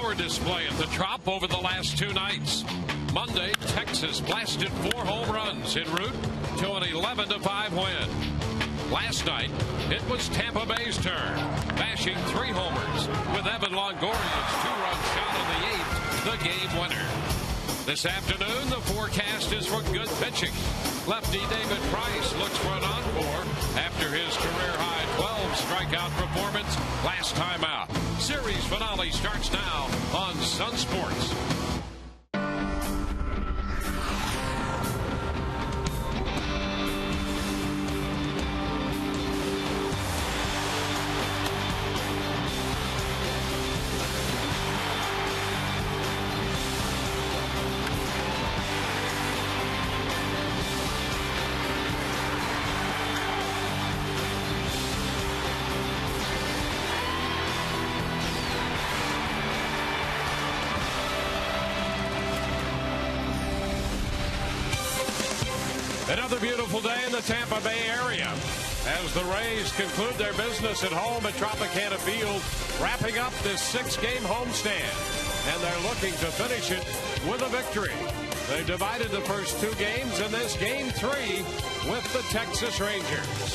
power display at the Trop over the last 2 nights. Monday, Texas blasted 4 home runs en route to an 11-5 win. Last night, it was Tampa Bay's turn, bashing 3 homers with Evan Longoria's 2-run shot in the 8th, the game winner. This afternoon, the forecast is for good pitching. Lefty David Price looks for an encore after his career-high 12 strikeout performance last time out. Series finale starts now on Sun Sports. Another beautiful day in the Tampa Bay area as the Rays conclude their business at home at Tropicana Field, wrapping up this 6-game homestand. And they're looking to finish it with a victory. They divided the first 2 games in this Game 3 with the Texas Rangers.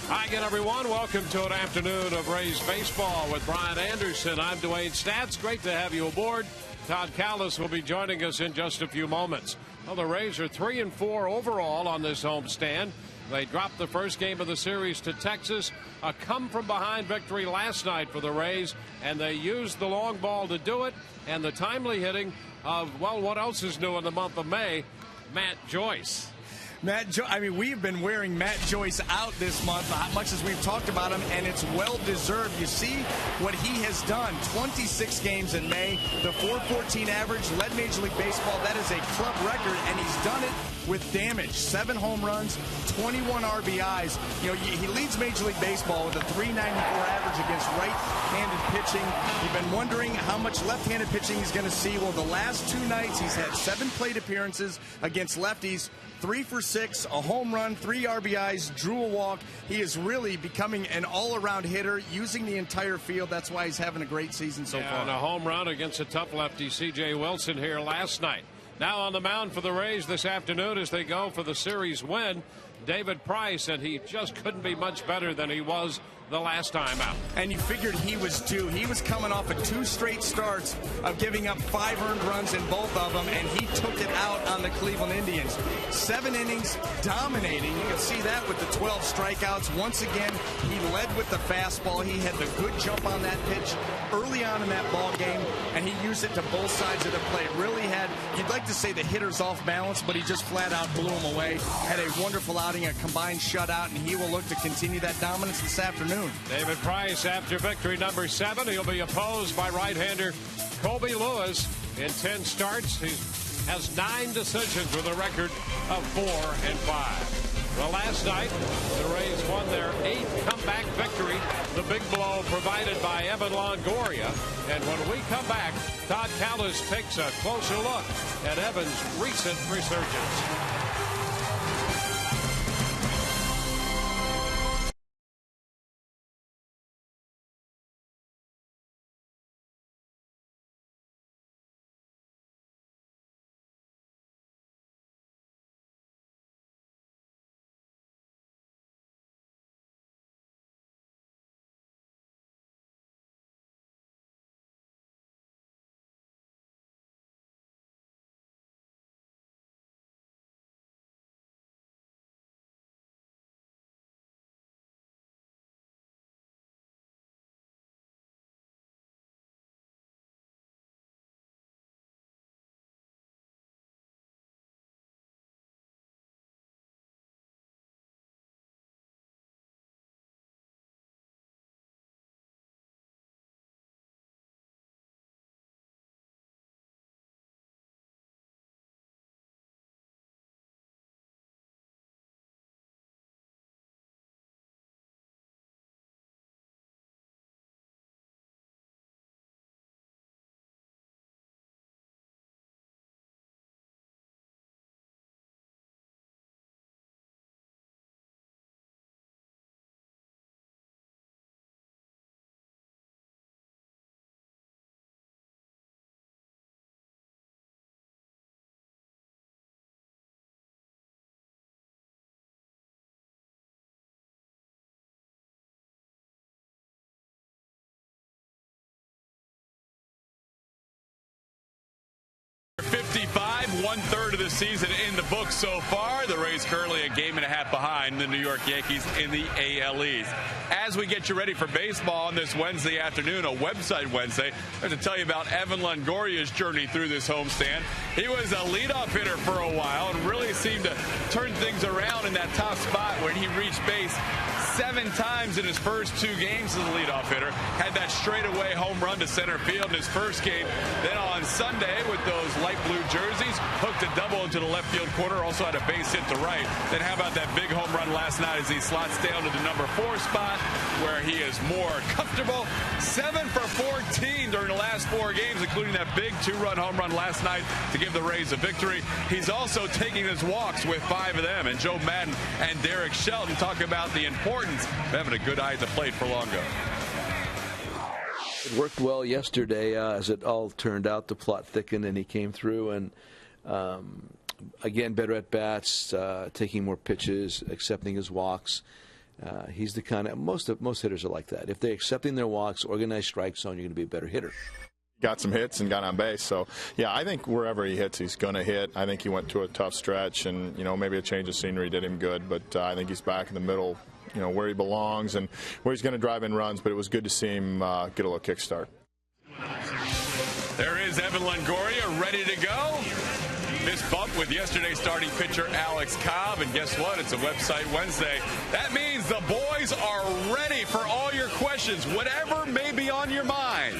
Hi again, everyone. Welcome to an afternoon of Rays baseball with Brian Anderson. I'm Dwayne Stats. Great to have you aboard. Todd Callis will be joining us in just a few moments. Well, the Rays are 3-4 overall on this homestand. They dropped the first game of the series to Texas. A come-from-behind victory last night for the Rays, and they used the long ball to do it, and the timely hitting of, well, what else is new in the month of May? Matt Joyce. We've been wearing Matt Joyce out this month, much as we've talked about him, and it's well-deserved. You see what he has done. 26 games in May, the .414 average, led Major League Baseball. That is a club record, and he's done it with damage. 7 home runs, 21 RBIs. You know, he leads Major League Baseball with a .394 average against right-handed pitching. You've been wondering how much left-handed pitching he's going to see. Well, the last 2 nights, he's had 7 plate appearances against lefties. 3 for 6, a home run, 3 RBIs, drew a walk. He is really becoming an all-around hitter, using the entire field. That's why he's having a great season so far. And a home run against a tough lefty, C.J. Wilson, here last night. Now on the mound for the Rays this afternoon as they go for the series win, David Price, and he just couldn't be much better than he was the last time out. And you figured he was due. He was coming off of 2 straight starts of giving up 5 earned runs in both of them, and he took it out on the Cleveland Indians. 7 innings, dominating. You can see that with the 12 strikeouts. Once again, he led with the fastball. He had the good jump on that pitch early on in that ball game, and he used it to both sides of the plate. Really had, you'd like to say the hitter's off balance, but he just flat out blew him away. Had a wonderful outing, a combined shutout, and he will look to continue that dominance this afternoon. David Price, after victory number 7, he'll be opposed by right-hander Colby Lewis. In 10 starts, he has 9 decisions with a record of 4-5. Well, last night, the Rays won their 8th comeback victory. The big blow provided by Evan Longoria. And when we come back, Todd Callis takes a closer look at Evan's recent resurgence. 1/3 of the season in the books so far. The Rays currently a game and a half behind the New York Yankees in the AL East. As we get you ready for baseball on this Wednesday afternoon, a website Wednesday, I have to tell you about Evan Longoria's journey through this homestand. He was a leadoff hitter for a while and really seemed to turn things around in that top spot when he reached base 7 times in his first 2 games as a leadoff hitter. Had that straightaway home run to center field in his first game. Then on Sunday, with those light blue jerseys, hooked a double into the left field corner. Also had a base hit to right. Then how about that big home run last night as he slots down to the number 4 spot, where he is more comfortable. 7 for 14 during the last 4 games, including that big 2-run home run last night to give the Rays a victory. He's also taking his walks with 5 of them. And Joe Madden and Derek Shelton talk about the importance of having a good eye at the plate for Longo. It worked well yesterday, as it all turned out. The plot thickened, and he came through. And again, better at bats, taking more pitches, accepting his walks. He's the kind of most hitters are like that. If they're accepting their walks, organized strike zone, you're going to be a better hitter. Got some hits and got on base. So, yeah, I think wherever he hits, he's going to hit. I think he went to a tough stretch, and, maybe a change of scenery did him good. But I think he's back in the middle, where he belongs and where he's going to drive in runs. But it was good to see him get a little kickstart. There is Evan Longoria ready to go. Missed bump with yesterday's starting pitcher Alex Cobb, and guess what? It's a website Wednesday. That means the boys are ready for all your questions, whatever may be on your mind,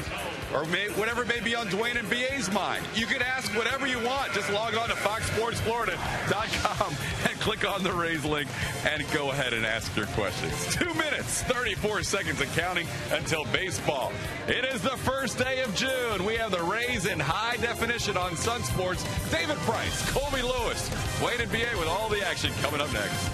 or whatever may be on Dwayne and BA's mind. You can ask whatever you want. Just log on to FoxSportsFlorida.com and click on the Rays link and go ahead and ask your questions. 2 minutes, 34 seconds and counting until baseball. It is the first day of June. We have the Rays in high definition on Sun Sports. David Price, Colby Lewis, Wade and BA with all the action coming up next.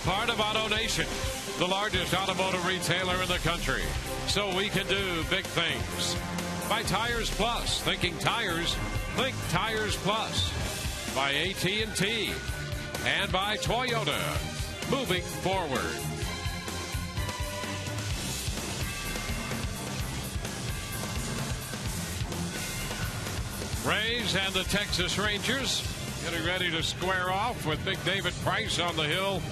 Part of Auto Nation, the largest automotive retailer in the country. So we can do big things. By Tires Plus, thinking tires, think Tires Plus. By AT&T. And by Toyota, moving forward. Rays and the Texas Rangers getting ready to square off with Big David Price on the hill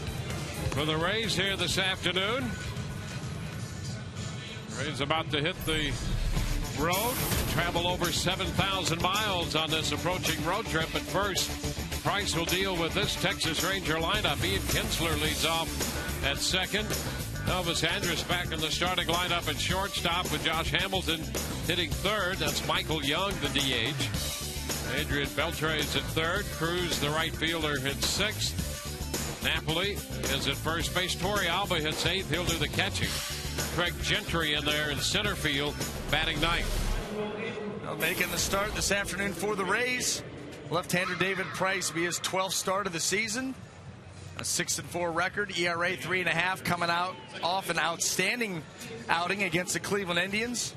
for the Rays here this afternoon. Rays about to hit the road, travel over 7,000 miles on this approaching road trip. But first, Price will deal with this Texas Ranger lineup. Ian Kinsler leads off at second. Elvis Andrus back in the starting lineup at shortstop with Josh Hamilton hitting third. That's Michael Young, the DH. Adrian Beltre's at third. Cruz, the right fielder, hits sixth. Napoli is at first base. Torrey Alba hits eighth. He'll do the catching. Craig Gentry in there in center field, batting ninth. Well, making the start this afternoon for the Rays. Left-hander David Price be his 12th start of the season. A 6-4 record, ERA 3.5, coming out off an outstanding outing against the Cleveland Indians.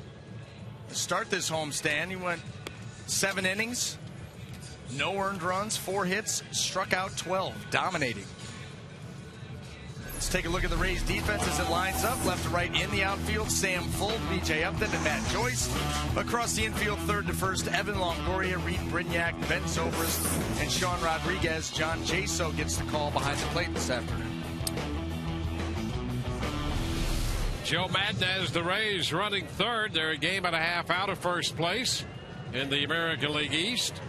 To start this homestand, he went 7 innings, no earned runs, 4 hits, struck out 12, dominating. Let's take a look at the Rays defense as it lines up. Left to right in the outfield, Sam Fuld, B.J. Upton, and Matt Joyce. Across the infield, third to first, Evan Longoria, Reed Brignac, Ben Zobrist, and Sean Rodriguez. John Jaso gets the call behind the plate this afternoon. Joe Madden has the Rays running third. They're a game and a half out of first place in the American League East.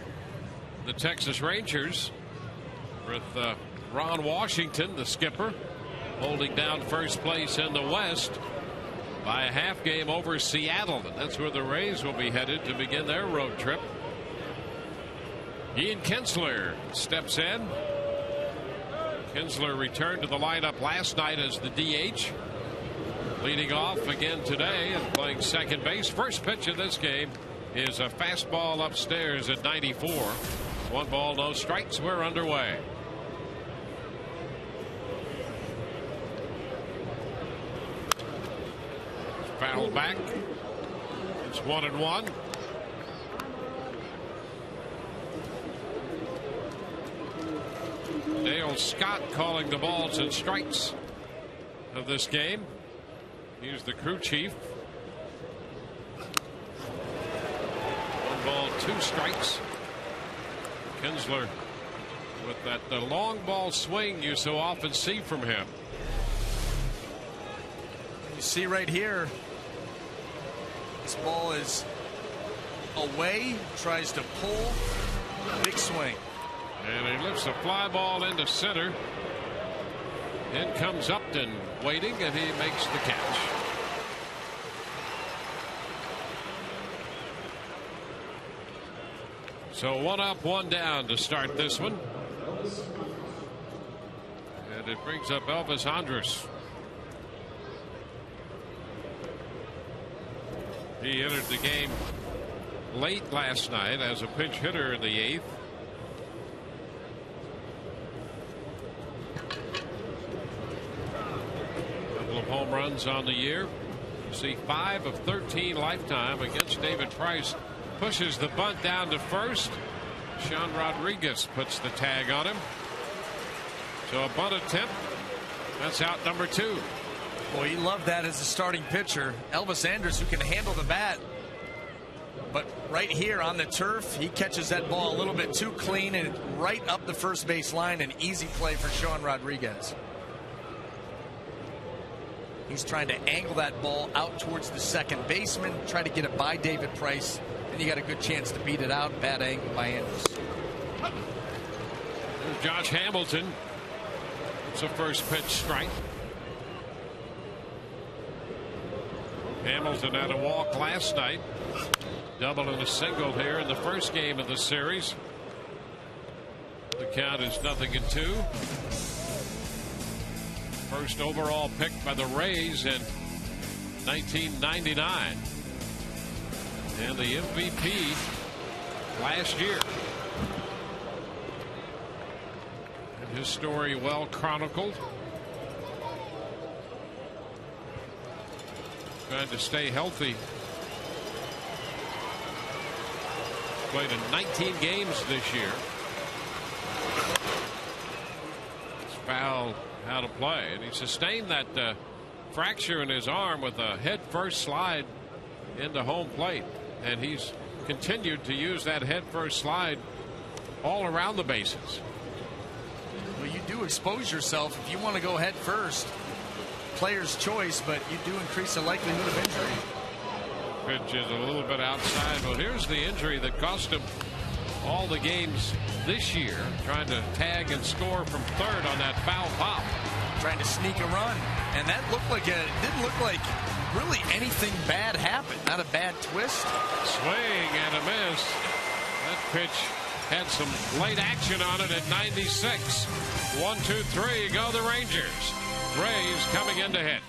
The Texas Rangers with Ron Washington, the skipper, holding down first place in the West by a half game over Seattle. And that's where the Rays will be headed to begin their road trip. Ian Kinsler steps in. Kinsler returned to the lineup last night as the DH. Leading off again today and playing second base. First pitch of this game is a fastball upstairs at 94. 1 ball, no strikes. We're underway. Foul back. It's 1-1. Dale Scott calling the balls and strikes of this game. He's the crew chief. 1 ball, 2 strikes. Kinsler with that long ball swing you so often see from him. You see right here, this ball is away, tries to pull, big swing. And he lifts a fly ball into center. In comes Upton waiting, and he makes the catch. So 1 up, 1 down to start this one. And it brings up Elvis Andrus. He entered the game late last night as a pinch hitter in the 8th. Couple of home runs on the year. You see 5 of 13 lifetime against David Price. Pushes the bunt down to first. Sean Rodriguez puts the tag on him. So a bunt attempt. That's out number 2. Well, he loved that as a starting pitcher. Elvis Andrus, who can handle the bat. But right here on the turf, he catches that ball a little bit too clean and right up the first base line. An easy play for Sean Rodriguez. He's trying to angle that ball out towards the second baseman, try to get it by David Price. And you got a good chance to beat it out. Bad angle by Andrus. Josh Hamilton. It's a first pitch strike. Hamilton had a walk last night. Double and a single here in the first game of the series. The count is 0-2. First overall pick by the Rays in 1999. And the MVP last year. And his story well chronicled. Trying to stay healthy. Played in 19 games this year. It's fouled out of play. And he sustained that fracture in his arm with a head-first slide into home plate. And he's continued to use that head-first slide all around the bases. Well, you do expose yourself if you want to go head first. Player's choice, but you do increase the likelihood of injury. Pitch is a little bit outside. Well, here's the injury that cost him all the games this year, trying to tag and score from third on that foul pop. trying to sneak a run, and that didn't look like really anything bad happened. Not a bad twist. Swing and a miss. That pitch had some late action on it at 96. 1, 2, 3 go the Rangers. Rays coming in to hit.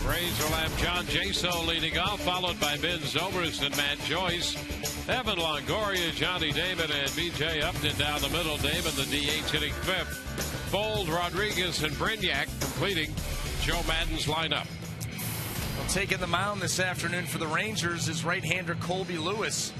Rays will have John Jaso leading off, followed by Ben Zobrist and Matt Joyce. Evan Longoria, Johnny Damon, and B.J. Upton down the middle. Damon, the DH, hitting fifth. Fold, Rodriguez, and Brignac completing Joe Madden's lineup. Well, taking the mound this afternoon for the Rangers is right-hander Colby Lewis.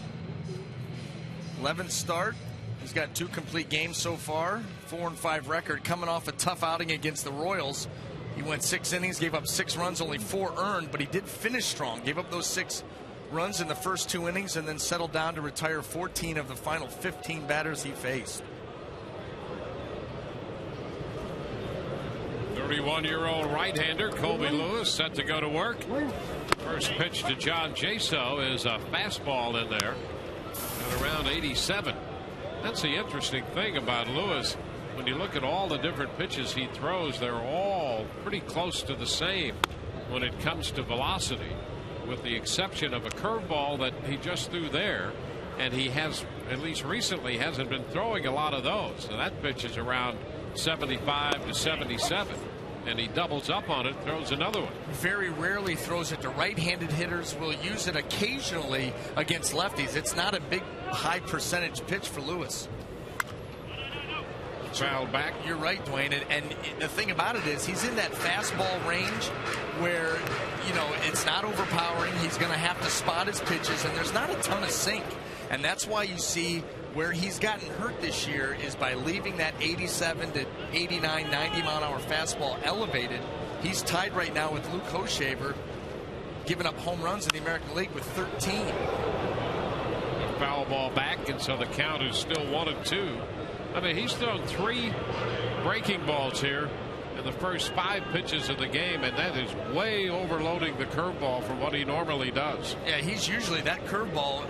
11th start. He's got 2 complete games so far. 4-5 record, coming off a tough outing against the Royals. He went 6 innings, gave up 6 runs, only 4 earned, but he did finish strong. Gave up those 6 runs in the first 2 innings and then settled down to retire 14 of the final 15 batters he faced. 31-year-old right-hander Colby Lewis set to go to work. First pitch to John Jaso is a fastball in there at around 87. That's the interesting thing about Lewis. When you look at all the different pitches he throws, they're all pretty close to the same when it comes to velocity, with the exception of a curveball that he just threw there, and he has, at least recently, hasn't been throwing a lot of those. So that pitch is around 75 to 77, and he doubles up on it, throws another one. Very rarely throws it to right-handed hitters. Will use it occasionally against lefties. It's not a big high percentage pitch for Lewis. Fouled back. You're right, Dwayne. And the thing about it is he's in that fastball range where, you know, it's not overpowering. He's going to have to spot his pitches, and there's not a ton of sink. And that's why you see where he's gotten hurt this year is by leaving that 87 to 89, 90 mile an hour fastball elevated. He's tied right now with Luke Hochevar, giving up home runs in the American League with 13. A foul ball back, and so the count is still 1-2. I mean, he's thrown 3 breaking balls here in the first 5 pitches of the game, and that is way overloading the curveball for what he normally does. Yeah, he's usually that curveball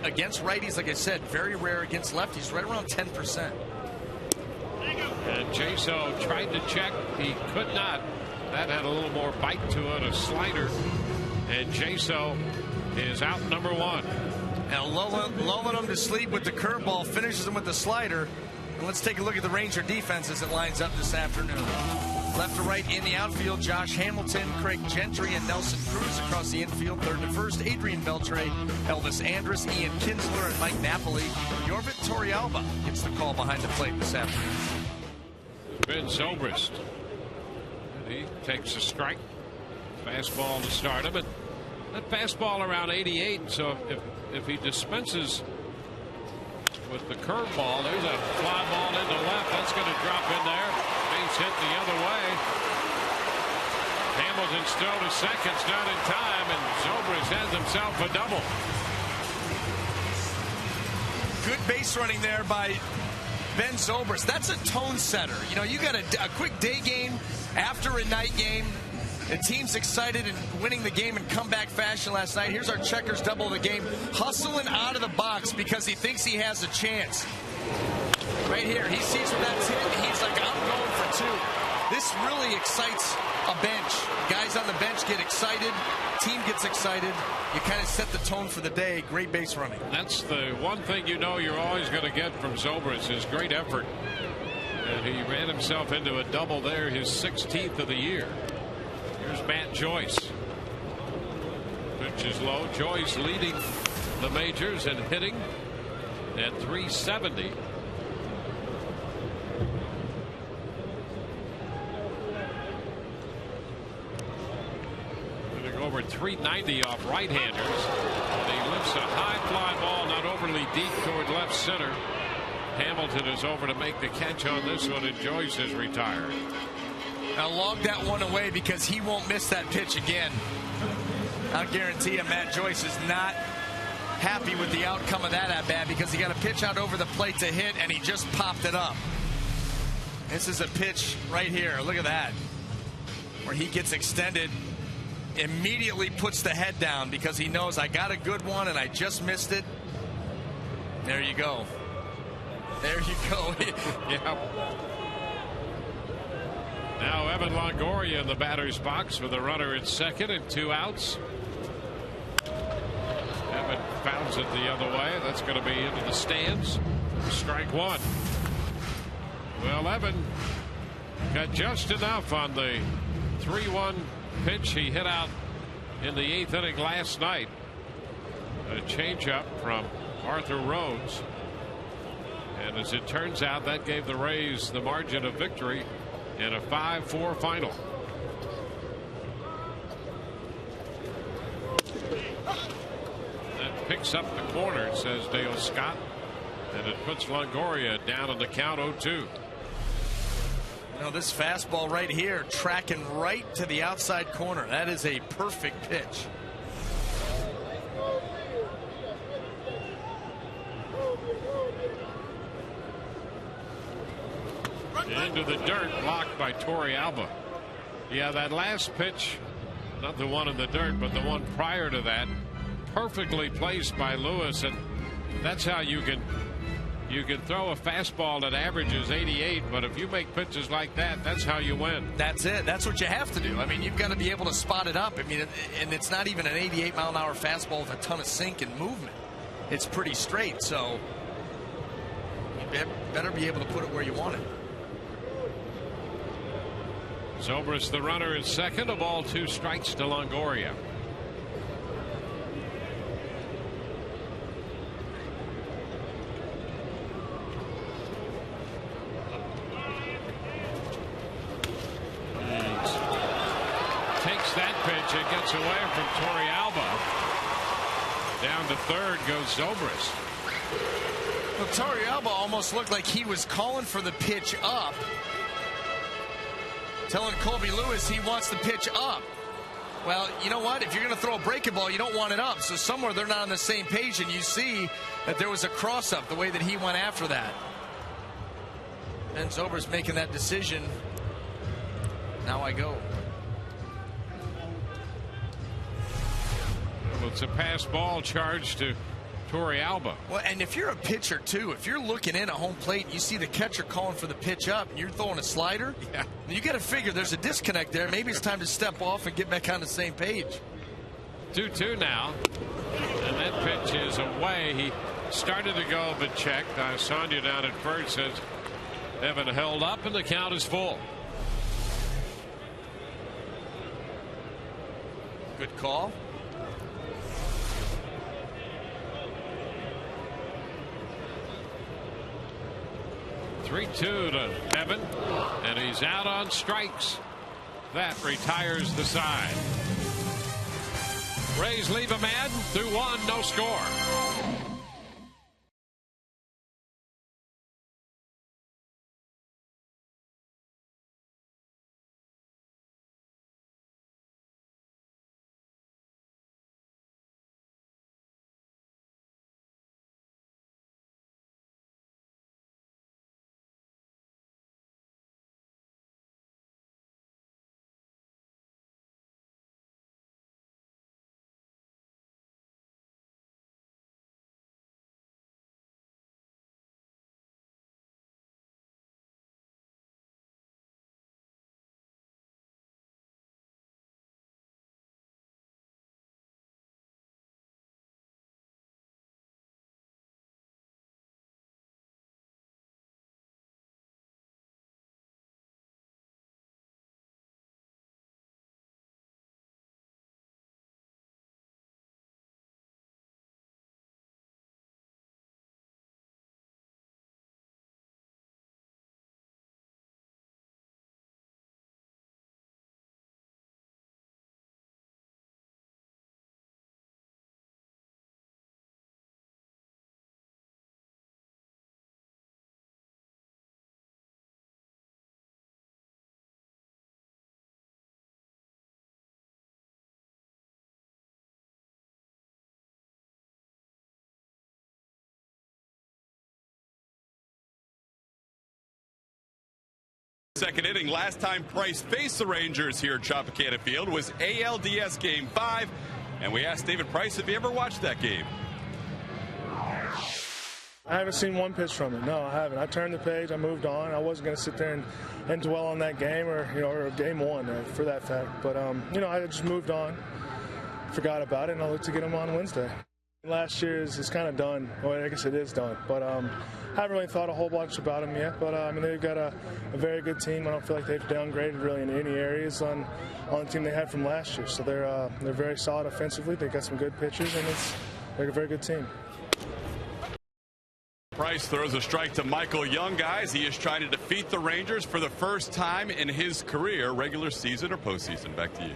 against righties, like I said, very rare against lefties, right around 10%. And Jaso tried to check. He could not. That had a little more bite to it, a slider. And Jaso is out number 1. Now lulling him to sleep with the curveball, finishes him with the slider. And let's take a look at the Ranger defense as it lines up this afternoon. Left to right in the outfield, Josh Hamilton, Craig Gentry, and Nelson Cruz across the infield. Third to first, Adrian Beltre, Elvis Andrus, Ian Kinsler, and Mike Napoli. Jorvit Torrealba gets the call behind the plate this afternoon. Ben Zobrist. He takes a strike. Fastball to start him. And that fastball around 88. So if he dispenses with the curveball, there's a fly ball into left. That's going to drop in there. Base hit the other way. Hamilton's throw to second's not in time, and Zobrist has himself a double. Good base running there by Ben Zobrist. That's a tone setter. You know, you got a quick day game after a night game. The team's excited and winning the game in comeback fashion last night. Here's our checkers double of the game. Hustling out of the box because he thinks he has a chance. Right here, he sees where that's hit, and he's like, I'm going for two. This really excites a bench. Guys on the bench get excited. Team gets excited. You kind of set the tone for the day. Great base running. That's the one thing you know you're always going to get from Zobrist is great effort. And he ran himself into a double there, his 16th of the year. Here's Matt Joyce. Pitch is low. Joyce leading the majors and hitting at 370. Over 390 off right-handers. And he lifts a high fly ball, not overly deep toward left center. Hamilton is over to make the catch on this one, and Joyce is retired. Now log that one away because he won't miss that pitch again. I'll guarantee you Matt Joyce is not happy with the outcome of that at-bat because he got a pitch out over the plate to hit, and he just popped it up. This is a pitch right here. Look at that. Where he gets extended. Immediately puts the head down because he knows I got a good one and I just missed it. There you go. There you go. Yeah. Now Evan Longoria in the batter's box with a runner at second and 2 outs. Evan fouls it the other way. That's going to be into the stands. Strike one. Well, Evan got just enough on the 3-1 pitch he hit out in the 8th inning last night. A changeup from Arthur Rhodes. And as it turns out, that gave the Rays the margin of victory in a 5-4 final. That picks up the corner, says Dale Scott. And it puts Longoria down on the count 0-2. Now this fastball right here tracking right to the outside corner. That is a perfect pitch. Into the dirt, blocked by Torey Alba. Yeah, that last pitch, not the one in the dirt, but the one prior to that, perfectly placed by Lewis, and that's how you can throw a fastball that averages 88, but if you make pitches like that, that's how you win. That's it. That's what you have to do. I mean, you've got to be able to spot it up. I mean, and it's not even an 88-mile-an-hour fastball with a ton of sink and movement. It's pretty straight, so you better be able to put it where you want it. Zobrist, the runner, is second. A ball, 2 strikes to Longoria. Takes that pitch and gets away from Torey Alba. Down to third goes Zobrist. Well, Torey Alba almost looked like he was calling for the pitch up, telling Colby Lewis he wants the pitch up. Well, you know what? If you're going to throw a breaking ball, you don't want it up. So somewhere they're not on the same page, and you see that there was a cross-up the way that he went after that. And Zobrist making that decision. Now I go. Well, it's a pass ball charged to Torey Alba. Well, and if you're a pitcher, too, if you're looking in at home plate and you see the catcher calling for the pitch up and you're throwing a slider, yeah, you got to figure there's a disconnect there. Maybe it's time to step off and get back on the same page. 2-2 now. And that pitch is away. He started to go, but checked. Sonia down at first says Evan held up, and the count is full. Good call. Three-two to Evan, and he's out on strikes. That retires the side. Rays leave a man through 1, no score. Second inning, last time Price faced the Rangers here at Tropicana Field was ALDS Game 5. And we asked David Price if he ever watched that game. I haven't seen one pitch from it. No, I haven't. I turned the page. I moved on. I wasn't going to sit there and dwell on that game or game one for that fact. But, I just moved on, forgot about it, and I'll look to get him on Wednesday. Last year is kind of done. Well, I guess it is done. But I haven't really thought a whole bunch about him yet. But, they've got a very good team. I don't feel like they've downgraded really in any areas on the team they had from last year. So they're very solid offensively. They've got some good pitchers, and they're a very good team. Price throws a strike to Michael Young, guys. He is trying to defeat the Rangers for the first time in his career, regular season or postseason. Back to you.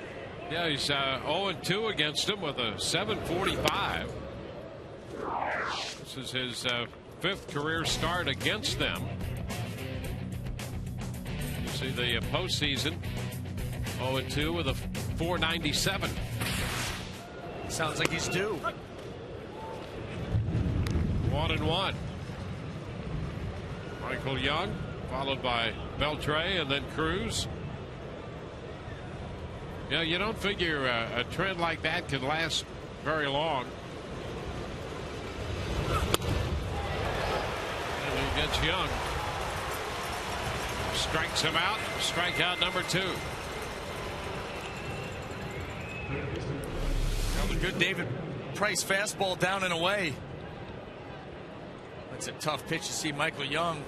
Yeah, he's 0-2 against him with a 7.45. This is his 5th career start against them. You see the postseason, 0-2 with a 4.97. Sounds like he's due. 1-1. Michael Young, followed by Beltre and then Cruz. Yeah, you don't figure a trend like that can last very long. And he gets Young. Strikes him out. Strikeout number 2. Well, the good David Price fastball down and away. That's a tough pitch to see Michael Young,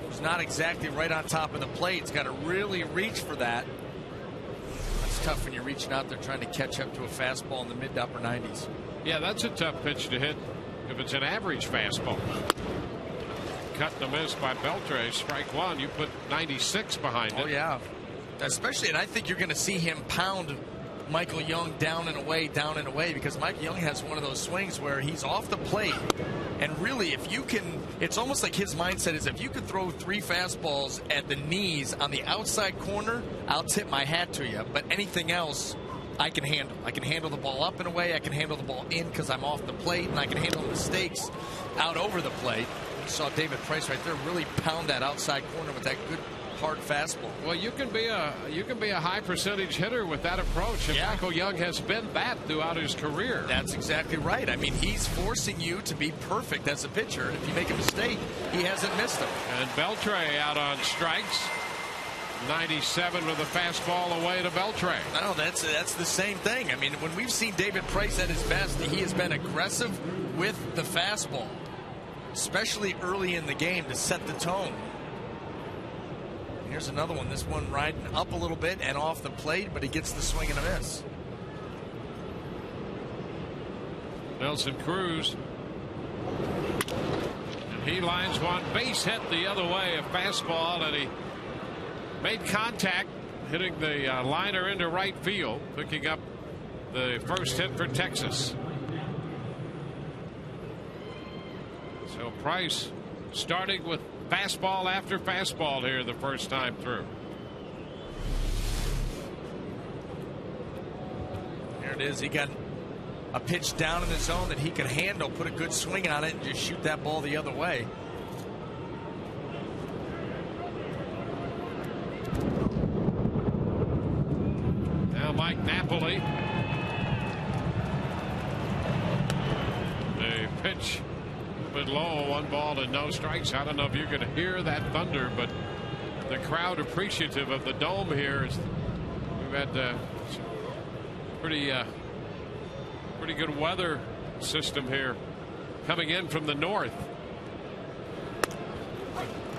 who's not exactly right on top of the plate. He's got to really reach for that. That's tough when you're reaching out there trying to catch up to a fastball in the mid to upper 90s. Yeah, that's a tough pitch to hit if it's an average fastball. Cut and a miss by Beltre. Strike 1. You put 96 behind it. Oh, yeah. Especially, and I think you're going to see him pound Michael Young down and away, because Michael Young has one of those swings where he's off the plate. And really, if you can, it's almost like his mindset is if you could throw 3 fastballs at the knees on the outside corner, I'll tip my hat to you. But anything else, I can handle. I can handle the ball up and away. I can handle the ball in because I'm off the plate, and I can handle mistakes out over the plate. You saw David Price right there really pound that outside corner with that good hard fastball. Well, you can be a high percentage hitter with that approach, and Michael Young has been that throughout his career. That's exactly right. I mean, he's forcing you to be perfect as a pitcher. If you make a mistake, he hasn't missed them. And Beltre out on strikes. 97 with a fastball away to Beltre. No, that's the same thing. I mean, when we've seen David Price at his best, he has been aggressive with the fastball, especially early in the game to set the tone. Here's another one. This one riding up a little bit and off the plate, but he gets the swing and a miss. Nelson Cruz. And he lines one base hit the other way, a fastball, and he made contact, hitting the liner into right field, picking up the first hit for Texas. So Price starting with fastball after fastball here the first time through. There it is. He got a pitch down in the zone that he could handle, put a good swing on it, and just shoot that ball the other way. Now Mike Napoli. The pitch a bit low, 1 ball and no strikes. I don't know if you're going to hear that thunder, but the crowd appreciative of the dome here. We've had pretty good weather system here coming in from the north.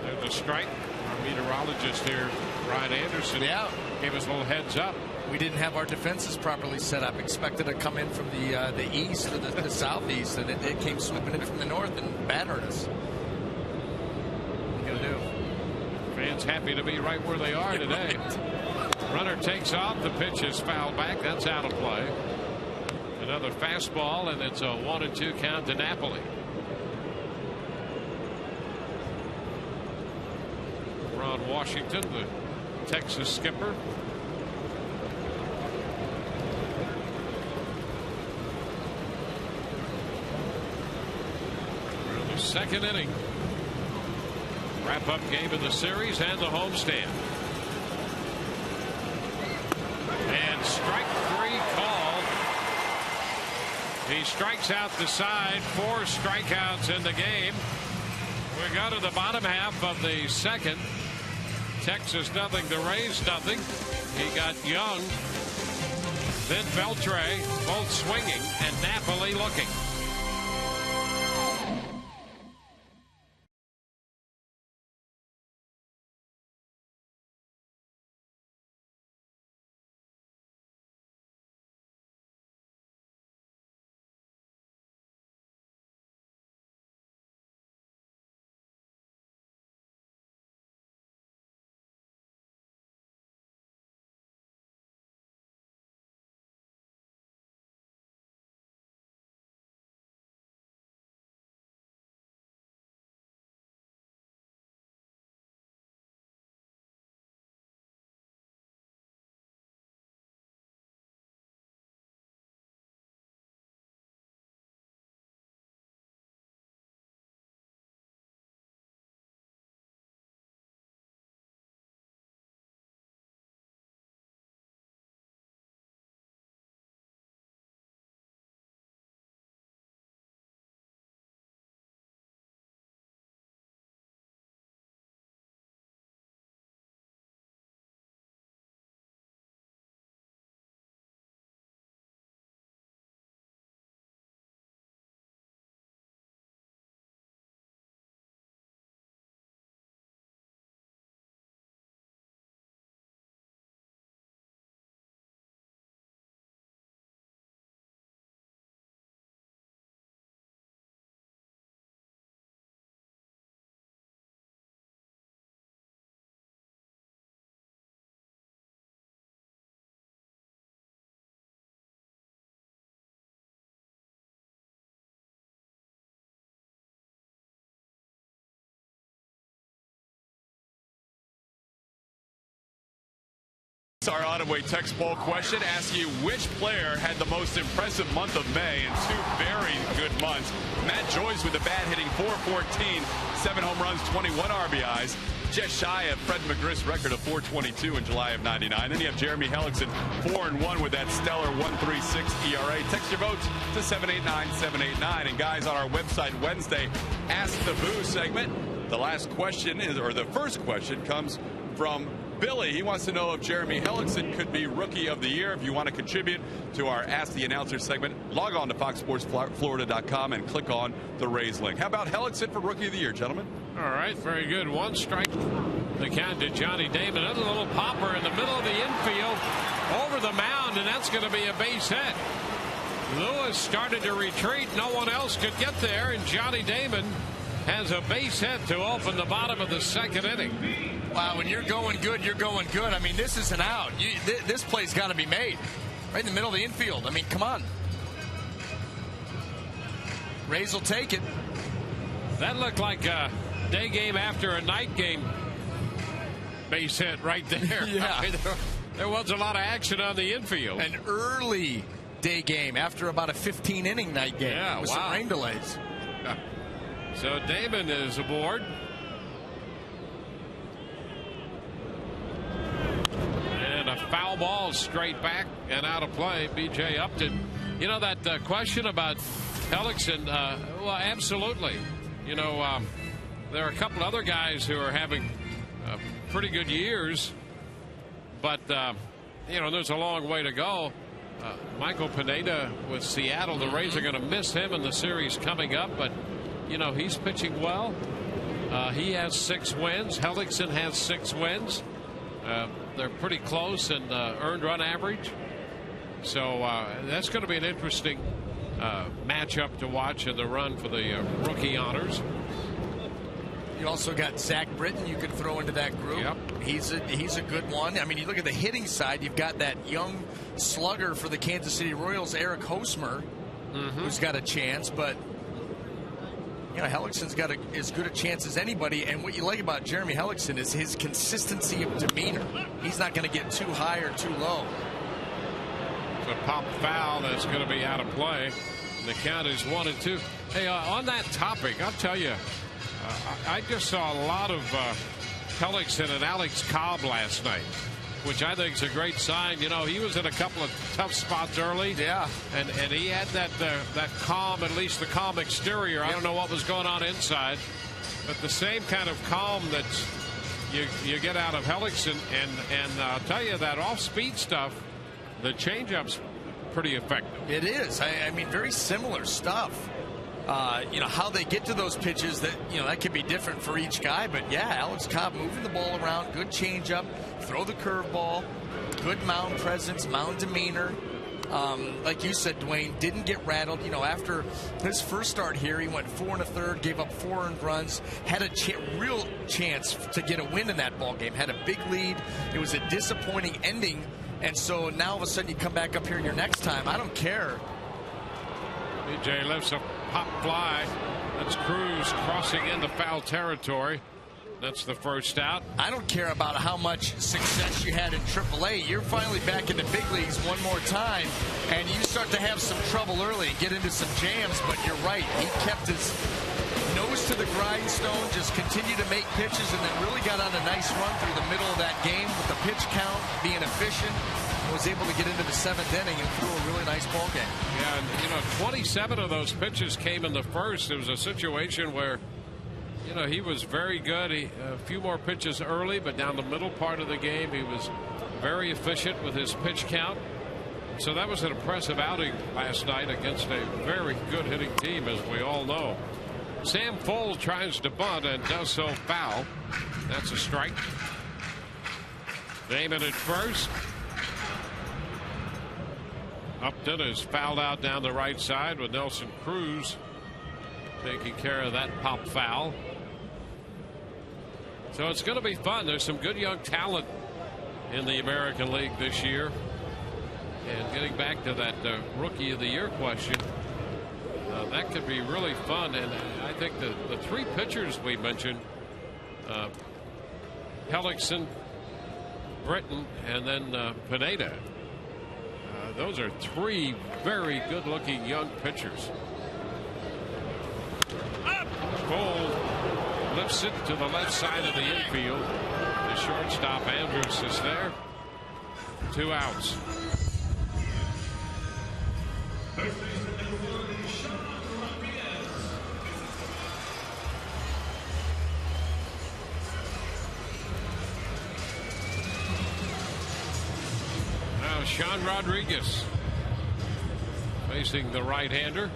There's a strike. Our meteorologist here, Ryan Anderson, gave us a little heads up. We didn't have our defenses properly set up. Expected to come in from the east or the southeast, and it came sweeping in from the north and battered us. What are you gonna do? Fans happy to be right where they are today. Runner takes off. The pitch is fouled back. That's out of play. Another fastball, and it's a 1-2 count to Napoli. Ron Washington, the Texas skipper. Second inning. Wrap-up game of the series and the homestand. And strike 3 called. He strikes out the side. 4 strikeouts in the game. We go to the bottom half of the second. Texas nothing, the Rays nothing. He got Young, then Beltre, both swinging, and Napoli looking. Our Autumn Text poll question asking you which player had the most impressive month of May and 2 very good months. Matt Joyce with a bat hitting .414, 7 home runs, 21 RBIs. Just shy of Fred McGriff's record of .422 in July of '99. Then you have Jeremy Hellickson, 4-1 with that stellar 1.36 ERA. Text your votes to 789-789. And guys, on our website Wednesday, Ask the Boo segment. The last question is, or the first question comes from Billy. He wants to know if Jeremy Hellickson could be Rookie of the Year. If you want to contribute to our Ask the Announcer segment, log on to FoxSportsFlorida.com and click on the Rays link. How about Hellickson for Rookie of the Year, gentlemen? All right, very good. 1 strike. The count to Johnny Damon. Another little popper in the middle of the infield over the mound, and that's going to be a base hit. Lewis started to retreat. No one else could get there, and Johnny Damon has a base hit to open the bottom of the second inning. Wow, when you're going good, you're going good. I mean, this is an out. This play's got to be made. Right in the middle of the infield. I mean, come on. Rays will take it. That looked like a day game after a night game base hit right there. Yeah. I mean, there was a lot of action on the infield. An early day game after about a 15-inning night game. Yeah, with some rain delays. So Damon is aboard. And a foul ball straight back and out of play. B.J. Upton. You know, that question about Hellickson, well, absolutely. You know, there are a couple other guys who are having pretty good years. But, you know, there's a long way to go. Michael Pineda with Seattle. The Rays are going to miss him in the series coming up. But, you know, he's pitching well. He has 6 wins. Hellickson has 6 wins. They're pretty close in earned run average. So that's going to be an interesting matchup to watch in the run for the rookie honors. You also got Zach Britton you could throw into that group. Yep. He's a good one. I mean, you look at the hitting side, you've got that young slugger for the Kansas City Royals, Eric Hosmer, who's got a chance. But, you know, Hellickson's got as good a chance as anybody. And what you like about Jeremy Hellickson is his consistency of demeanor. He's not going to get too high or too low. It's a pop foul that's going to be out of play. The count is 1-2. Hey, on that topic, I'll tell you, I just saw a lot of Hellickson and Alex Cobb last night. which I think is a great sign. You know, he was in a couple of tough spots early. Yeah. And he had that calm, at least the calm exterior. I don't know what was going on inside, but the same kind of calm that you get out of Hellickson. And I'll tell you, that off-speed stuff, the changeup's pretty effective. It is. I mean, very similar stuff. You know, how they get to those pitches, that, you know, that could be different for each guy. But, yeah, Alex Cobb moving the ball around, good changeup, throw the curveball, good mound presence, mound demeanor. Like you said, Dwayne, didn't get rattled. You know, after his first start here, he went 4 1/3, gave up 4 earned runs, had a real chance to get a win in that ball game, had a big lead. It was a disappointing ending. And so now all of a sudden you come back up here your next time. I don't care. DJ lifts a pop fly. That's Cruz crossing into foul territory. That's the first out. I don't care about how much success you had in AAA. You're finally back in the big leagues one more time, and you start to have some trouble early and get into some jams. But you're right. He kept his nose to the grindstone, just continued to make pitches, and then really got on a nice run through the middle of that game with the pitch count being efficient. Was able to get into the 7th inning and threw a really nice ball game. Yeah, and you know, 27 of those pitches came in the first. It was a situation where, you know, he was very good. A few more pitches early, but down the middle part of the game, he was very efficient with his pitch count. So that was an impressive outing last night against a very good hitting team, as we all know. Sam Fole tries to bunt and does so foul. That's a strike. Damon at first. Upton is fouled out down the right side with Nelson Cruz taking care of that pop foul. So it's going to be fun. There's some good young talent in the American League this year. And getting back to that Rookie of the Year question, that could be really fun. And I think the 3 pitchers we mentioned, Hellickson, Britton, and then Pineda. Those are 3 very good-looking young pitchers. Cole lifts it to the left side of the infield. The shortstop Andrews is there. 2 outs. Sean Rodriguez facing the right-hander,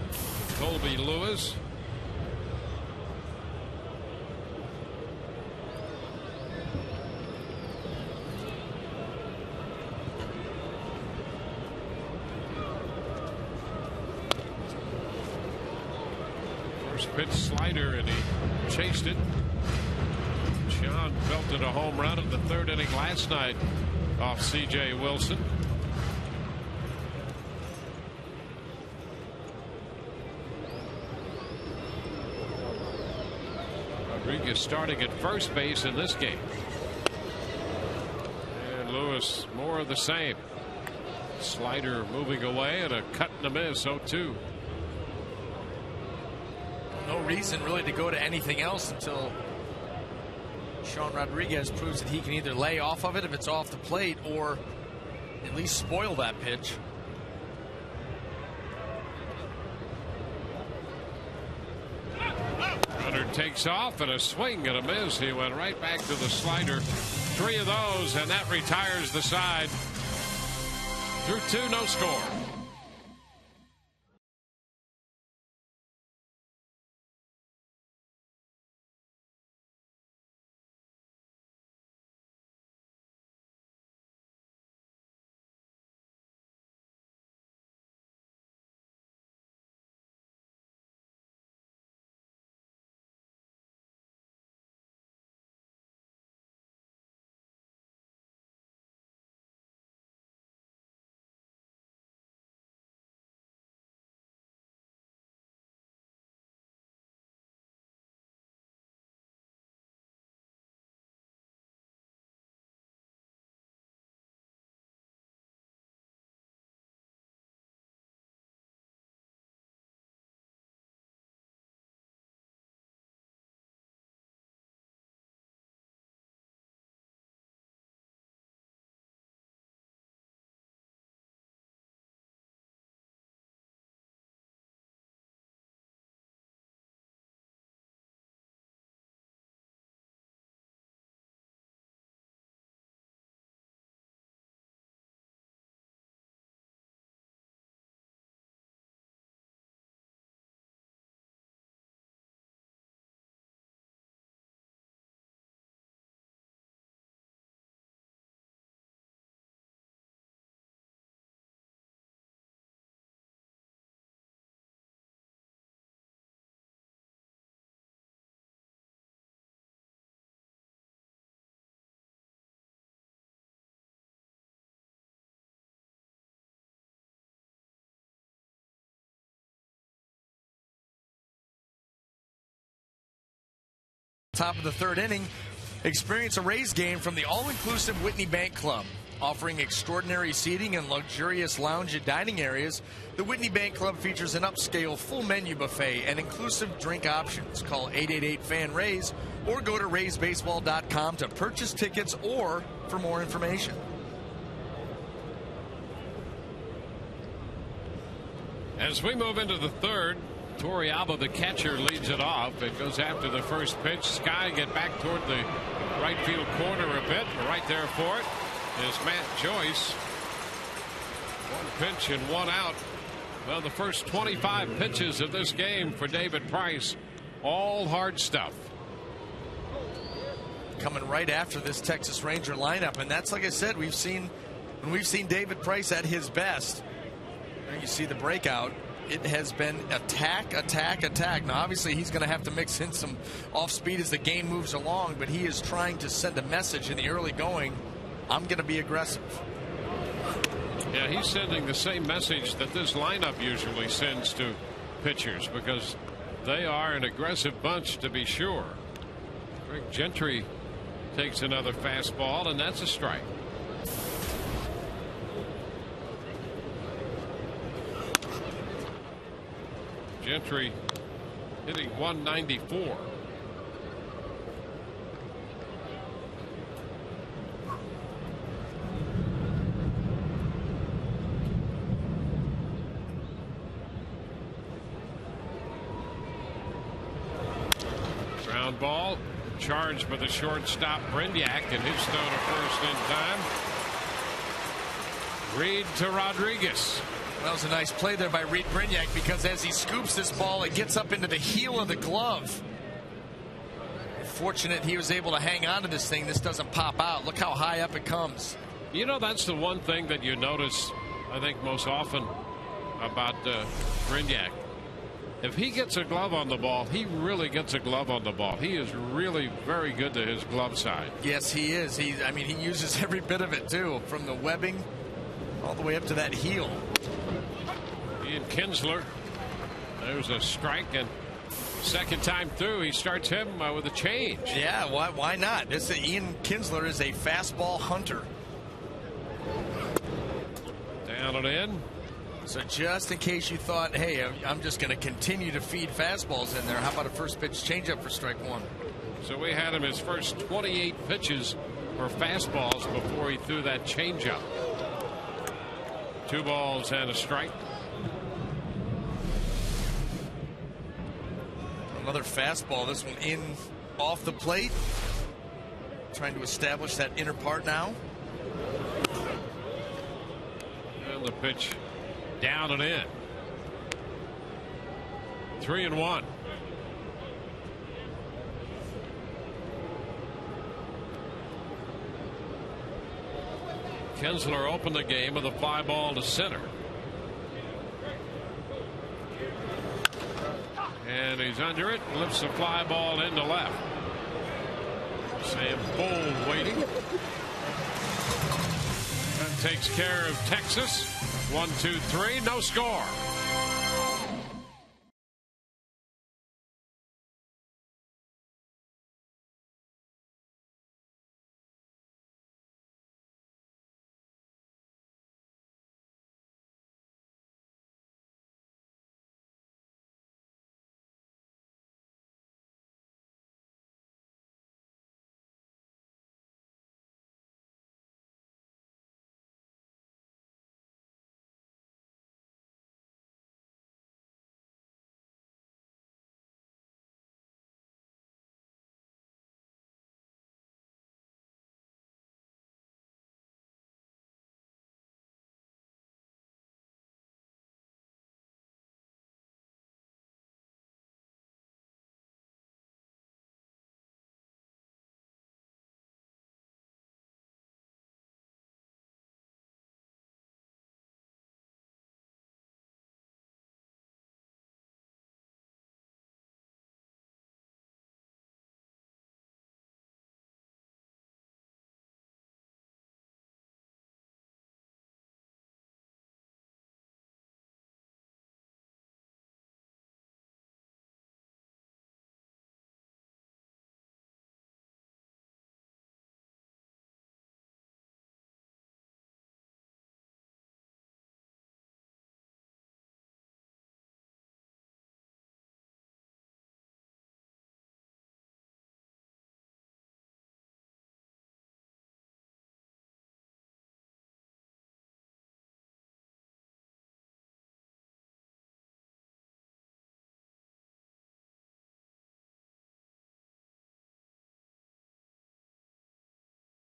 Colby Lewis. First pitch slider, and he chased it. Sean belted a home run in the 3rd inning last night off C.J. Wilson. Rodriguez starting at first base in this game. And Lewis more of the same. Slider moving away and a cut and a miss, 0-2. No reason really to go to anything else until Sean Rodriguez proves that he can either lay off of it if it's off the plate or at least spoil that pitch. Runner takes off and a swing and a miss. He went right back to the slider. 3 of those, and that retires the side. Through 2, no score. top of the third inning. Experience a Rays game from the all-inclusive Whitney Bank Club. Offering extraordinary seating and luxurious lounge and dining areas, the Whitney Bank Club features an upscale full menu buffet and inclusive drink options. Call 888-FAN-RAYS or go to raysbaseball.com to purchase tickets or for more information. As we move into the third, Torrealba, the catcher, leads it off. It goes after the first pitch. Sky get back toward the right field corner a bit. Right there for it is Matt Joyce. One pitch and one out. Well, the first 25 pitches of this game for David Price, all hard stuff. Coming right after this Texas Ranger lineup, and that's, like I said, when we've seen David Price at his best. There you see the breakout. It has been attack, attack, attack. Now, obviously, he's going to have to mix in some off speed as the game moves along, but he is trying to send a message in the early going. I'm going to be aggressive. Yeah, he's sending the same message that this lineup usually sends to pitchers, because they are an aggressive bunch, to be sure. Greg Gentry takes another fastball, and that's a strike. Gentry hitting 194. Ground ball charged by the shortstop Brinyak, and his throw to first in time. Reed to Rodriguez. That was a nice play there by Reed Brinyak, because as he scoops this ball, it gets up into the heel of the glove. Fortunate he was able to hang on to this thing. This doesn't pop out. Look how high up it comes. You know, that's the one thing that you notice, I think, most often about Brinyak. If he gets a glove on the ball, he really gets a glove on the ball. He is really very good to his glove side. Yes, he is. He uses every bit of it, too, from the webbing all the way up to that heel. Ian Kinsler, there's a strike, and second time through he starts him with a change. Yeah, why not? Ian Kinsler is a fastball hunter. Down and in. So just in case you thought, hey, I'm just going to continue to feed fastballs in there, how about a first pitch changeup for strike one? So we had him his first 28 pitches for fastballs before he threw that changeup. 2 balls and a strike. Another fastball, this one in off the plate. Trying to establish that inner part now. And the pitch down and in. 3-1. Kinsler opened the game with a fly ball to center. And he's under it, lifts the fly ball into left. Sam Bull waiting. That takes care of Texas. 1-2-3, no score.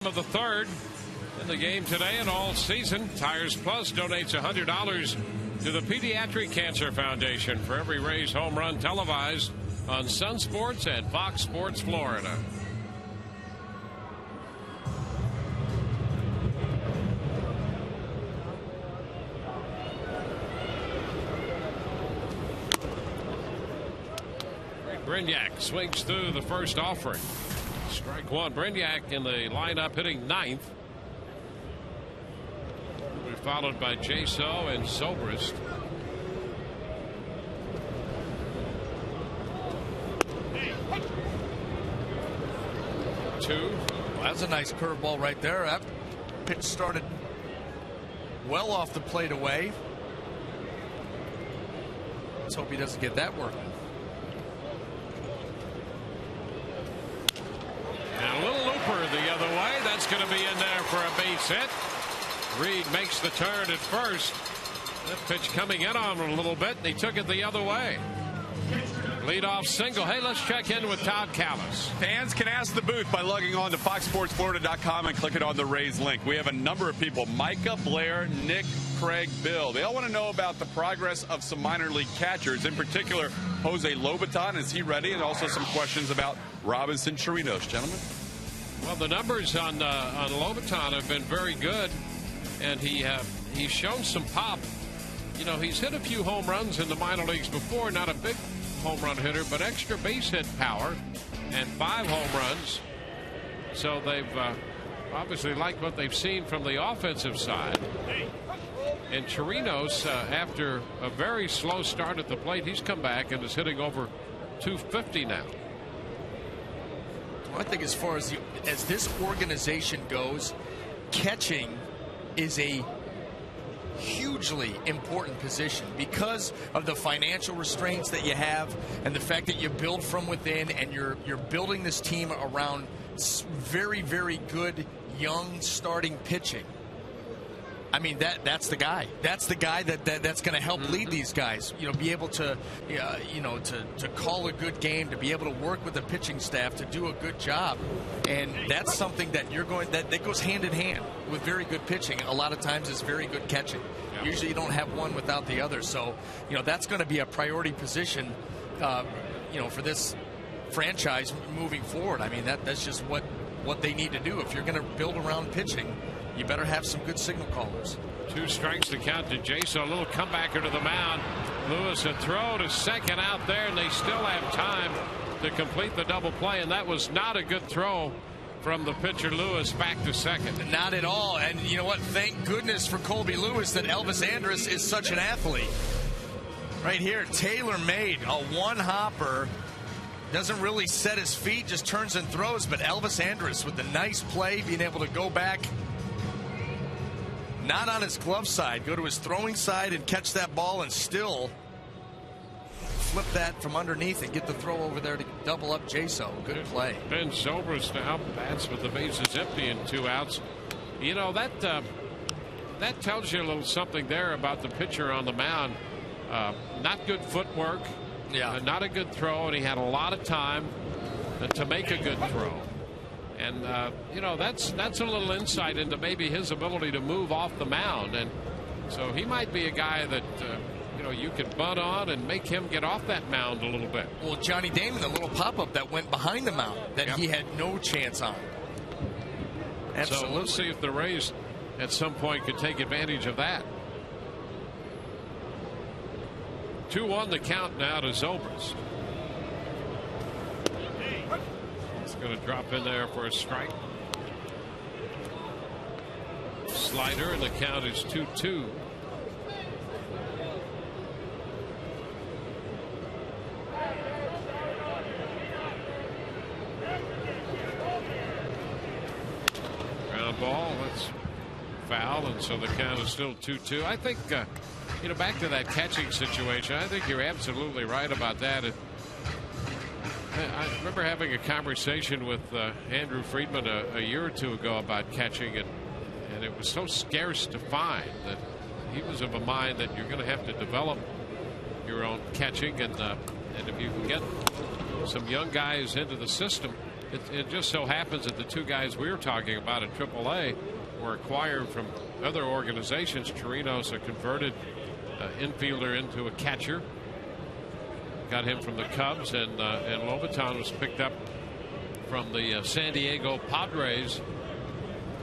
Of the third in the game today and all season. Tires Plus donates $100 to the Pediatric Cancer Foundation for every Rays home run televised on Sun Sports and Fox Sports Florida. Brignac swings through the first offering. Strike one. Brignac in the lineup hitting ninth. We're followed by Jaso and Zobrist. Two. Well, that's a nice curveball right there. That pitch started well off the plate away. Let's hope he doesn't get that working. And a little looper the other way. That's going to be in there for a base hit. Reed makes the turn at first. That pitch coming in on him a little bit, and he took it the other way. Leadoff single. Hey, let's check in with Todd Callis. Fans can ask the booth by logging on to foxsportsflorida.com and clicking on the Rays link. We have a number of people: Micah, Blair, Nick, Craig, Bill. They all want to know about the progress of some minor league catchers, in particular Jose Lobaton. Is he ready? And also some questions about Robinson Chirinos. Gentlemen. Well, the numbers on Lobaton have been very good, and he's shown some pop. You know, he's hit a few home runs in the minor leagues before. Not a big home run hitter, but extra base hit power and 5 home runs. So they've obviously liked what they've seen from the offensive side. And Chirinos, after a very slow start at the plate, he's come back and is hitting over 250 now. I think as far as this organization goes, catching is a hugely important position because of the financial restraints that you have and the fact that you build from within, and you're building this team around very, very good young starting pitching. I mean, that's the guy. That's the guy that's going to help lead these guys. You know, be able to, to call a good game, to be able to work with the pitching staff to do a good job, and that's something that that goes hand in hand with very good pitching. A lot of times, it's very good catching. Yeah. Usually, you don't have one without the other. So, that's going to be a priority position, for this franchise moving forward. I mean, that's just what they need to do. If you're going to build around pitching, you better have some good signal callers. 2 strikes to count to Jason. A little comebacker to the mound. Lewis a throw to second out there, and they still have time to complete the double play. And that was not a good throw from the pitcher Lewis back to second. Not at all. And you know what? Thank goodness for Colby Lewis that Elvis Andrus is such an athlete. Right here, tailor-made, a one-hopper. Doesn't really set his feet, just turns and throws. But Elvis Andrus with the nice play, being able to go back, not on his glove side, go to his throwing side and catch that ball and still flip that from underneath and get the throw over there to double up Jaso. Good play. Ben Zobrist now bats with the bases empty and 2 outs. You know, that tells you a little something there about the pitcher on the mound. Not good footwork. Yeah. Not a good throw, and he had a lot of time to make a good throw. And, that's a little insight into maybe his ability to move off the mound. And so he might be a guy that, you could bunt on and make him get off that mound a little bit. Well, Johnny Damon, the little pop-up that went behind the mound that he had no chance on. Absolutely. So we'll see if the Rays at some point could take advantage of that. 2-1 the count now to Zobrist. He's going to drop in there for a strike. Slider, and the count is 2-2. Ground ball, that's foul, and so the count is still 2-2. I think, back to that catching situation, I think you're absolutely right about that. I remember having a conversation with Andrew Friedman a year or 2 ago about catching, and it was so scarce to find that he was of a mind that you're going to have to develop your own catching, and if you can get some young guys into the system, it just so happens that the two guys we were talking about at AAA were acquired from other organizations. Chirinos, a converted infielder into a catcher, got him from the Cubs, and Lobaton was picked up from the San Diego Padres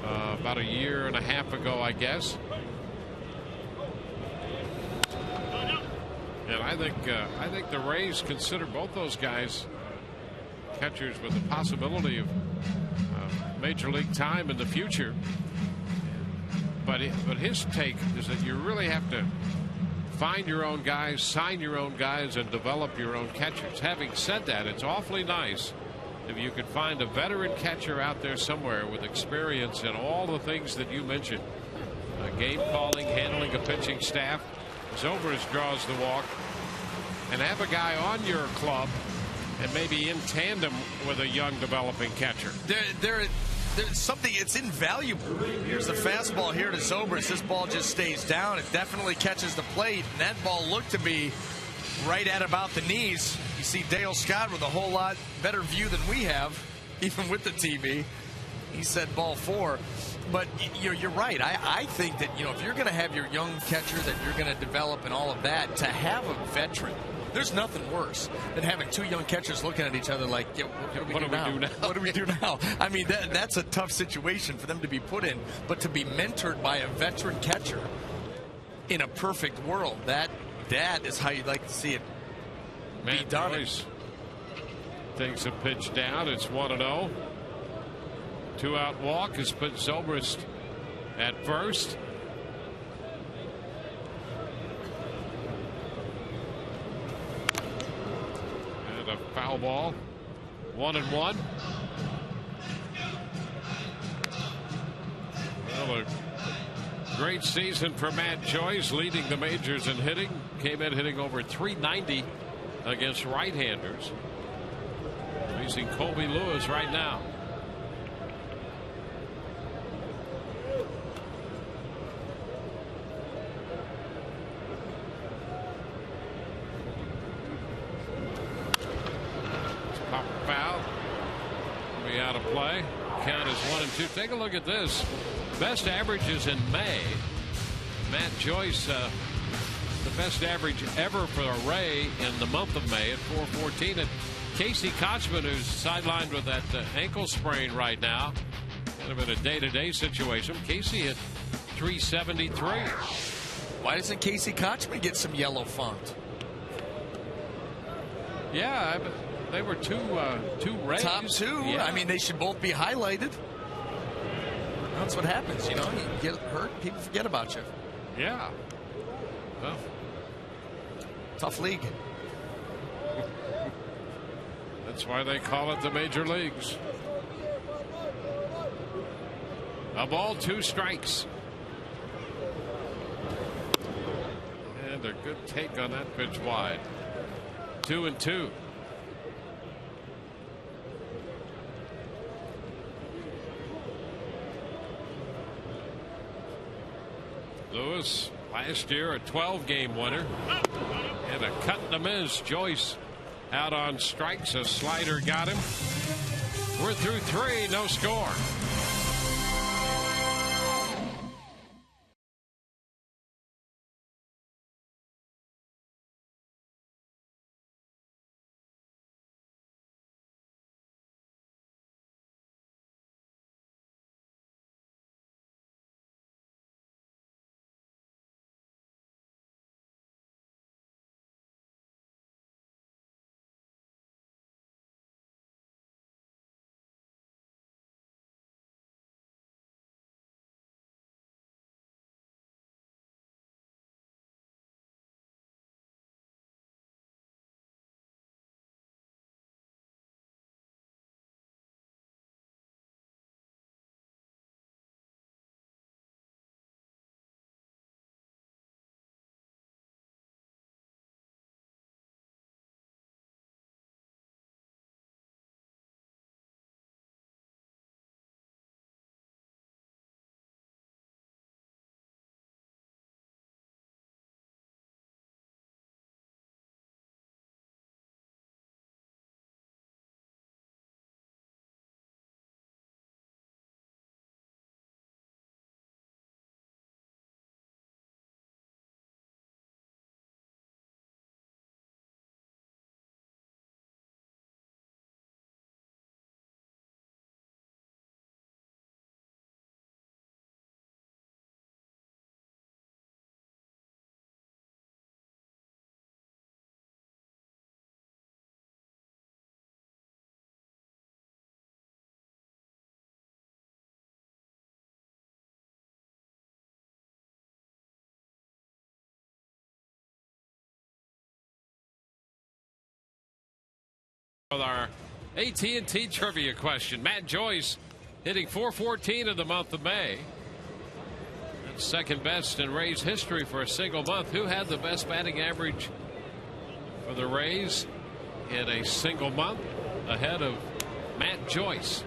about a year and a half ago, I guess. And I think the Rays consider both those guys catchers with the possibility of major league time in the future. But his take is that you really have to find your own guys, sign your own guys, and develop your own catchers. Having said that, it's awfully nice if you could find a veteran catcher out there somewhere with experience in all the things that you mentioned. Game calling, handling a pitching staff. Zobrist draws the walk, and have a guy on your club and maybe in tandem with a young developing catcher. There's something, it's invaluable. Here's the fastball here to Zobrist. This ball just stays down. It definitely catches the plate, and that ball looked to be right at about the knees. You see Dale Scott with a whole lot better view than we have, even with the TV. He said ball 4. But you're right. I think that, if you're going to have your young catcher that you're going to develop and all of that, to have a veteran, there's nothing worse than having two young catchers looking at each other like, what do we do now? What do we do now? I mean, that's a tough situation for them to be put in. But to be mentored by a veteran catcher in a perfect world, that is how you'd like to see it be done. Joyce takes a pitch down. It's 1-0. 2-out walk has put Zobrist at first. And a foul ball. 1-1. Well, a great season for Matt Joyce, leading the majors in hitting. Came in hitting over .390 against right-handers. Facing Colby Lewis right now. Out of play. Count is 1-2. Take a look at this. Best averages in May. Matt Joyce, the best average ever for a Ray in the month of May at .414. And Casey Kochman, who's sidelined with that ankle sprain right now, kind of in a day-to-day situation. Casey at .373. Why doesn't Casey Kochman get some yellow font? Yeah, they were two Rays. Top two. Yeah. I mean, they should both be highlighted. That's what happens, You get hurt, people forget about you. Yeah. Well, tough league. That's why they call it the major leagues. A ball, 2 strikes. And a good take on that pitch wide. 2-2. Lewis, last year a 12-game winner. And a cut and a miss. Joyce out on strikes. A slider got him. We're through 3, no score. With our AT&T trivia question, Matt Joyce hitting .414 in the month of May. That's second best in Rays history for a single month. Who had the best batting average for the Rays in a single month ahead of Matt Joyce?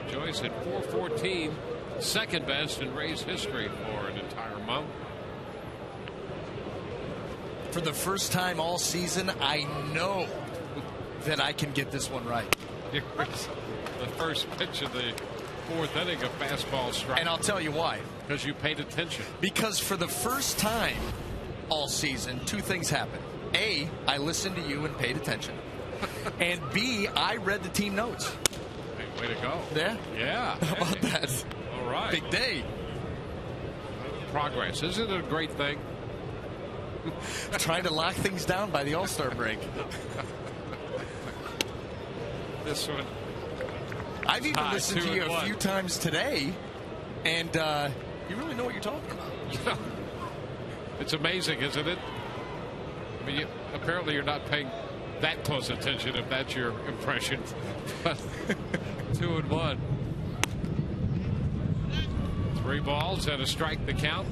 Joyce at .414, second best in Rays history for an entire month. For the first time all season, I know that I can get this one right. Here's the first pitch of the fourth inning, a fastball strike. And I'll tell you why. Because you paid attention. Because for the first time all season, two things happened. A, I listened to you and paid attention. And B, I read the team notes. Hey, way to go. Yeah? Yeah. How about that? All right. Big day. Progress. Isn't it a great thing? Trying to lock things down by the All-Star break. This one. I've even listened to you a few times today, and you really know what you're talking about. It's amazing, isn't it? I mean, apparently you're not paying that close attention if that's your impression. 2-1. 3 balls and a strike to count.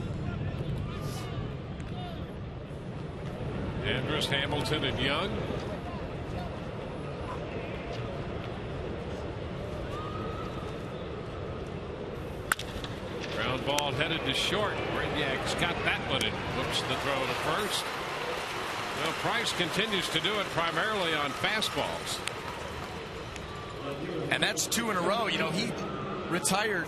Andrus, Hamilton, and Young. Ground ball headed to short. Brignac got that one and whoops the throw to first. Well, Price continues to do it primarily on fastballs. And that's 2 in a row. You know, he retired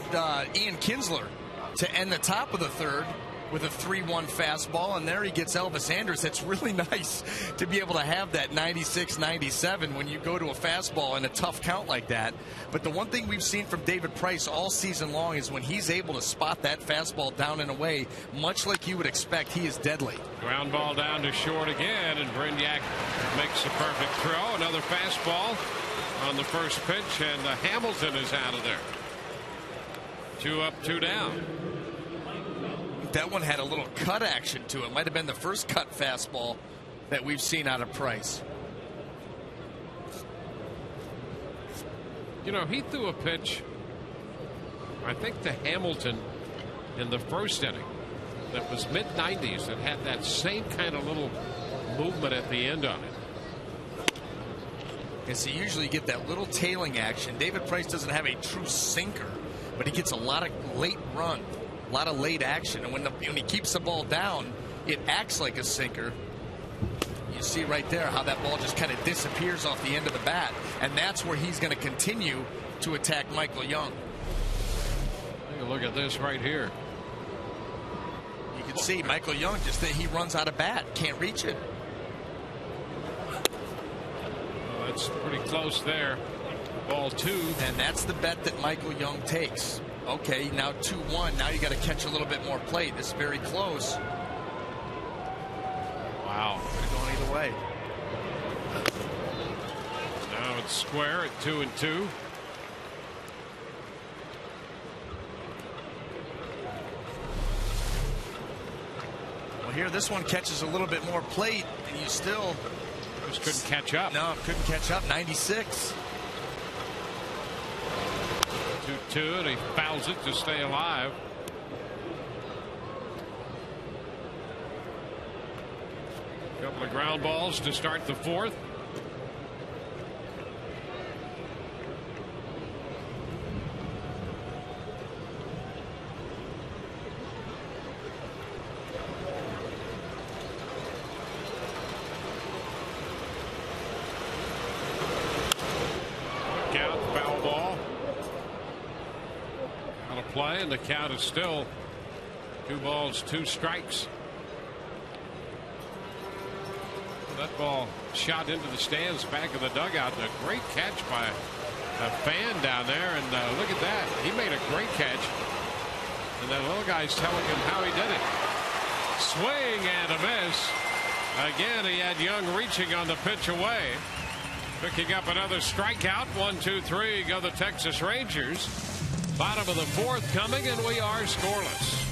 Ian Kinsler to end the top of the third with a 3-1 fastball, and there he gets Elvis Andrus. It's really nice to be able to have that 96-97 when you go to a fastball in a tough count like that. But the one thing we've seen from David Price all season long is when he's able to spot that fastball down and away, much like you would expect, he is deadly. Ground ball down to short again, and Brignac makes a perfect throw. Another fastball on the first pitch, and Hamilton is out of there. 2 up, 2 down. That one had a little cut action to it. Might have been the first cut fastball that we've seen out of Price. You know, he threw a pitch, I think, to Hamilton in the first inning that was mid-90s that had that same kind of little movement at the end on it. And so usually you get that little tailing action. David Price doesn't have a true sinker, but he gets a lot of late run. A lot of late action, and when he keeps the ball down, it acts like a sinker. You see right there how that ball just kind of disappears off the end of the bat, and that's where he's going to continue to attack Michael Young. Take a look at this right here. You can see Michael Young just he runs out of bat, can't reach it. Well, that's pretty close there. Ball 2. And that's the bet that Michael Young takes. Okay, now 2-1. Now you got to catch a little bit more plate. This is very close. Wow. Could have gone either way. Now it's square at 2-2. Well, here this one catches a little bit more plate, and you still just couldn't catch up. No, couldn't catch up. 96. 2-2, and he fouls it to stay alive. A couple of ground balls to start the fourth. Count, foul ball. On a play, and the count is still 2 balls, 2 strikes. That ball shot into the stands back of the dugout. A great catch by a fan down there, and look at that. He made a great catch, and that little guy's telling him how he did it. Swing and a miss. Again, he had Young reaching on the pitch away. Picking up another strikeout. 1, 2, 3 go the Texas Rangers. Bottom of the fourth coming, and we are scoreless.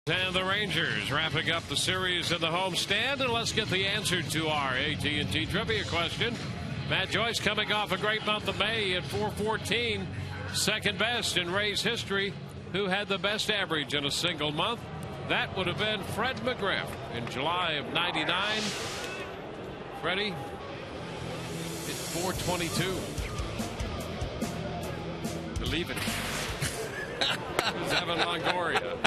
And the Rangers wrapping up the series in the homestand. And let's get the answer to our AT&T trivia question. Matt Joyce coming off a great month of May at .414, second best in Rays history. Who had the best average in a single month? That would have been Fred McGriff in July of '99. Freddie hit .422. Believe it. It was Evan Longoria.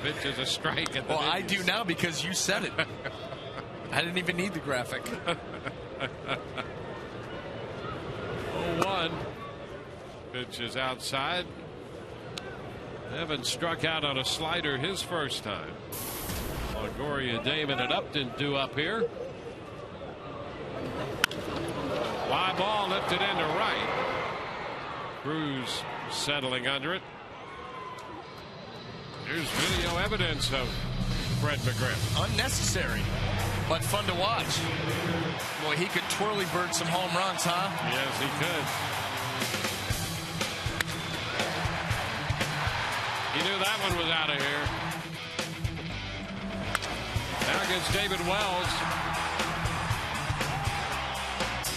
Pitch is a strike at the Well, I do now because you said it. I didn't even need the graphic. 0-1. Pitch is outside. Evan struck out on a slider his first time. Longoria, Damon, and Upton due up here. Fly ball lifted into right. Cruz settling under it. Here's video evidence of Fred McGriff. Unnecessary, but fun to watch. Boy, he could twirly bird some home runs, huh? Yes, he could. He knew that one was out of here. Now against David Wells.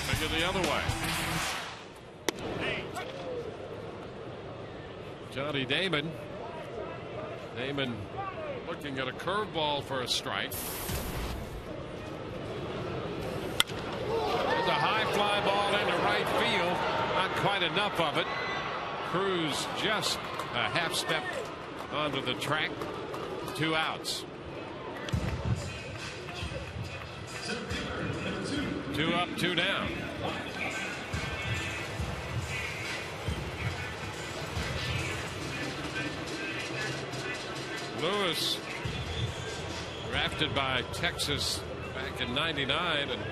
Take it the other way. Johnny Damon. Damon looking at a curveball for a strike. There's a high fly ball into right field. Not quite enough of it. Cruz just a half step onto the track. 2 outs. 2 up, 2 down. Lewis, drafted by Texas back in '99 and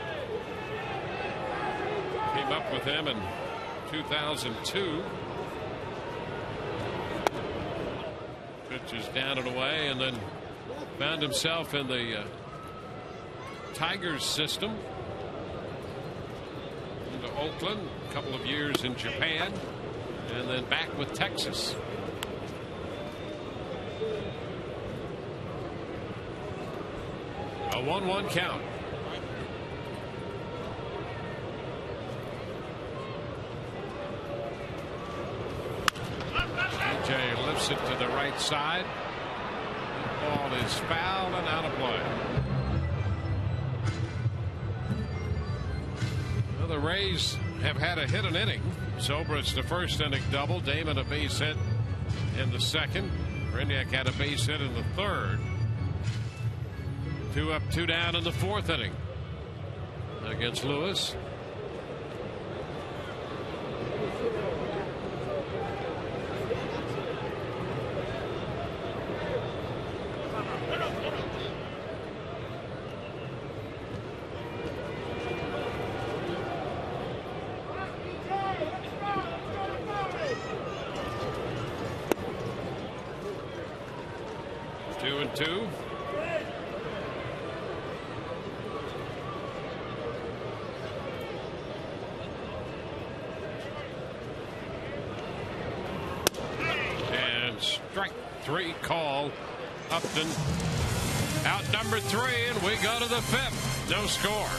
came up with them in 2002. Pitch is down and away, and then found himself in the Tigers system. Into Oakland, a couple of years in Japan, and then back with Texas. A 1-1 count. DJ lifts it to the right side. The ball is fouled and out of play. Well, the Rays have had a hit an inning. Zobrist the first inning double. Damon a base hit in the second. Briniak had a base hit in the third. 2 up, 2 down in the fourth inning against Lewis. Two and two. Strike 3 call. Upton out number 3, and we go to the 5th. No score.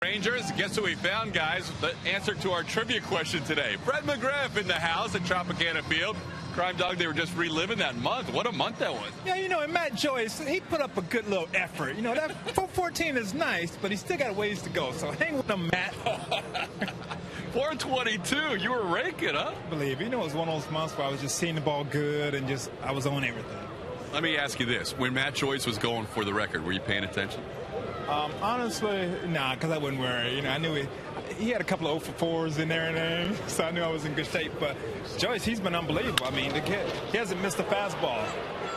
Rangers, guess who we found, guys? The answer to our trivia question today. Brett McGriff in the house at Tropicana Field. Crime Dog, they were just reliving that month. What a month that was. Yeah, and Matt Joyce, he put up a good little effort. That 414 is nice, but he still got ways to go. So hang with him, Matt. 422, you were raking, huh? Believe it was one of those months where I was just seeing the ball good and I was on everything. Let me ask you this. When Matt Joyce was going for the record, were you paying attention? Honestly, nah, because I wouldn't worry. I knew he had a couple of 0-for-4s in there, so I knew I was in good shape. But Joyce, he's been unbelievable. I mean, the kid, he hasn't missed a fastball.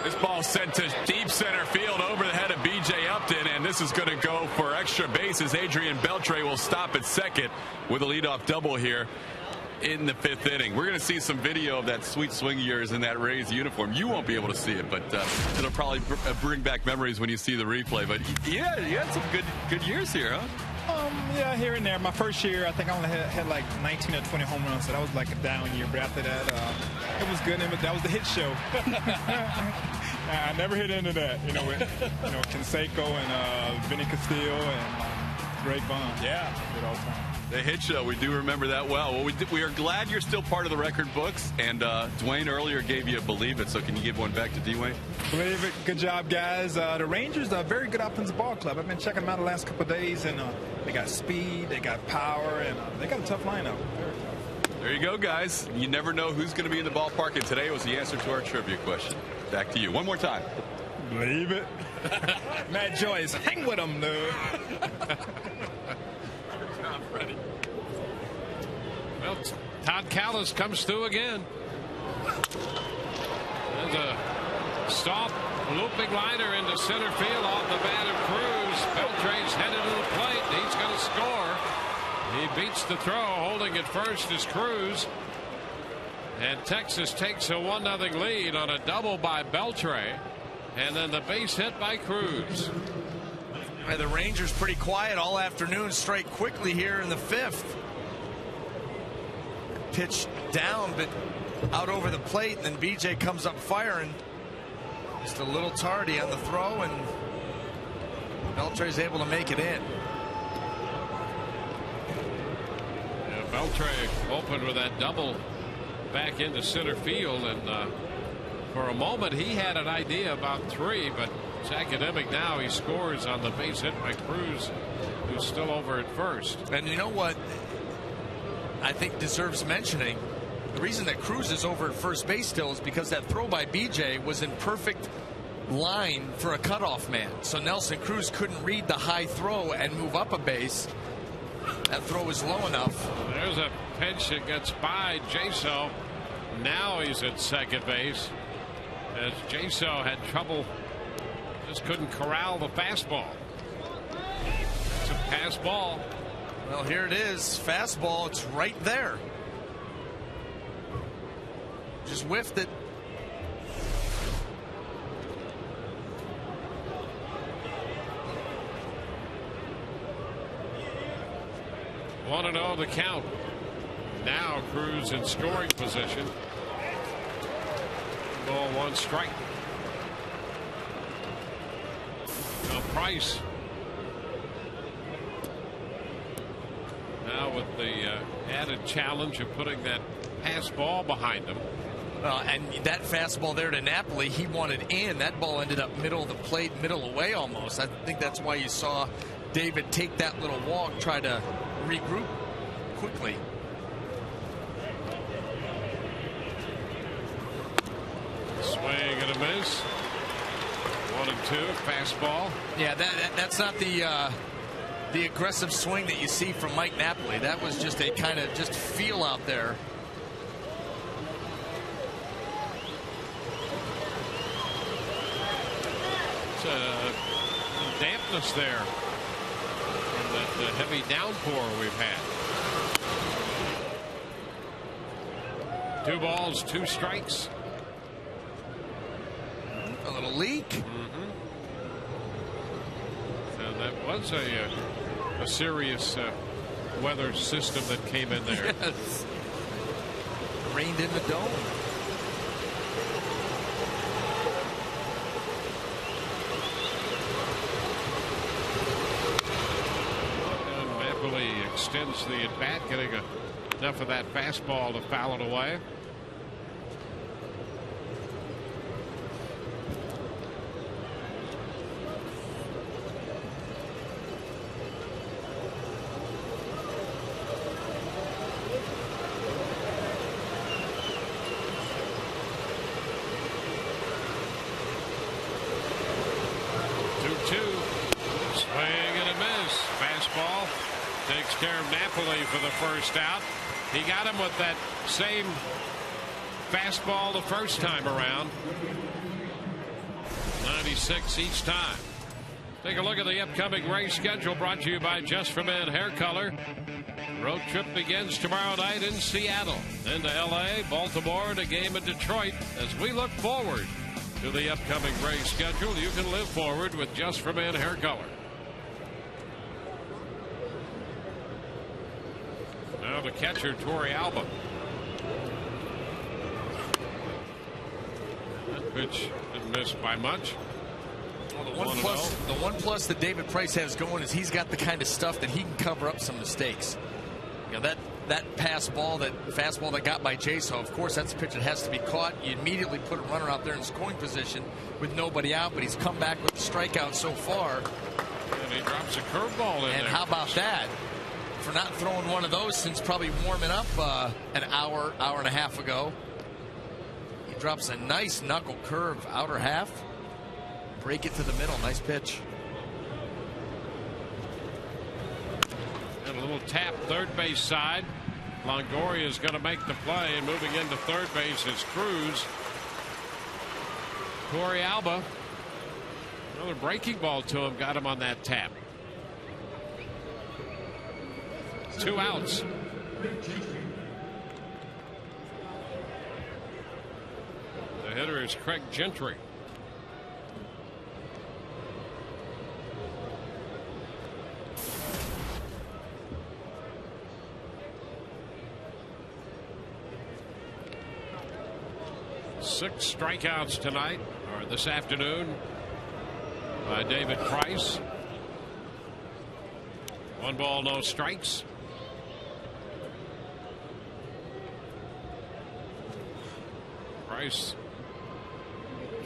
This ball sent to deep center field over the head of B.J. Upton, and this is going to go for extra bases. Adrian Beltre will stop at second with a leadoff double here in the 5th inning. We're going to see some video of that sweet swing of yours in that Rays uniform. You won't be able to see it, but it'll probably bring back memories when you see the replay. But yeah, you had some good years here, huh? Yeah, here and there. My first year, I think I only had like 19 or 20 home runs, so that was like a down year. But after that, it was good. That was the hit show. I never hit into that, with Canseco and Vinny Castillo and Greg Vaughn. Yeah. Good all time. The hit show, we do remember that well. Well, we are glad you're still part of the record books. And Dwayne earlier gave you a Believe It, so can you give one back to Dwayne? Believe it. Good job, guys. The Rangers are a very good offensive ball club. I've been checking them out the last couple of days, and they got speed, they got power, and they got a tough lineup. There you go, guys. You never know who's going to be in the ballpark, and today was the answer to our trivia question. Back to you. One more time. Believe it. Matt Joyce, hang with him, dude. Ready. Well, Todd Callis comes through again. There's a soft looping liner into center field off the bat of Cruz. Beltre's headed to the plate. He's going to score. He beats the throw. Holding at first is Cruz. And Texas takes a 1-0 lead on a double by Beltre. And then the base hit by Cruz. The Rangers pretty quiet all afternoon. Strike quickly here in the 5th. Pitch down, but out over the plate, and then BJ comes up firing. Just a little tardy on the throw, and Beltre's able to make it in. Yeah, Beltre opened with that double back into center field, and for a moment he had an idea about 3, but it's academic now. He scores on the base hit by Cruz, who's still over at first. And you know what I think deserves mentioning? The reason that Cruz is over at first base still is because that throw by BJ was in perfect line for a cutoff man. So Nelson Cruz couldn't read the high throw and move up a base. That throw was low enough. There's a pitch that gets by Jaso. Now he's at second base, as Jaso had trouble, just couldn't corral the fastball. It's a pass ball. Well, here it is. Fastball. It's right there. Just whiffed it. Want to know the count. Now Cruz in scoring position. Ball 1 strike. Now Price. Now with the added challenge of putting that pass ball behind him. And that fastball there to Napoli, he wanted in. That ball ended up middle of the plate, middle away almost. I think that's why you saw David take that little walk, try to regroup quickly. Swing and a miss. 1-2, fastball. Yeah, that's not the aggressive swing that you see from Mike Napoli. That was just a kind of just feel out there. It's a dampness there in that heavy downpour we've had. 2 balls, 2 strikes. A little leak. And that was a serious weather system that came in there. Yes. Rained in the dome. Napoli extends the at-bat, getting enough of that fastball to foul it away. Takes care of Napoli for the first out. He got him with that same fastball the first time around. 96 each time. Take a look at the upcoming race schedule, brought to you by Just for Men Hair Color. Road trip begins tomorrow night in Seattle. Then to L.A., Baltimore, and a game in Detroit. As we look forward to the upcoming race schedule, you can live forward with Just for Men Hair Color. Now the catcher, Torrey Alba. That pitch didn't miss by much. Well, the one plus that David Price has going is he's got the kind of stuff that he can cover up some mistakes. You know, that fastball that got by Jaso, of course, that's a pitch that has to be caught. You immediately put a runner out there in scoring position with nobody out, but he's come back with a strikeout so far. And he drops a curveball in there. And how about that? For not throwing one of those since probably warming up an hour and a half ago. He drops a nice knuckle curve outer half. Break it to the middle. Nice pitch. And a little tap third base side. Longoria is going to make the play, and moving into third base is Cruz. Torrey Alba. Another breaking ball to him. Got him on that tap. 2 outs. The hitter is Craig Gentry. Six strikeouts tonight, or this afternoon, by David Price. 1 ball, no strikes. Price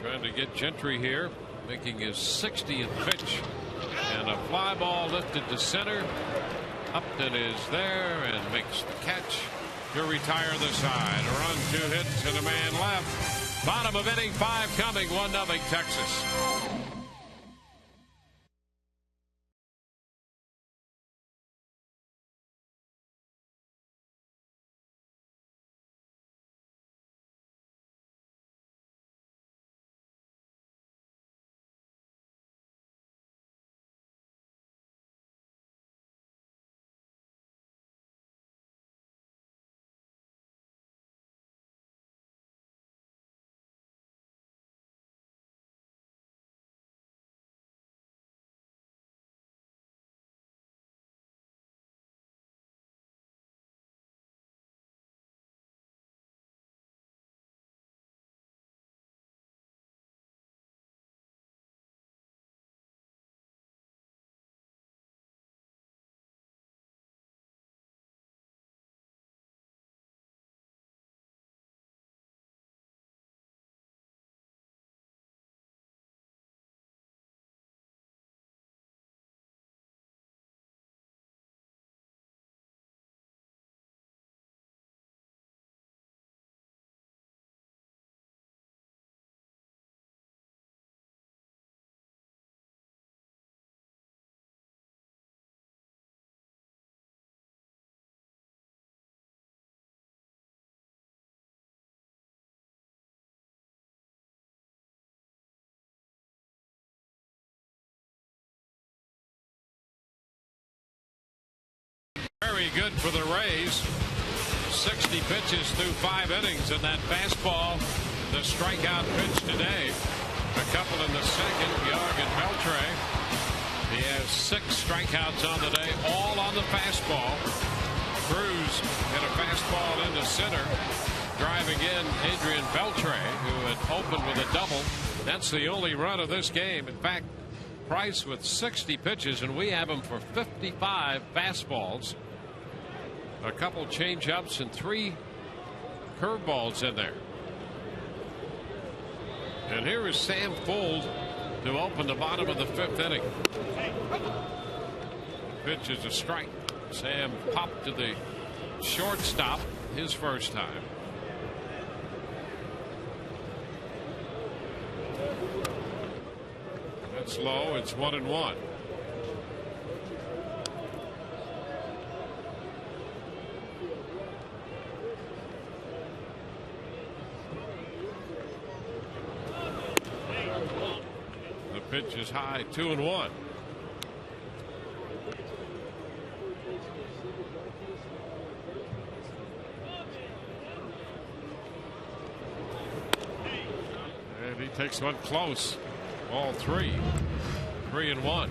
trying to get Gentry here, making his 60th pitch, and a fly ball lifted to center. Upton is there and makes the catch to retire the side. A run, 2 hits, and a man left. Bottom of inning 5 coming, 1-0 Texas. Very good for the Rays. 60 pitches through 5 innings, and that fastball, the strikeout pitch today. A couple in the second, Young and Beltre. He has 6 strikeouts on the day, all on the fastball. Cruz hit a fastball into center, driving in Adrian Beltre, who had opened with a double. That's the only run of this game. In fact, Price with 60 pitches, and we have him for 55 fastballs, a couple change-ups, and 3 curveballs in there. And here is Sam Fuld to open the bottom of the 5th inning. Pitch is a strike. Sam popped to the shortstop his first time. That's low. It's 1-1. The pitch is high, 2-1. And he takes one close. All 3. 3-1.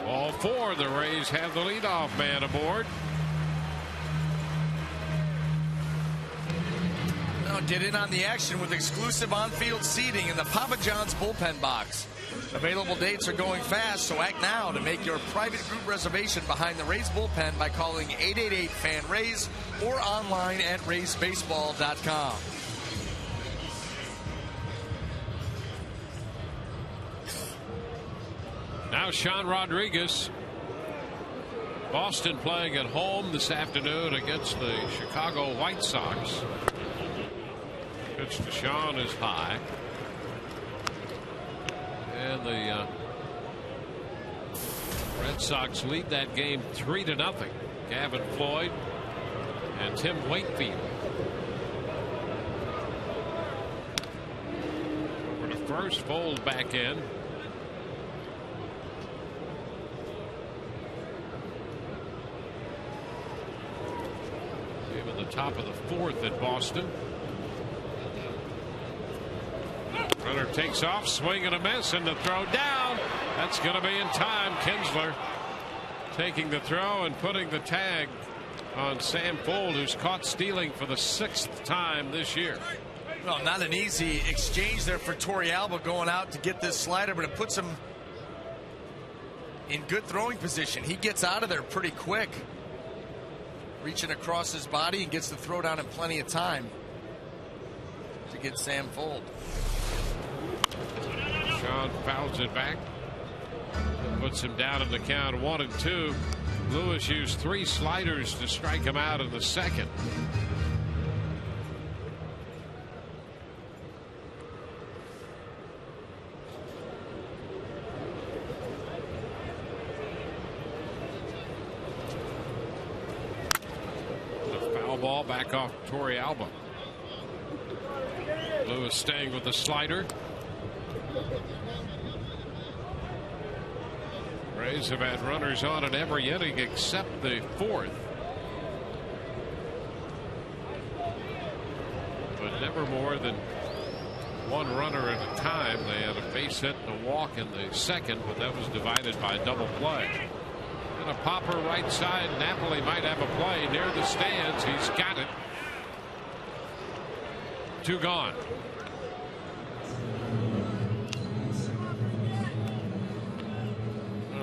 All 4. The Rays have the leadoff man aboard. Now get in on the action with exclusive on-field seating in the Papa John's bullpen box. Available dates are going fast, so act now to make your private group reservation behind the Rays bullpen by calling 888-FAN-RAYS or online at RaysBaseball.com. Now Sean Rodriguez. Boston playing at home this afternoon against the Chicago White Sox. Pitch to Sean is high. And the Red Sox lead that game 3-0. Gavin Floyd and Tim Wakefield. Over to first, Fold back in. Game at the top of the 4th at Boston. Runner takes off, swing and a miss, and the throw down. That's going to be in time. Kinsler taking the throw and putting the tag on Sam Fuld, who's caught stealing for the 6th time this year. Well, not an easy exchange there for Torrealba going out to get this slider, but it puts him in good throwing position. He gets out of there pretty quick, reaching across his body, and gets the throw down in plenty of time to get Sam Fuld. Sean fouls it back. Puts him down in the count 1-2. Lewis used 3 sliders to strike him out in the 2nd. The foul ball back off Torrealba. Lewis staying with the slider. Rays have had runners on in every inning except the 4th. But never more than 1 runner at a time. They had a base hit and a walk in the 2nd, but that was divided by a double play. And a popper right side. Napoli might have a play near the stands. He's got it. 2 gone.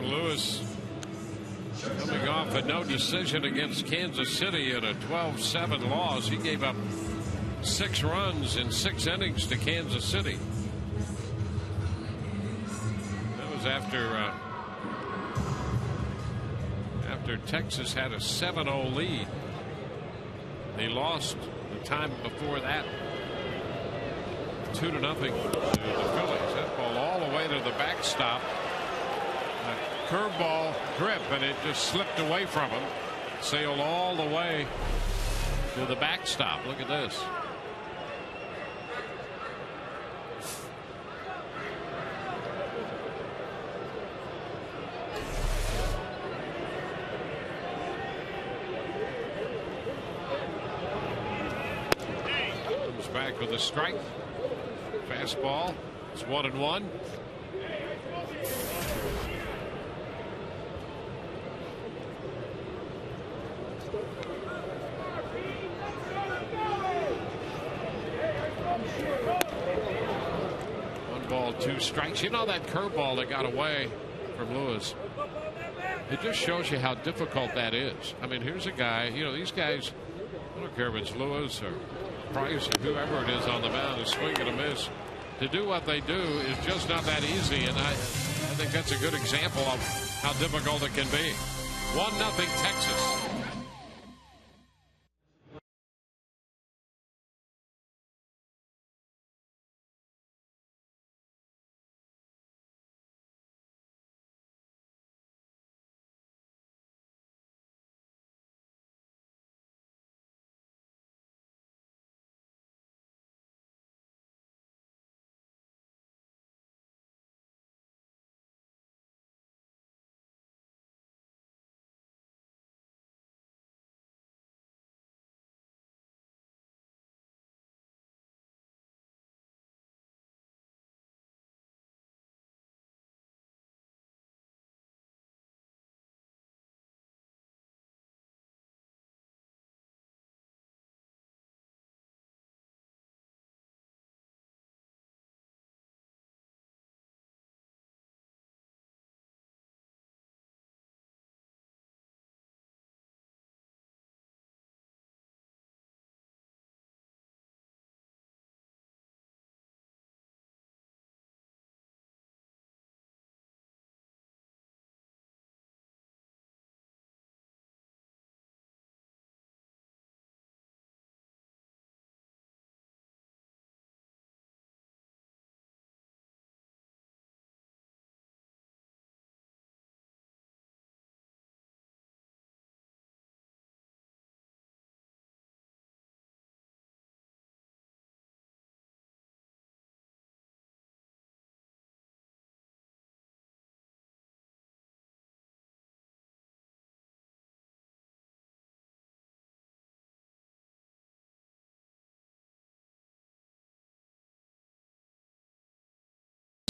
Lewis coming off a no decision against Kansas City in a 12-7 loss. He gave up 6 runs in 6 innings to Kansas City. That was after Texas had a 7-0 lead. They lost the time before that 2-0 to the Phillies. That ball all the way to the backstop. Curveball grip, and it just slipped away from him. Sailed all the way to the backstop. Look at this. Comes back with a strike. Fastball. It's 1-1. ball, 2 strikes. You know that curveball that got away from Lewis? It just shows you how difficult that is. I mean, here's a guy, you know, these guys, I don't care if it's Lewis or Price or whoever it is on the mound, is swing and a miss. To do what they do is just not that easy, and I think that's a good example of how difficult it can be. 1-0 Texas.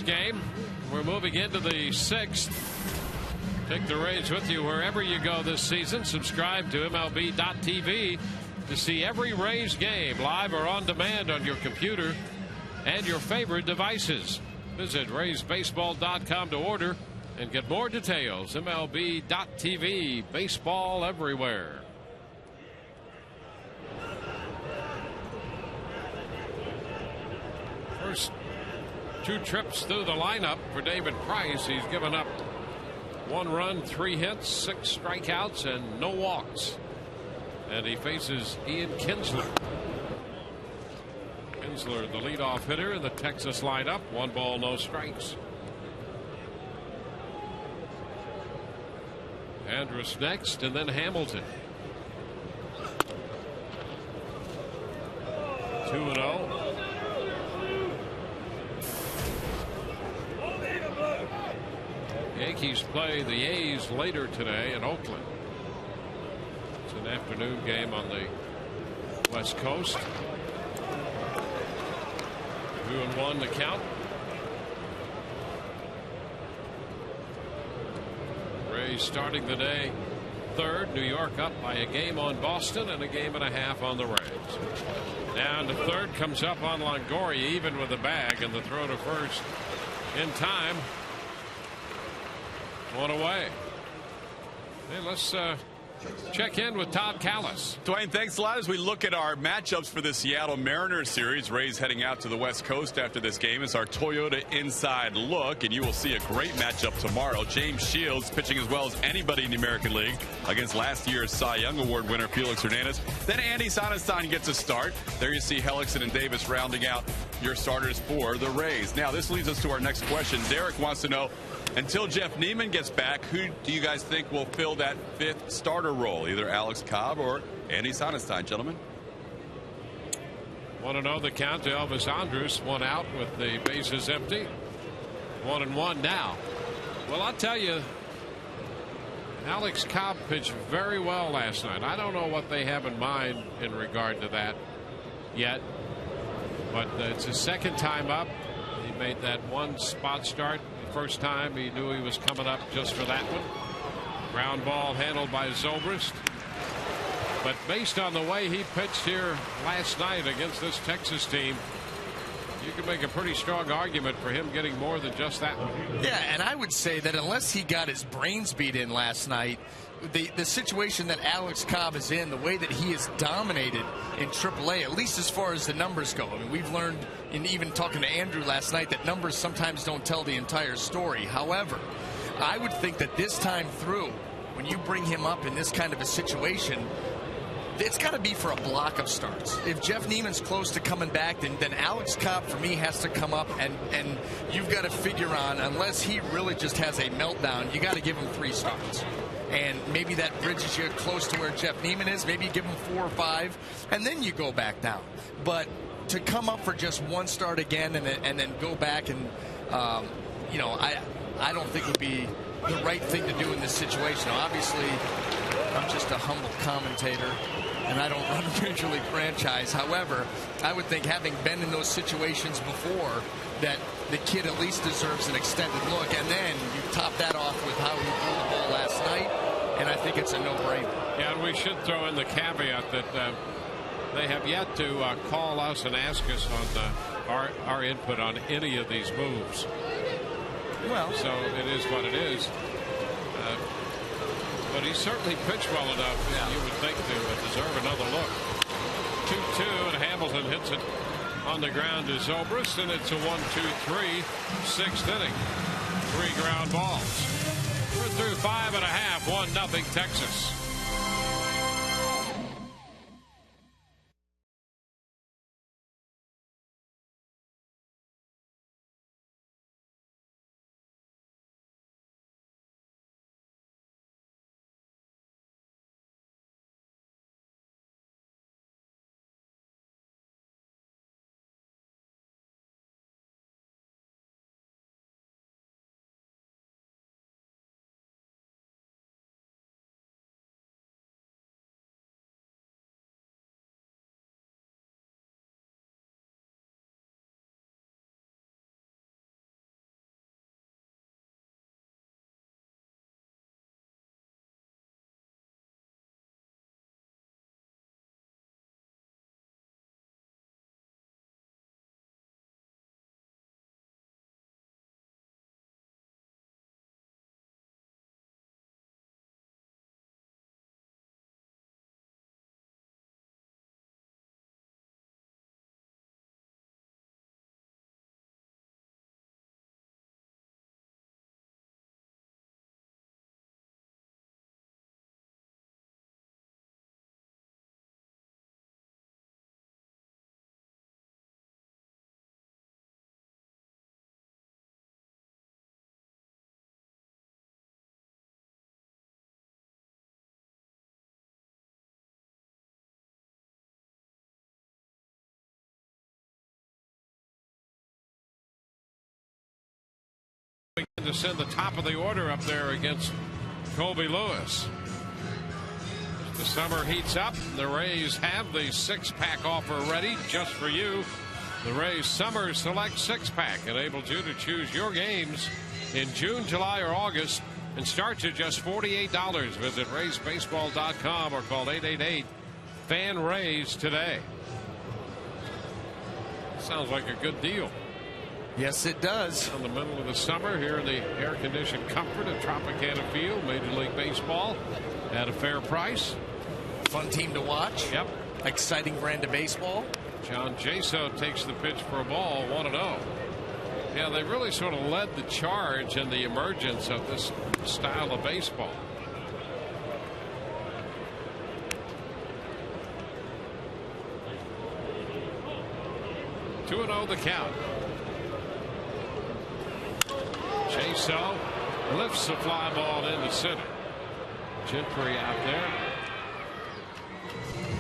Game. We're moving into the 6th. Take the Rays with you wherever you go this season. Subscribe to MLB.tv to see every Rays game live or on demand on your computer and your favorite devices. Visit RaysBaseball.com to order and get more details. MLB.tv, baseball everywhere. First 2 trips through the lineup for David Price. He's given up 1 run, 3 hits, 6 strikeouts, and no walks. And he faces Ian Kinsler. Kinsler, the leadoff hitter in the Texas lineup. 1 ball, no strikes. Andrus next, and then Hamilton. 2-0. Yankees play the A's later today in Oakland. It's an afternoon game on the West Coast. 2-1 the count. Rays starting the day 3rd. New York up by a game on Boston and a game and a half on the Rays. Down to 3rd, comes up on Longoria, even with the bag, and the throw to first in time. 1 away. Hey, let's check in with Todd Callis. Dwayne, thanks a lot. As we look at our matchups for the Seattle Mariners series, Rays heading out to the West Coast after this game. It's our Toyota Inside Look, and you will see a great matchup tomorrow. James Shields pitching as well as anybody in the American League against last year's Cy Young Award winner Felix Hernandez. Then Andy Sonestein gets a start. There you see Hellickson and Davis rounding out your starters for the Rays. Now, this leads us to our next question. Derek wants to know, until Jeff Neiman gets back, who do you guys think will fill that 5th starter role? Either Alex Cobb or Andy Sonestein, gentlemen? 1-0 the count to Elvis Andrus. 1 out with the bases empty. 1-1 now. Well, I'll tell you, Alex Cobb pitched very well last night. I don't know what they have in mind in regard to that yet, but it's his 2nd time up. He made that 1 spot start. First time he knew he was coming up just for that one. Ground ball handled by Zobrist. But based on the way he pitched here last night against this Texas team, you could make a pretty strong argument for him getting more than just that one. Yeah, and I would say that unless he got his brains beat in last night, the situation that Alex Cobb is in, the way that he is dominated in AAA, at least as far as the numbers go. I mean, we've learned, in even talking to Andrew last night, that numbers sometimes don't tell the entire story. However, I would think that this time through, when you bring him up in this kind of a situation, it's got to be for a block of starts. If Jeff Neiman's close to coming back, then Alex Cobb, for me, has to come up, and you've got to figure on, unless he really just has a meltdown, you got to give him 3 starts. And maybe that bridges you close to where Jeff Neiman is. Maybe you give him 4 or 5, and then you go back down. But to come up for just 1 start again and then go back and, I don't think would be the right thing to do in this situation. Now, obviously, I'm just a humble commentator, and I don't run a Major League franchise. However, I would think, having been in those situations before, that the kid at least deserves an extended look. And then you top that off with how he threw the ball last night, and I think it's a no-brainer. Yeah, and we should throw in the caveat that they have yet to call us and ask us on our input on any of these moves. Well, so it is what it is. But he certainly pitched well enough, you would think, to deserve another look. 2-2, and Hamilton hits it on the ground to Zobrist, and it's a 1-2-3, 6th inning. 3 ground balls. We're through 5 1/2, 1-0 Texas. To send the top of the order up there against Colby Lewis. The summer heats up. The Rays have the 6-pack offer ready just for you. The Rays Summer Select 6-pack enables you to choose your games in June, July, or August and starts at just $48. Visit RaysBaseball.com or call 888-FAN-RAYS today. Sounds like a good deal. Yes, it does. In the middle of the summer here in the air-conditioned comfort of Tropicana Field, Major League Baseball at a fair price. Fun team to watch. Yep. Exciting brand of baseball. John Jaso takes the pitch for a ball, 1-0. Yeah, they really sort of led the charge in the emergence of this style of baseball. Two 2-0 the count. Jaso lifts the fly ball into center. Gentry out there.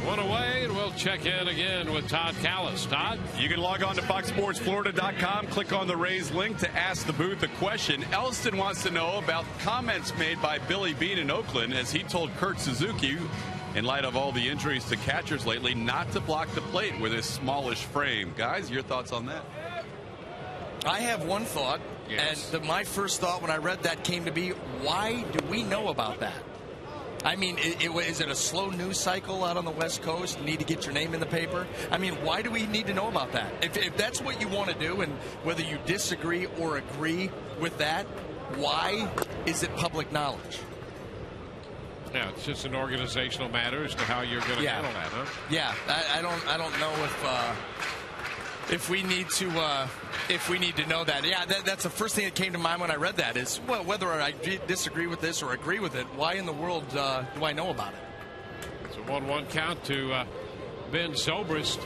One away, and we'll check in again with Todd Callis. Todd? You can log on to FoxSportsFlorida.com, click on the Rays link to ask the booth a question. Elston wants to know about comments made by Billy Beane in Oakland as he told Kurt Suzuki, in light of all the injuries to catchers lately, not to block the plate with his smallish frame. Guys, your thoughts on that? I have one thought, yes. and my first thought when I read that came to be, why do we know about that? I mean, is it a slow news cycle out on the West Coast? Need to get your name in the paper? I mean, why do we need to know about that? If that's what you want to do, and whether you disagree or agree with that, why is it public knowledge? Yeah, it's just an organizational matter as to how you're going to handle that, huh? Yeah, I don't know if we need to know that. Yeah, that's the first thing that came to mind when I read that is, well, whether I disagree with this or agree with it, why in the world do I know about it? It's a 1-1 count to Ben Zobrist.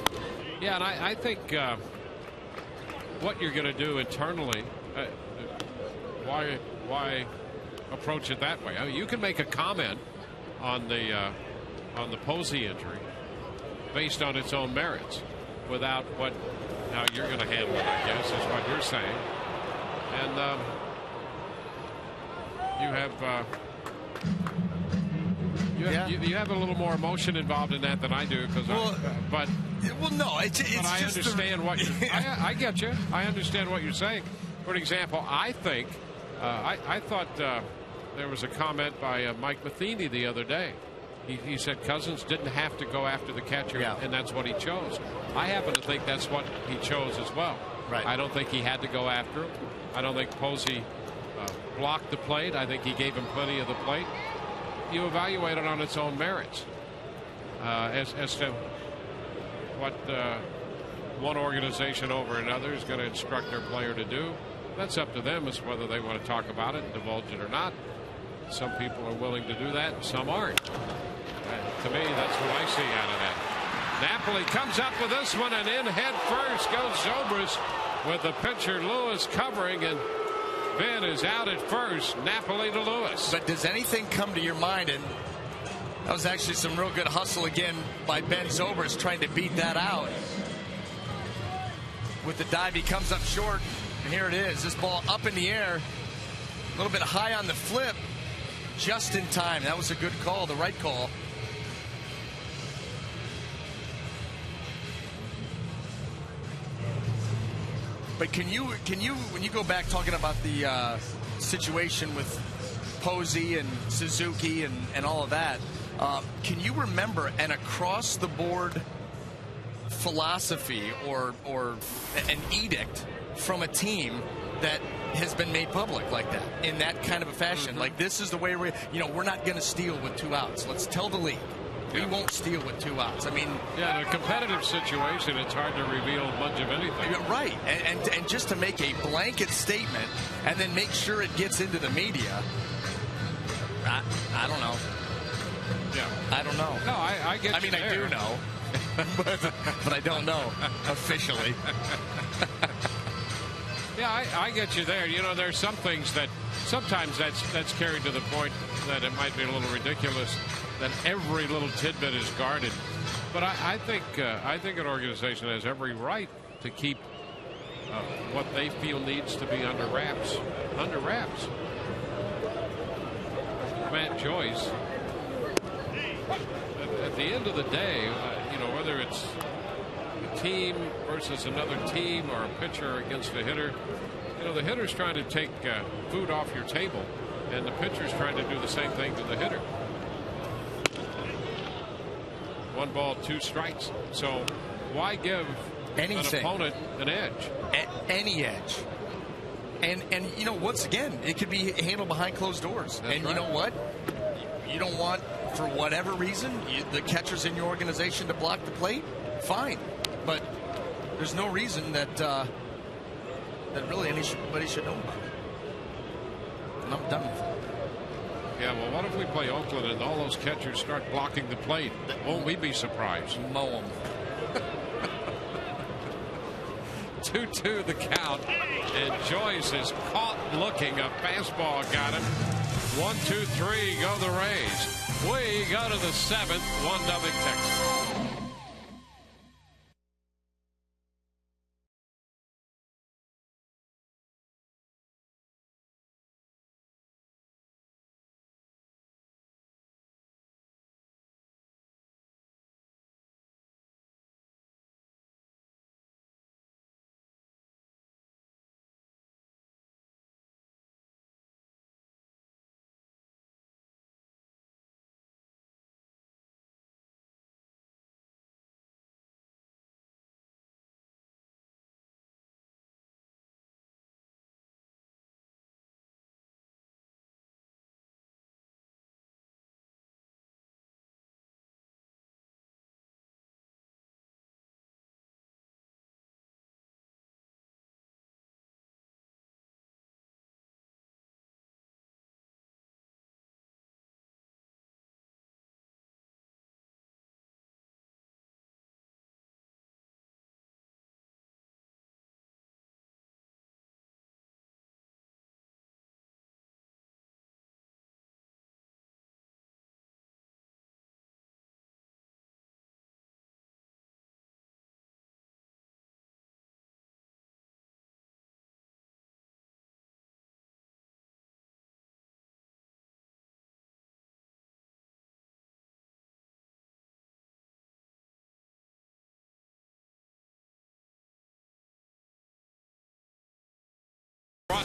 Yeah, and I think what you're going to do internally, why approach it that way? I mean, you can make a comment on the Posey injury based on its own merits without how you're going to handle it, I guess, is what you're saying. And you have a little more emotion involved in that than I do, because I understand what you're I get you. I understand what you're saying. For example, I think I thought there was a comment by Mike Matheny the other day. He said Cousins didn't have to go after the catcher, and that's what he chose. I happen to think that's what he chose as well. Right. I don't think he had to go after him. I don't think Posey blocked the plate. I think he gave him plenty of the plate. You evaluate it on its own merits as to what one organization over another is going to instruct their player to do. That's up to them as whether they want to talk about it and divulge it or not. Some people are willing to do that, and some aren't. To me, that's what I see out of that. Napoli comes up with this one, and in head first goes Zobrist with the pitcher Lewis covering, and Ben is out at first. Napoli to Lewis. But does anything come to your mind? And that was actually some real good hustle again by Ben Zobrist trying to beat that out. With the dive, he comes up short, and here it is. This ball up in the air, a little bit high on the flip, just in time. That was a good call, the right call. But can you when you go back talking about the situation with Posey and Suzuki and all of that, can you remember an across the board philosophy or an edict from a team that has been made public like that, in that kind of a fashion? Mm-hmm. Like, this is the way we're not going to steal with 2 outs. Let's tell the league. We won't steal with 2 outs. I mean, in a competitive situation, it's hard to reveal much of anything. Right, and just to make a blanket statement and then make sure it gets into the media, I don't know. Yeah, I don't know. No, I get. I mean, I do know, but I don't know officially. Yeah, I get you there. There's some things that sometimes that's carried to the point that it might be a little ridiculous, that every little tidbit is guarded. But I think an organization has every right to keep what they feel needs to be under wraps. Under wraps. Matt Joyce. At the end of the day, whether it's a team versus another team or a pitcher against a hitter, the hitter's trying to take food off your table, and the pitcher's trying to do the same thing to the hitter. 1 ball, 2 strikes. So why give an opponent an edge? Any edge. And once again, it could be handled behind closed doors. That's and right. You know what? You don't want, for whatever reason, the catchers in your organization to block the plate? Fine. But there's no reason that really anybody should know about it. And I'm done with it. Yeah, well, what if we play Oakland and all those catchers start blocking the plate? Won't we be surprised? Mow them. 2-2 the count, and Joyce is caught looking. A fastball got him. 1-2-3, go the Rays. We go to the 7th, 1-0 Texas.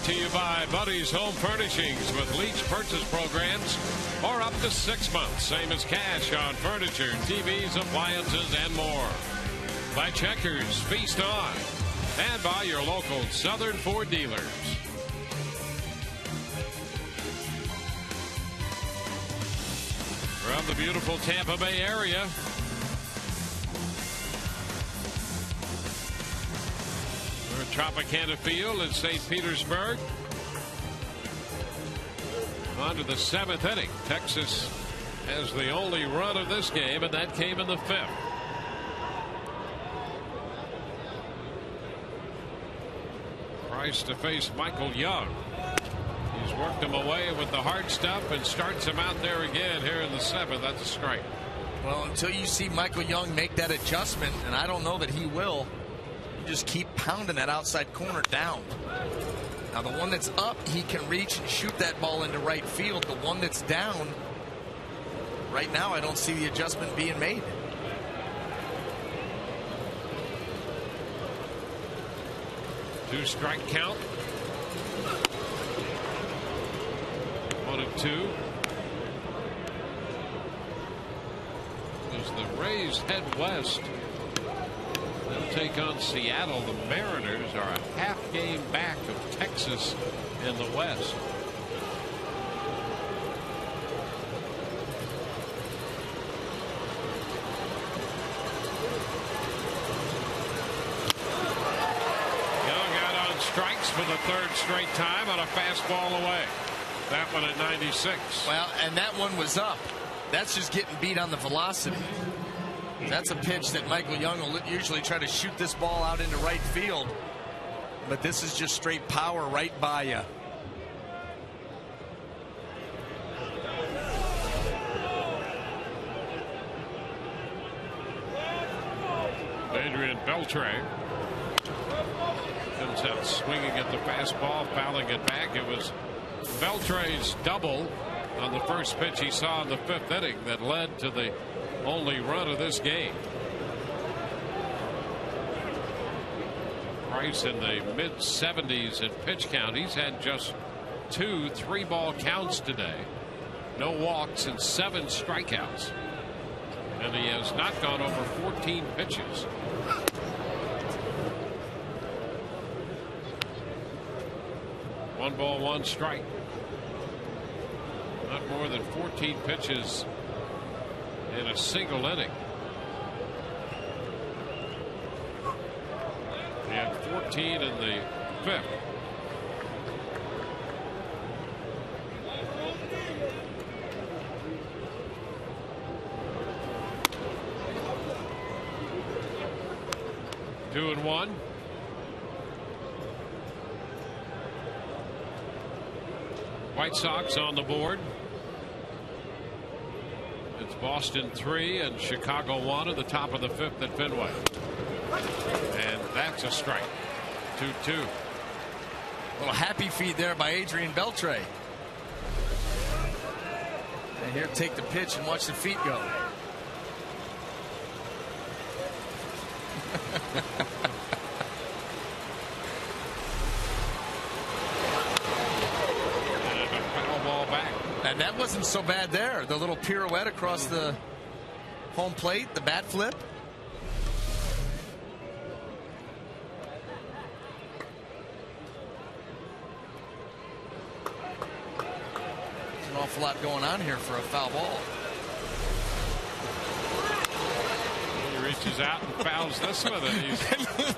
to you by Buddy's Home Furnishings with lease purchase programs for up to 6 months. Same as cash on furniture, TVs, appliances, and more. By Checkers, Feast On, and by your local Southern Ford dealers. From the beautiful Tampa Bay area, Tropicana Field in St. Petersburg. On to the 7th inning. Texas has the only run of this game, and that came in the 5th. Price to face Michael Young. He's worked him away with the hard stuff and starts him out there again here in the 7th. That's a strike. Well, until you see Michael Young make that adjustment, and I don't know that he will, just keep pounding that outside corner down. Now the one that's up, he can reach and shoot that ball into right field. The one that's down, right now I don't see the adjustment being made. Two strike count. 1-2. As the Rays head west, they'll take on Seattle. The Mariners are a half game back of Texas in the West. Young out on strikes for the 3rd straight time on a fastball away. That one at 96. Well, and that one was up. That's just getting beat on the velocity. That's a pitch that Michael Young will usually try to shoot this ball out into right field. But this is just straight power right by you. Adrian Beltre comes out swinging at the fastball, fouling it back. It was Beltre's double on the first pitch he saw in the 5th inning that led to the only run of this game. Price in the mid-70s in pitch count. He's had just 2 3-ball counts today. No walks and 7 strikeouts. And he has not gone over 14 pitches. One ball, 1 strike. Not more than 14 pitches in a single inning. He had 14 in the 5th. Two and one. White Sox on the board. It's Boston 3 and Chicago 1 at the top of the 5th at Fenway. And that's a strike. 2-2. A little happy feed there by Adrian Beltre. And here, take the pitch and watch the feet go. And that wasn't so bad there. The little pirouette across the home plate, the bat flip. There's an awful lot going on here for a foul ball. He reaches out and fouls this with it. He's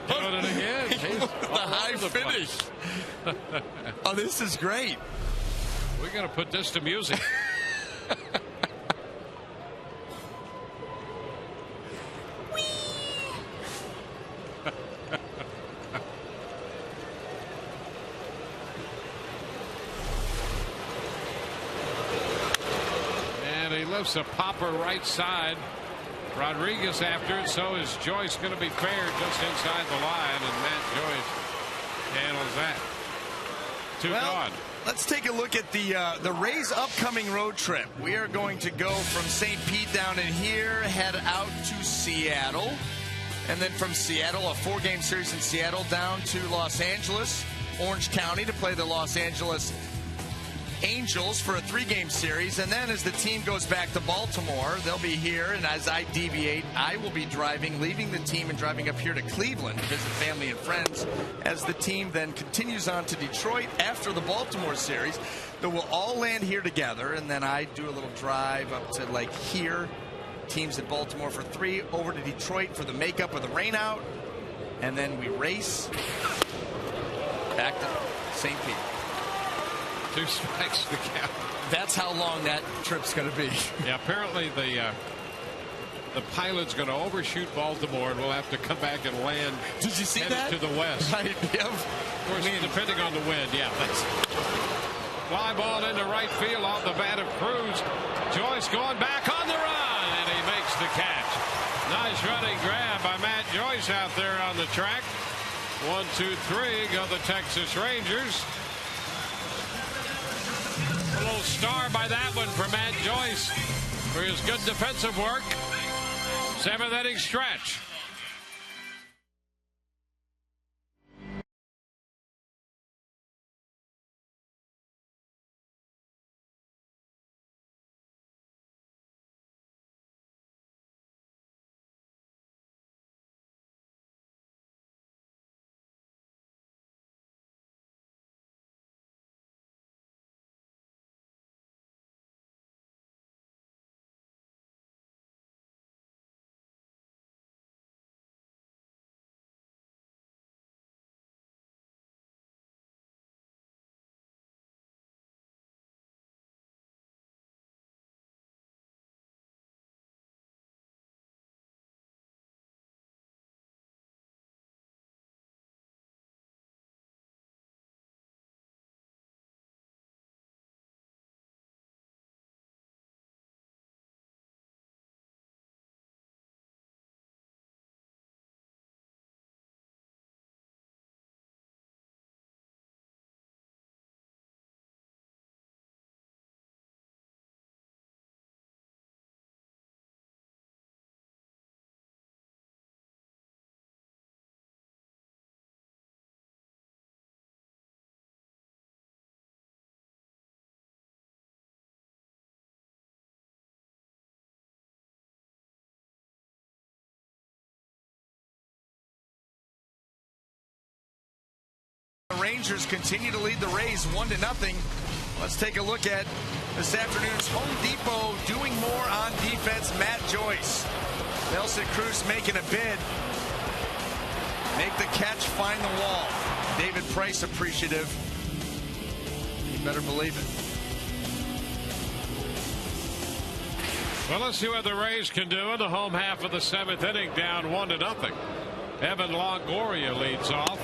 doing it again. He's the high finish. Oh, this is great. We're going to put this to music. And he lifts a popper right side. Rodriguez after it. So is Joyce going to be fair just inside the line, and Matt Joyce handles that. Two gone. Let's take a look at the Rays' upcoming road trip. We are going to go from St. Pete down in here, head out to Seattle, and then from Seattle, a 4-game series in Seattle, down to Los Angeles, Orange County to play the Los Angeles Angels for a 3-game series. And then as the team goes back to Baltimore, they'll be here. And as I deviate, I will be leaving the team and driving up here to Cleveland to visit family and friends as the team then continues on to Detroit after the Baltimore series. That we'll all land here together. And then I do a little drive up to like here. Teams in Baltimore for 3, over to Detroit for the makeup of the rainout. And then we race back to St. Pete. 2 strikes to count. That's how long that trip's going to be. Yeah, apparently the pilot's going to overshoot Baltimore, and we'll have to come back and land. Did you see that? To the west. Right, yeah. Of course, depending on the wind, yeah. That's fly ball into right field off the bat of Cruz. Joyce going back on the run, and he makes the catch. Nice running grab by Matt Joyce out there on the track. 1, 2, 3 go the Texas Rangers. A little star by that one for Matt Joyce for his good defensive work. 7th inning stretch. The Rangers continue to lead the Rays 1-0. Let's take a look at this afternoon's Home Depot doing more on defense. Matt Joyce. Nelson Cruz making a bid. Make the catch, find the wall. David Price appreciative. You better believe it. Well, let's see what the Rays can do in the home half of the 7th inning, down 1-0. Evan Longoria leads off.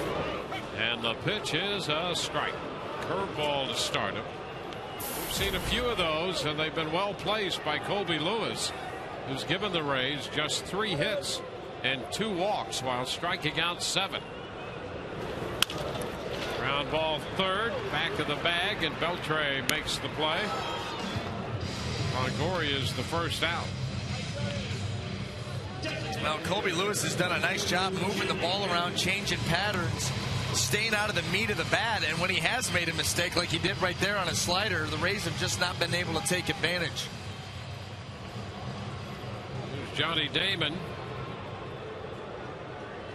And the pitch is a strike. Curveball to start him. We've seen a few of those, and they've been well placed by Colby Lewis, who's given the Rays just 3 hits and 2 walks while striking out 7. Ground ball third, back of the bag, and Beltre makes the play. Longoria is the first out. Well, Colby Lewis has done a nice job moving the ball around, changing patterns, staying out of the meat of the bat. And when he has made a mistake like he did right there on a slider, the Rays have just not been able to take advantage. Here's Johnny Damon.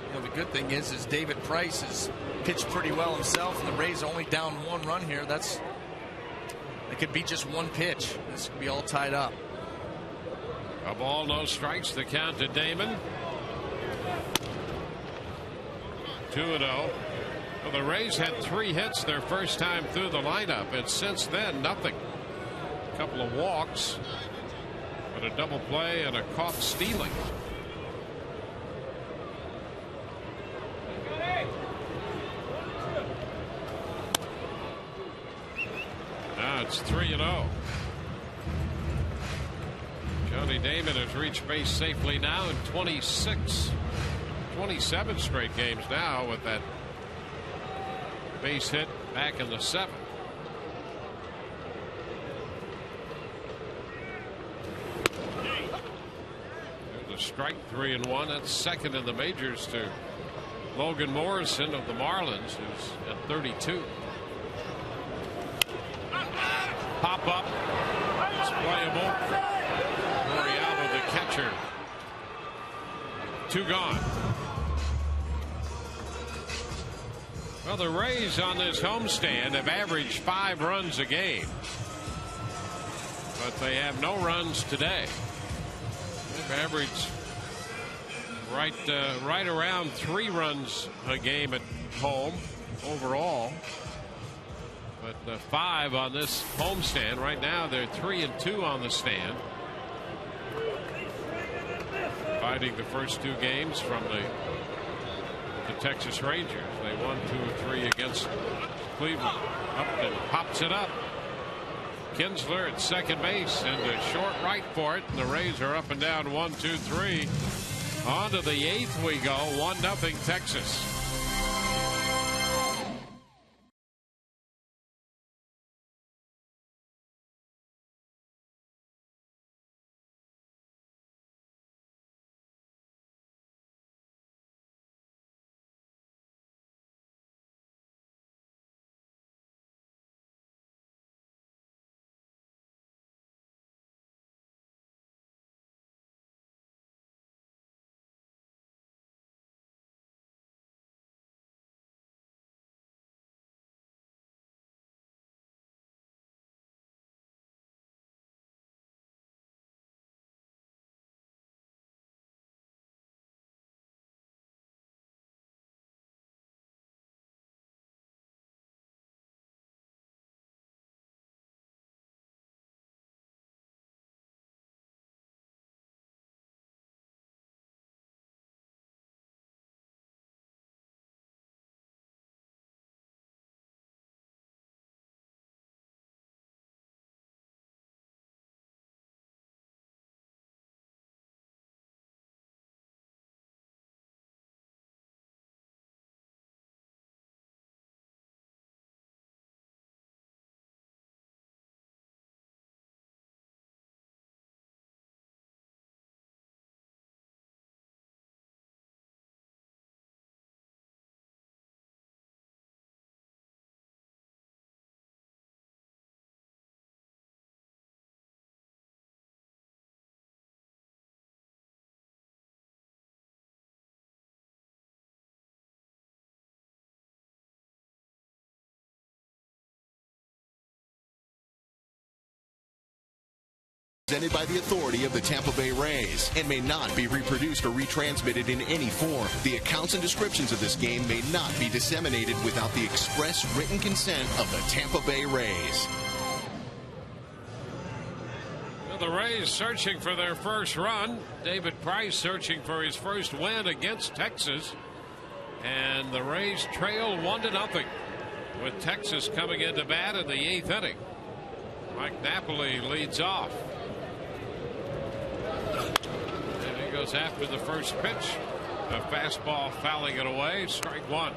You know, the good thing is David Price has pitched pretty well himself, and the Rays only down 1 run here. It could be just 1 pitch. This could be all tied up. A ball, no strikes. The count to Damon. 2-0. Well, the Rays had 3 hits their first time through the lineup, and since then, nothing. A couple of walks, but a double play and a caught stealing. Now it's 3-0. Johnny Damon has reached base safely now in 27 straight games now with that base hit back in the 7th. There's a strike, 3-1. That's second in the majors to Logan Morrison of the Marlins, who's at 32. Pop up. It's playable. Moriallo, the catcher. 2 gone. Well, the Rays on this homestand have averaged 5 runs a game, but they have no runs today. They've averaged right around 3 runs a game at home overall, but 5 on this homestand. Right now they're 3-2 on the stand, fighting the first 2 games from the Texas Rangers. They won 2-3 against Cleveland. Upton pops it up. Kinsler at second base and a short right for it. And the Rays are up and down 1, 2, 3. On to the 8th we go. 1-0 Texas. Presented by the authority of the Tampa Bay Rays and may not be reproduced or retransmitted in any form. The accounts and descriptions of this game may not be disseminated without the express written consent of the Tampa Bay Rays. Well, the Rays searching for their first run. David Price searching for his first win against Texas. And the Rays trail 1-0 with Texas coming into bat in the 8th inning. Mike Napoli leads off. And he goes after the first pitch. A fastball fouling it away. Strike 1.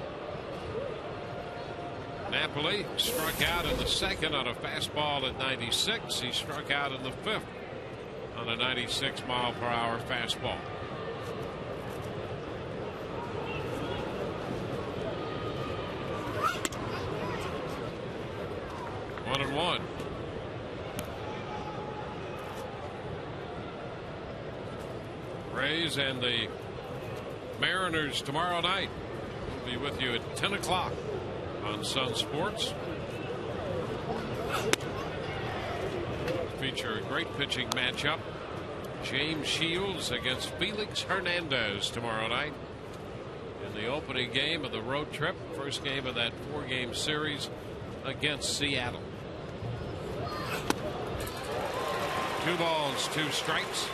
Napoli struck out in the 2nd on a fastball at 96. He struck out in the 5th on a 96-mile-per-hour fastball. One and one. Rays and the Mariners tomorrow night. We'll be with you at 10 o'clock on Sun Sports. Feature a great pitching matchup. James Shields against Felix Hernandez tomorrow night in the opening game of the road trip. First game of that 4-game series against Seattle. 2 balls, 2 strikes.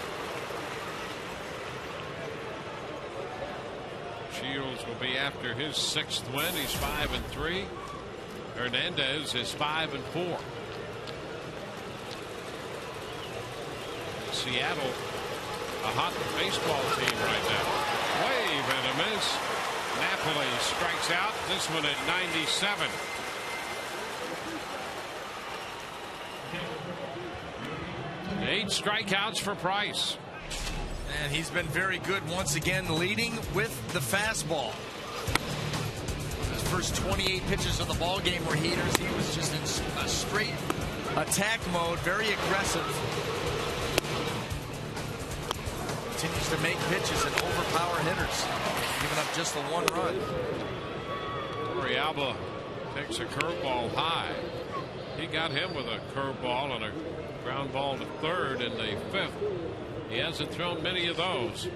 Shields will be after his 6th win. He's 5-3. Hernandez is 5-4. Seattle, a hot baseball team right now. Wave and a miss. Napoli strikes out. This one at 97. Eight strikeouts for Price. And he's been very good once again, leading with the fastball. first 28 pitches of the ball game were heaters. He was just in a straight attack mode, very aggressive. Continues to make pitches and overpower hitters, giving up just the one run. Alba takes a curveball high. He got him with a curveball and a ground ball to third in the fifth. He hasn't thrown many of those.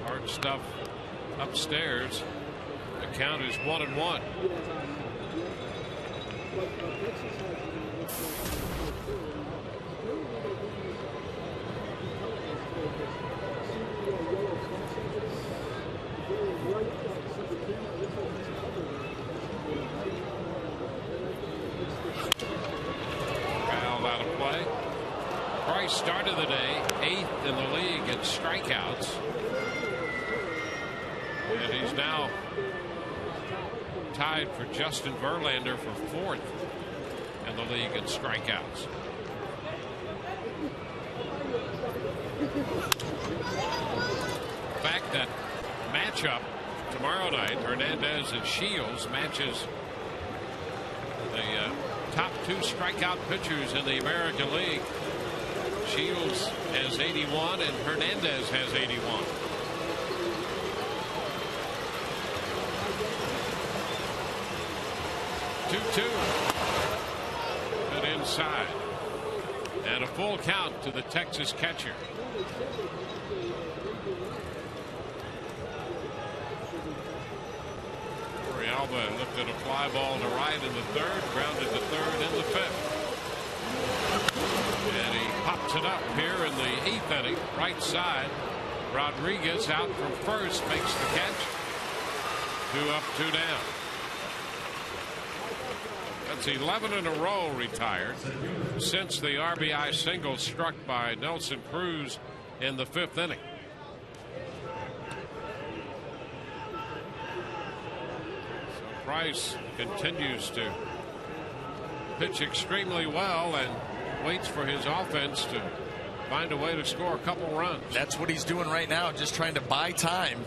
Hard stuff upstairs. The count is 1-1. Started the day 8th in the league in strikeouts, and he's now tied for Justin Verlander for 4th in the league in strikeouts. In fact, that matchup tomorrow night, Hernandez and Shields, matches the top 2 strikeout pitchers in the American League. Shields has 81 and Hernandez has 81. Good inside. And a full count to the Texas catcher. Alba lifted a fly ball to right in the third, grounded to third in the fifth. And he pops it up here in the 8th inning, right side. Rodriguez out from first, makes the catch. 2 up, 2 down. That's 11 in a row retired since the RBI single struck by Nelson Cruz in the 5th inning. So Price continues to pitch extremely well and waits for his offense to find a way to score a couple runs. That's what he's doing right now, just trying to buy time.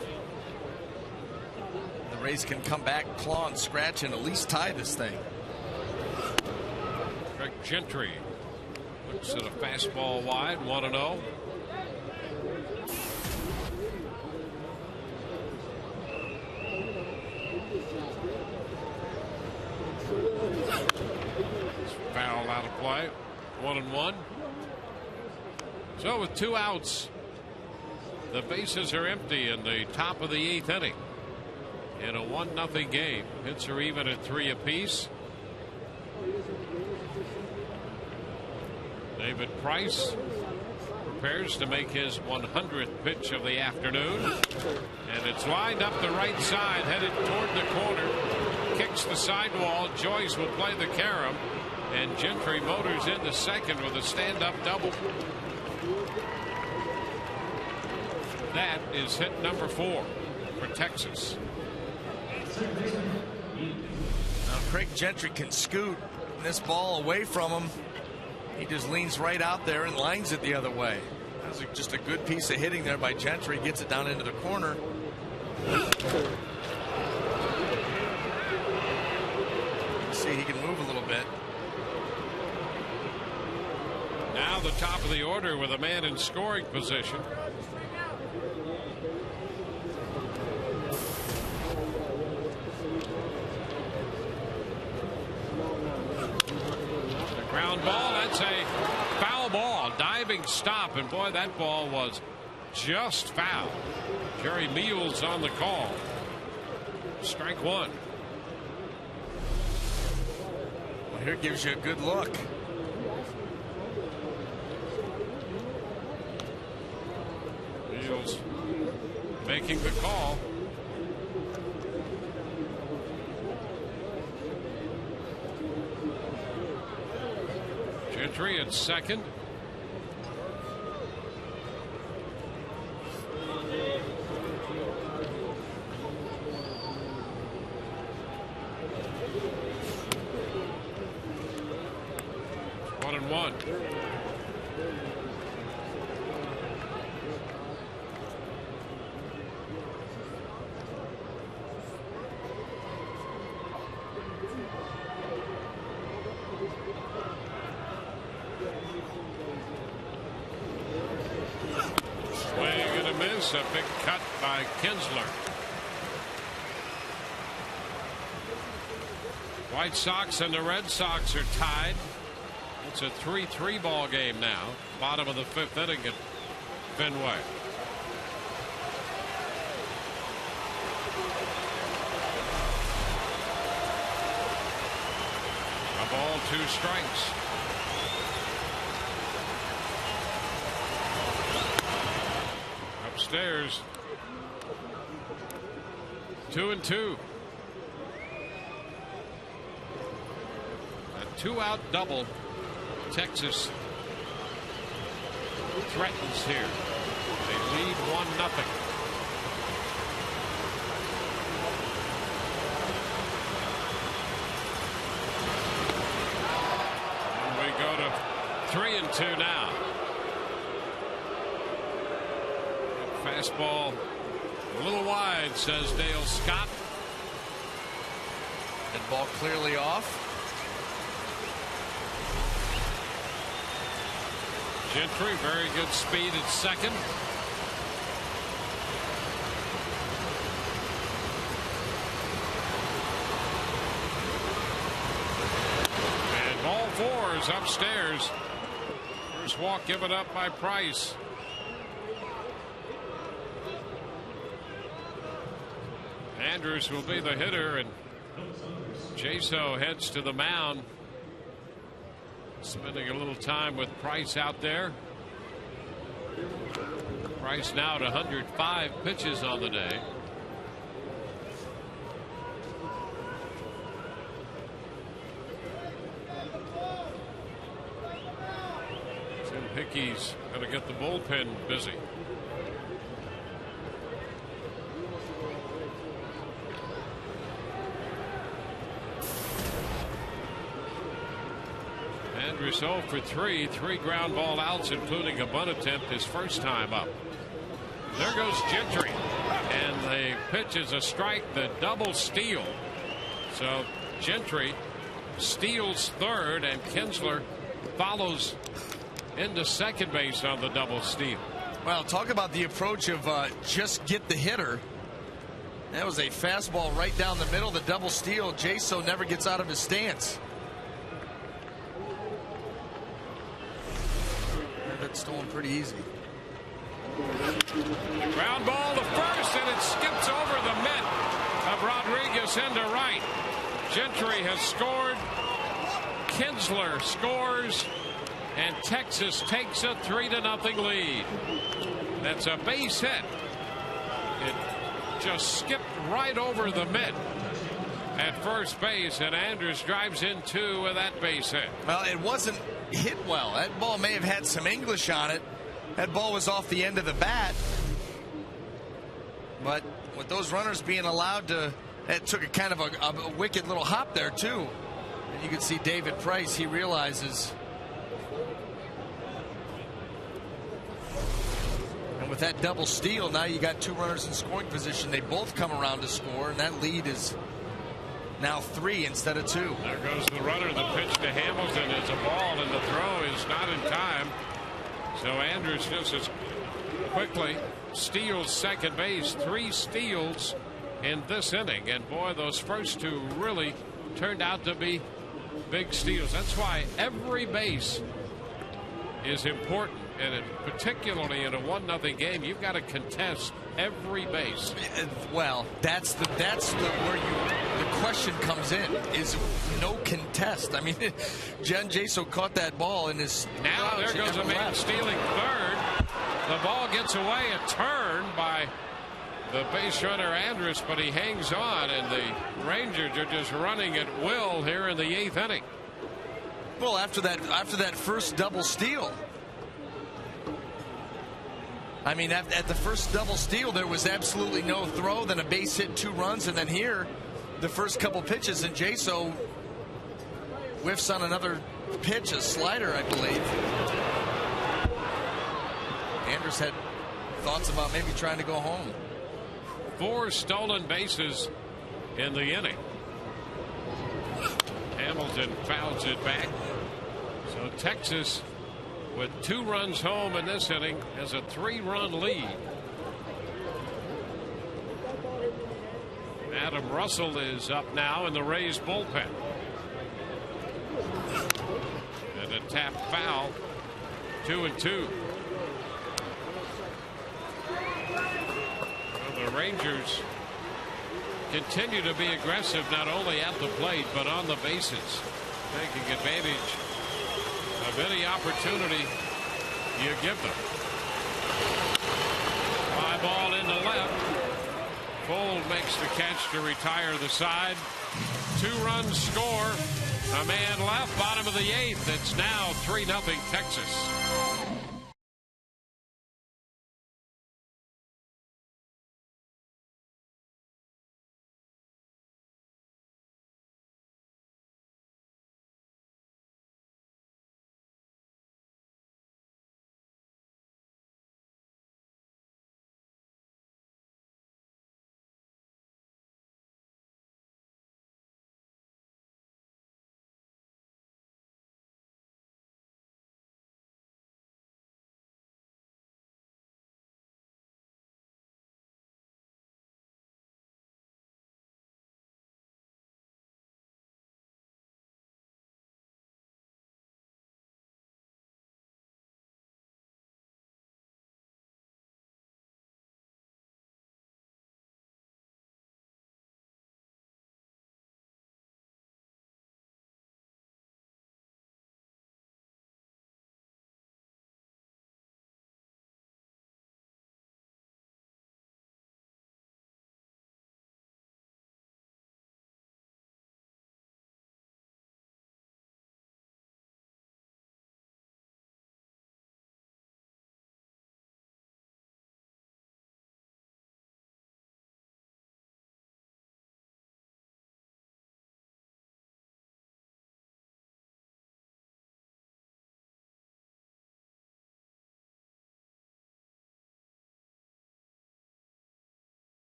The Rays can come back, claw and scratch, and at least tie this thing. Craig Gentry looks at a fastball wide, 1-0. Foul out of play. 1-1. So with 2 outs, the bases are empty in the top of the 8th inning. In a 1-0 game, hits are even at 3 apiece. David Price prepares to make his 100th pitch of the afternoon, and it's lined up the right side, headed toward the corner. Kicks the sidewall. Joyce will play the carom. And Gentry motors into second with a stand-up double. That is hit number 4 for Texas. Now Craig Gentry can scoot this ball away from him. He just leans right out there and lines it the other way. That's just a good piece of hitting there by Gentry. Gets it down into the corner. See, he can move a little bit. Now the top of the order with a man in scoring position. The ground ball, that's a foul ball. Diving stop, and boy, that ball was just foul. Jerry Meals on the call. Strike 1. Well, here gives you a good look. Making the call. Gentry at second. One and one. That's a big cut by Kinsler. White Sox and the Red Sox are tied. It's a 3-3 ball game now. Bottom of the 5th inning at Fenway. A ball, 2 strikes. Upstairs. 2-2. A 2-out double. Texas threatens here. They lead 1-0. And we go to 3-2 now. Fastball a little wide, says Dale Scott. And ball clearly off. Gentry, very good speed at second. And ball 4 is upstairs. First walk given up by Price. Andrews will be the hitter, and Jaso heads to the mound. Spending a little time with Price out there. Price now at 105 pitches on the day. Tim Hickey's going to get the bullpen busy. Andrews 0 for 3, 3 ground ball outs, including a bunt attempt his first time up. There goes Gentry, and the pitch is a strike, the double steal. So Gentry steals third, and Kinsler follows into second base on the double steal. Well, talk about the approach of just get the hitter. That was a fastball right down the middle, the double steal. Jaso never gets out of his stance. That's stolen pretty easy. Ground ball to first, and it skips over the mitt of Rodriguez into right. Gentry has scored. Kinsler scores, and Texas takes a 3-0 lead. That's a base hit. It just skipped right over the mitt at first base, and Andrews drives in 2 with that base hit. Well, it wasn't hit well. That ball may have had some English on it. That ball was off the end of the bat. But with those runners being allowed to, that took a kind of a wicked little hop there too. And you can see David Price, he realizes. And with that double steal, now you got 2 runners in scoring position. They both come around to score, and that lead is now 3 instead of 2. There goes the runner. The pitch to Hamilton is a ball, and the throw is not in time. So Andrews just as quickly steals second base. 3 steals in this inning, and boy, those first 2 really turned out to be big steals. That's why every base is important, and particularly in a 1-0 game, you've got to contest every base. Well, that's where the question comes in, is no contest. I mean, Jen Jaso caught that ball in his. Now there goes a man stealing third. The ball gets away, a turn by the base runner Andrus, but he hangs on, and the Rangers are just running at will here in the 8th inning. Well, after that first double steal. I mean, at the first double steal, there was absolutely no throw, then a base hit, 2 runs, and then here, the first couple pitches, and Jaso whiffs on another pitch, a slider, I believe. Andrus had thoughts about maybe trying to go home. 4 stolen bases in the inning. Hamilton fouls it back. So Texas, with 2 runs home in this inning, has a 3-run lead. Adam Russell is up now in the Rays bullpen. And a tap foul. 2-2. Well, the Rangers continue to be aggressive not only at the plate but on the bases, taking advantage of any opportunity you give them. Fly ball into left. Fold makes the catch to retire the side. 2-run score. A man left, bottom of the 8th. It's now 3-0 Texas.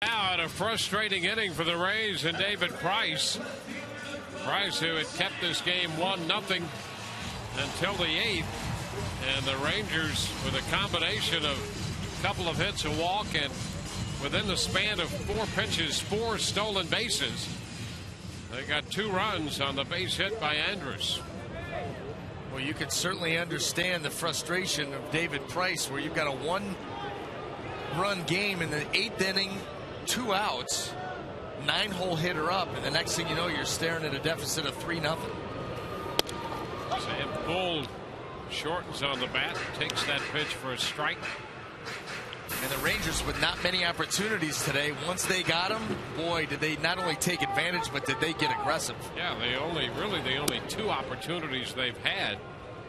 Now at a frustrating inning for the Rays and David Price. Price, who had kept this game 1-0 until the 8th. And the Rangers, with a combination of a couple of hits, a walk, and within the span of 4 pitches, 4 stolen bases, they got 2 runs on the base hit by Andrus. Well, you could certainly understand the frustration of David Price, where you've got a 1-run game in the 8th inning, 2 outs, 9-hole hitter up, and the next thing you know, you're staring at a deficit of 3-0. Sam Bull shortens on the bat, takes that pitch for a strike. And the Rangers, with not many opportunities today, once they got them, boy, did they not only take advantage, but did they get aggressive. Yeah, the only 2 opportunities they've had,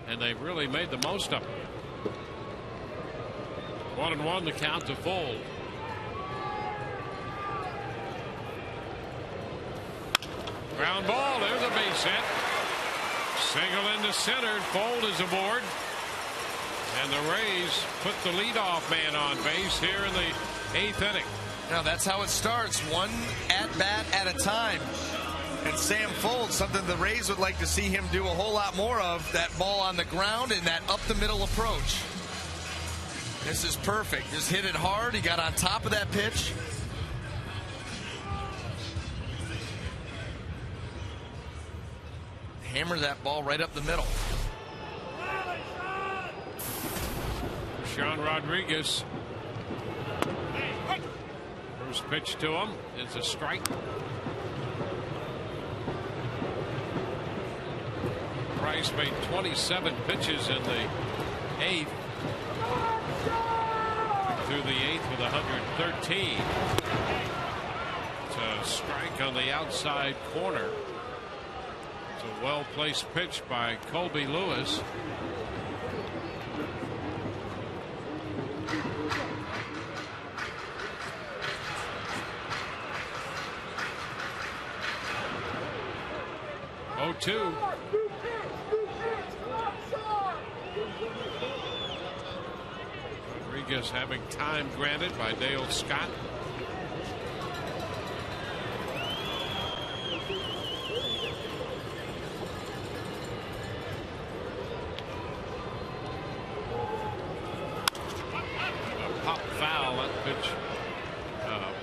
and they've really made the most of them. 1-1 the count to Fold. Ground ball, there's a base hit. Single into center, Fold is aboard. And the Rays put the leadoff man on base here in the 8th inning. Now that's how it starts, 1 at-bat at a time. And Sam Fold, something the Rays would like to see him do a whole lot more of, that ball on the ground and that up-the-middle approach. This is perfect. Just hit it hard. He got on top of that pitch. Hammer that ball right up the middle. Sean Rodriguez. First pitch to him is a strike. Price made 27 pitches in the 8th. Through the 8th with 113. It's a strike on the outside corner. It's a well-placed pitch by Colby Lewis. Two. Rodriguez having time granted by Dale Scott. A pop foul, that pitch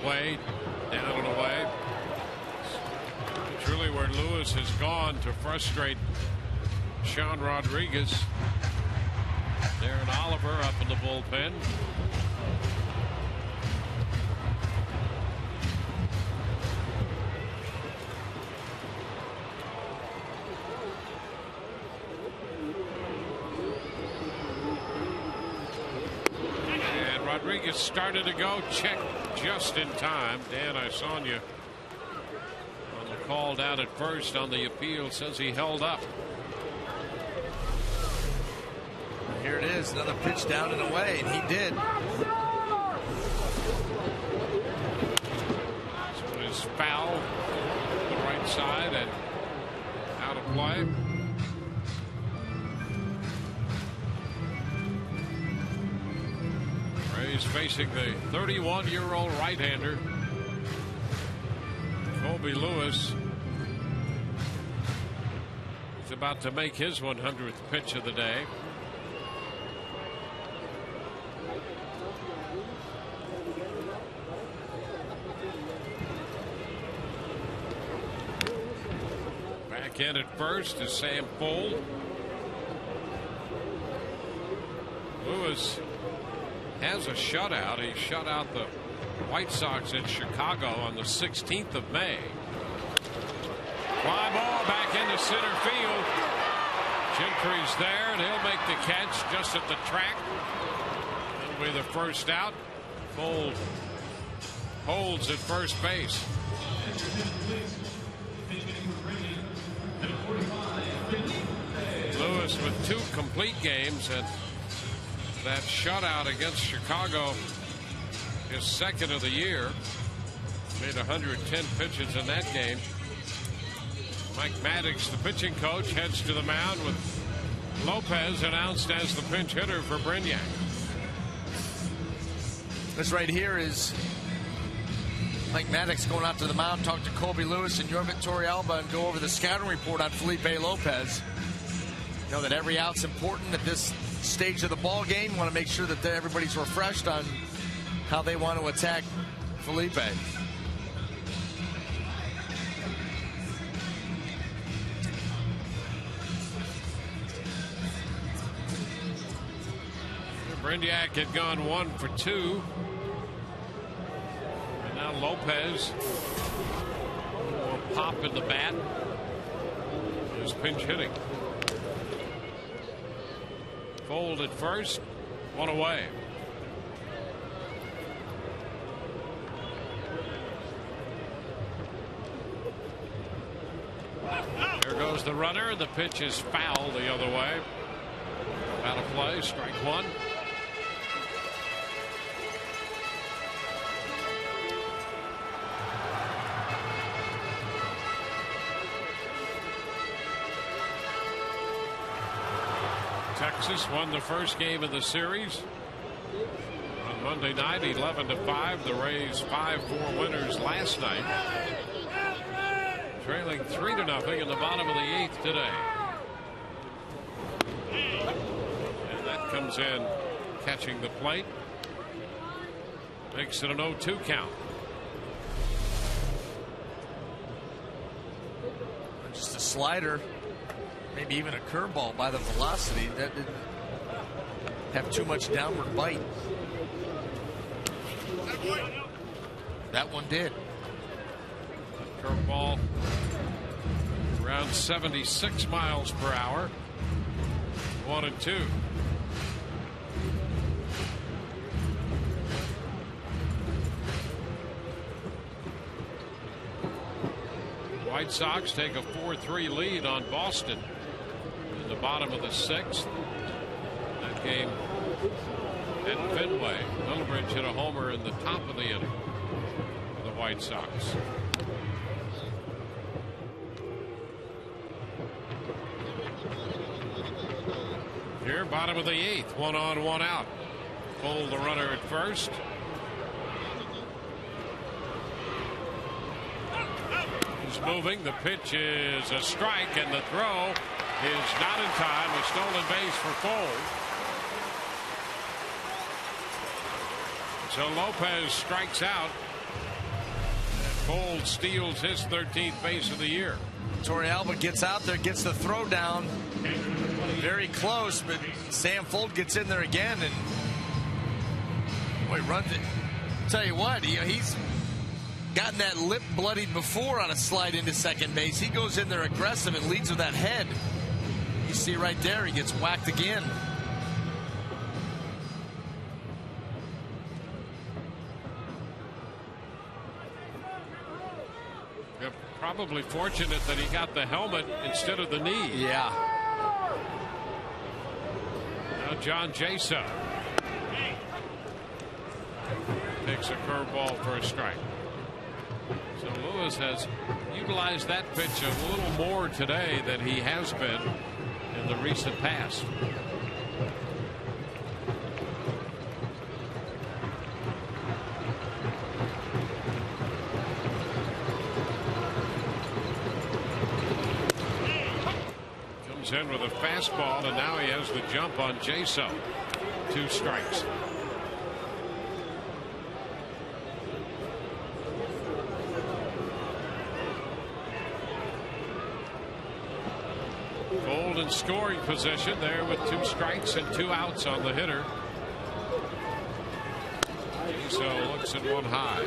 way down and away. Lewis is gone to frustrate Sean Rodriguez. Darren Oliver up in the bullpen. And Rodriguez started to go. Check just in time. Dan, I saw you on the call down at first on the appeal. Says he held up. Here it is, another pitch down and away, and he did. This one is foul to the right side and out of play. Rays facing the 31-year-old right-hander, Colby Lewis. He's about to make his 100th pitch of the day. Back in at first is Sam Fuld. Lewis has a shutout. He shut out the White Sox in Chicago on the 16th of May. Fly ball back into center field. Gentry's there, and he'll make the catch just at the track. That'll be the first out. Fuld holds at first base. Lewis with 2 complete games, and that shutout against Chicago, his second of the year. Made 110 pitches in that game. Mike Maddox, the pitching coach, heads to the mound with Lopez announced as the pinch hitter for Brignac. This right here is Mike Maddox going out to the mound, talk to Colby Lewis and Yorvin Torrealba and go over the scouting report on Felipe Lopez. You know that every out's important at this stage of the ball game. Want to make sure that everybody's refreshed on how they want to attack Felipe. Brignac had gone 1 for 2. And now Lopez will pop in the bat. Is pinch hitting. Fuld at first, 1 away. There goes the runner. The pitch is foul the other way. Out of play, strike 1. Texas won the first game of the series on Monday night, 11-5. The Rays 5-4 winners last night, trailing 3-0 in the bottom of the 8th today. And that comes in catching the plate, makes it an 0-2 count. Just a slider. Maybe even a curveball by the velocity. That didn't have too much downward bite. That one did. Curveball around 76 miles per hour. 1-2. White Sox take a 4-3 lead on Boston in the bottom of the 6th. That game at Fenway. Middlebridge hit a homer in the top of the inning for the White Sox. Here, bottom of the 8th, 1 on, 1 out. Fuld the runner at first. He's moving. The pitch is a strike, and the throw is not in time. A stolen base for Fuld. So Lopez strikes out. And Fuld steals his 13th base of the year. Torrealba gets out there, gets the throw down. Very close, but Sam Fold gets in there again, and boy, runs it. Tell you what, he's gotten that lip bloodied before on a slide into second base. He goes in there aggressive and leads with that head. You see right there, he gets whacked again. You're probably fortunate that he got the helmet instead of the knee. Yeah. Now John Jaso takes a curveball for a strike. So Lewis has utilized that pitch a little more today than he has been in the recent past. Comes in with a fastball, and now he has the jump on Jaso. 2 strikes. Fold in scoring position there with 2 strikes and 2 outs on the hitter. Jaso looks at one high.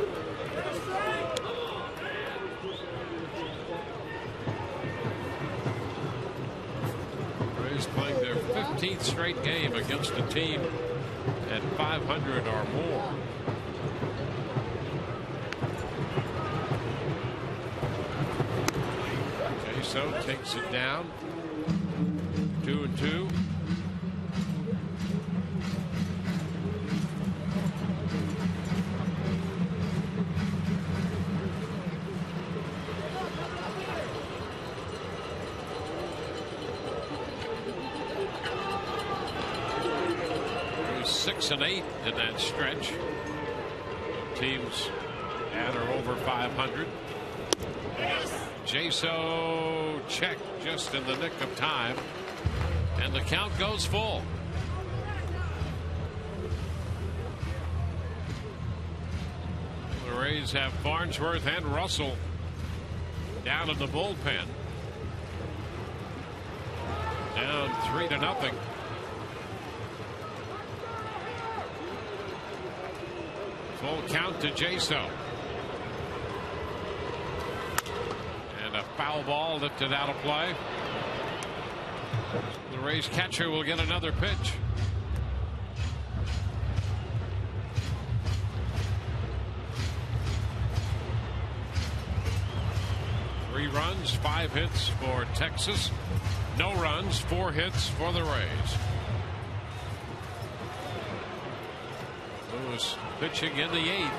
Rays playing their 15th straight game against a team at 500 or more. Jaso takes it down. 2-2. There's 6 and 8 in that stretch. Teams at or over 500. Jaso checked just in the nick of time, and the count goes full. The Rays have Farnsworth and Russell down in the bullpen. Down 3-0. Full count to Jaso. And a foul ball lifted out of play. The Rays catcher will get another pitch. Three runs, 5 hits for Texas. No runs, 4 hits for the Rays. Lewis pitching in the 8th.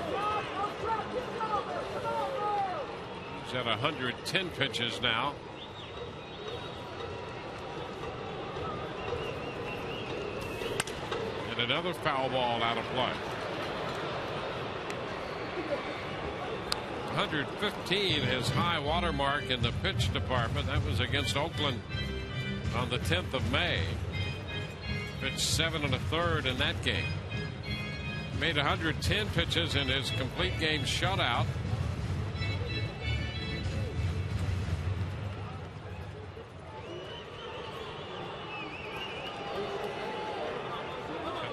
He's at 110 pitches now. And another foul ball out of play. 115, his high water mark in the pitch department. That was against Oakland on the 10th of May. Pitched 7 1/3 in that game. Made 110 pitches in his complete game shutout.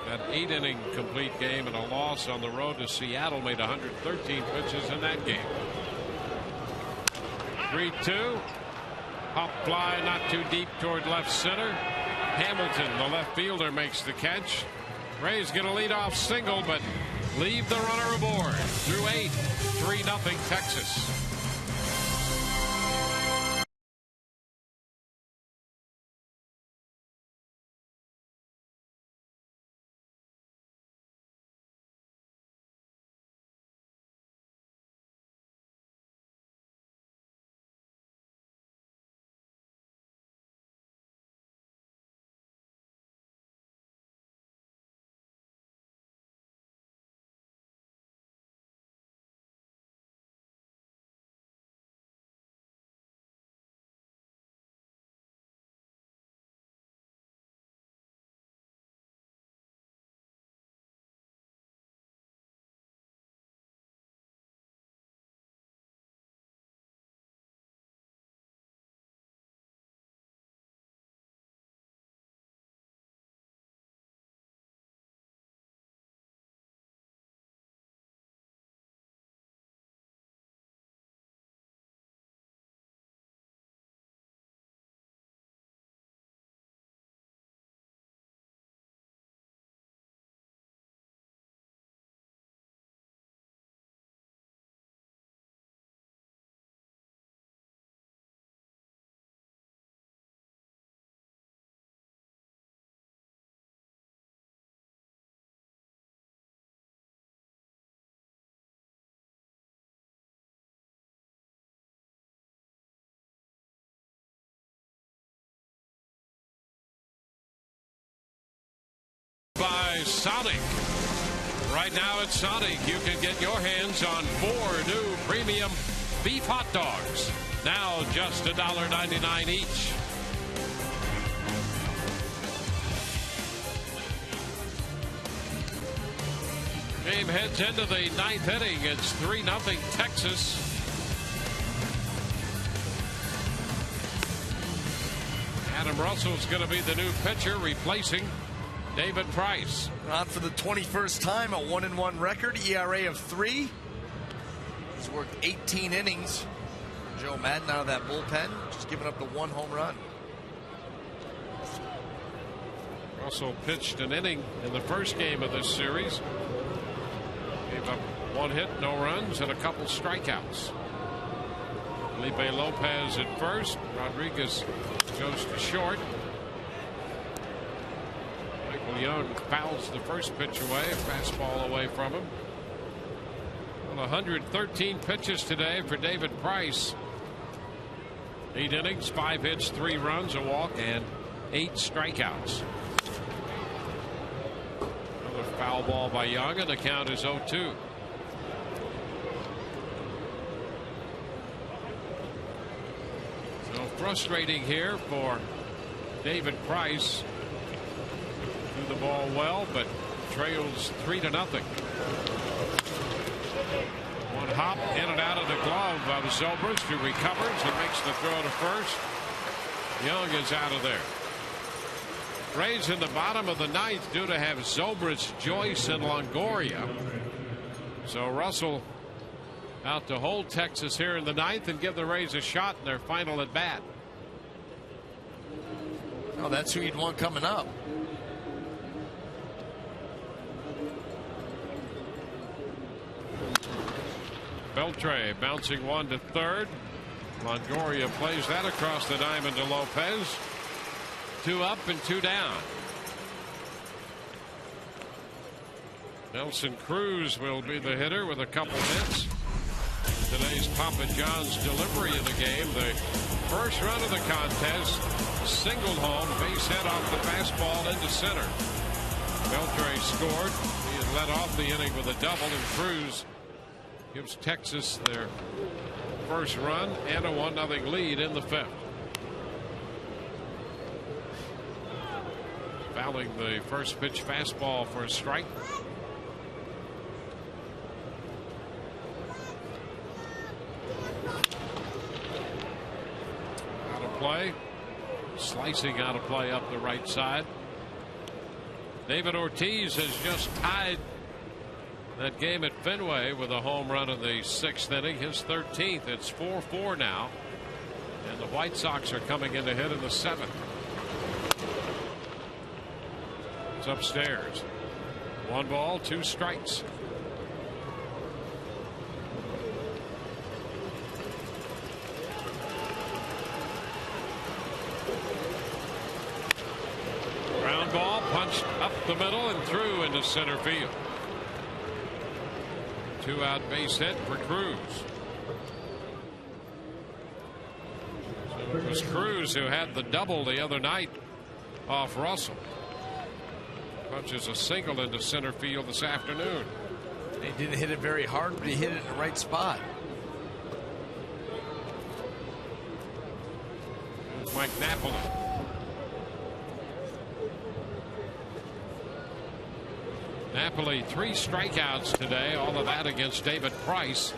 That 8-inning complete game and a loss on the road to Seattle. Made 113 pitches in that game. 3-2. Hop fly not too deep toward left center. Hamilton, the left fielder, makes the catch. Rays get a leadoff single, but leave the runner aboard. Through 8, 3-0 Texas. Sonic. Right now at Sonic, you can get your hands on 4 new premium beef hot dogs. Now just $1.99 each. Game heads into the 9th inning. It's 3-0 Texas. Adam Russell's going to be the new pitcher, replacing David Price. On for the 21st time, a 1-1 record, ERA of 3. He's worked 18 innings. Joe Madden out of that bullpen, just giving up the 1 home run. Russell pitched an inning in the first game of this series. Gave up 1 hit, no runs, and a couple strikeouts. Felipe Lopez at first. Rodriguez goes to short. Michael Young fouls the first pitch away, a fastball away from him. Well, 113 pitches today for David Price. 8 innings, 5 hits, 3 runs, a walk, and 8 strikeouts. Another foul ball by Young, and the count is 0-2. So frustrating here for David Price. Threw the ball well, but trails 3-0. One hop in and out of the glove of Zobrist, who recovers and makes the throw to first. Young is out of there. Rays in the bottom of the 9th due to have Zobrist, Joyce, and Longoria. So Russell out to hold Texas here in the 9th and give the Rays a shot in their final at bat. Oh, that's who you'd want coming up. Beltre bouncing 1 to third. Longoria plays that across the diamond to Lopez. 2 up and 2 down. Nelson Cruz will be the hitter with a couple hits. Today's Papa John's delivery of the game. The first run of the contest, singled home, base hit off the fastball into center. Beltre scored. He had led off the inning with a double, and Cruz gives Texas their first run and a 1-0 lead in the 5th. Fouling the first pitch fastball for a strike. Out of play. Slicing out of play up the right side. David Ortiz has just tied that game at Fenway with a home run in the 6th inning, his 13th. It's 4-4 now, and the White Sox are coming in to hit in the 7th. It's upstairs. 1 ball, 2 strikes. Ground ball punched up the middle and through into center field. 2-out base hit for Cruz. So it was Cruz who had the double the other night off Russell. Punches a single into center field this afternoon. He didn't hit it very hard, but he hit it in the right spot. Here's Mike Napoli. Napoli 3 strikeouts today, all of that against David Price.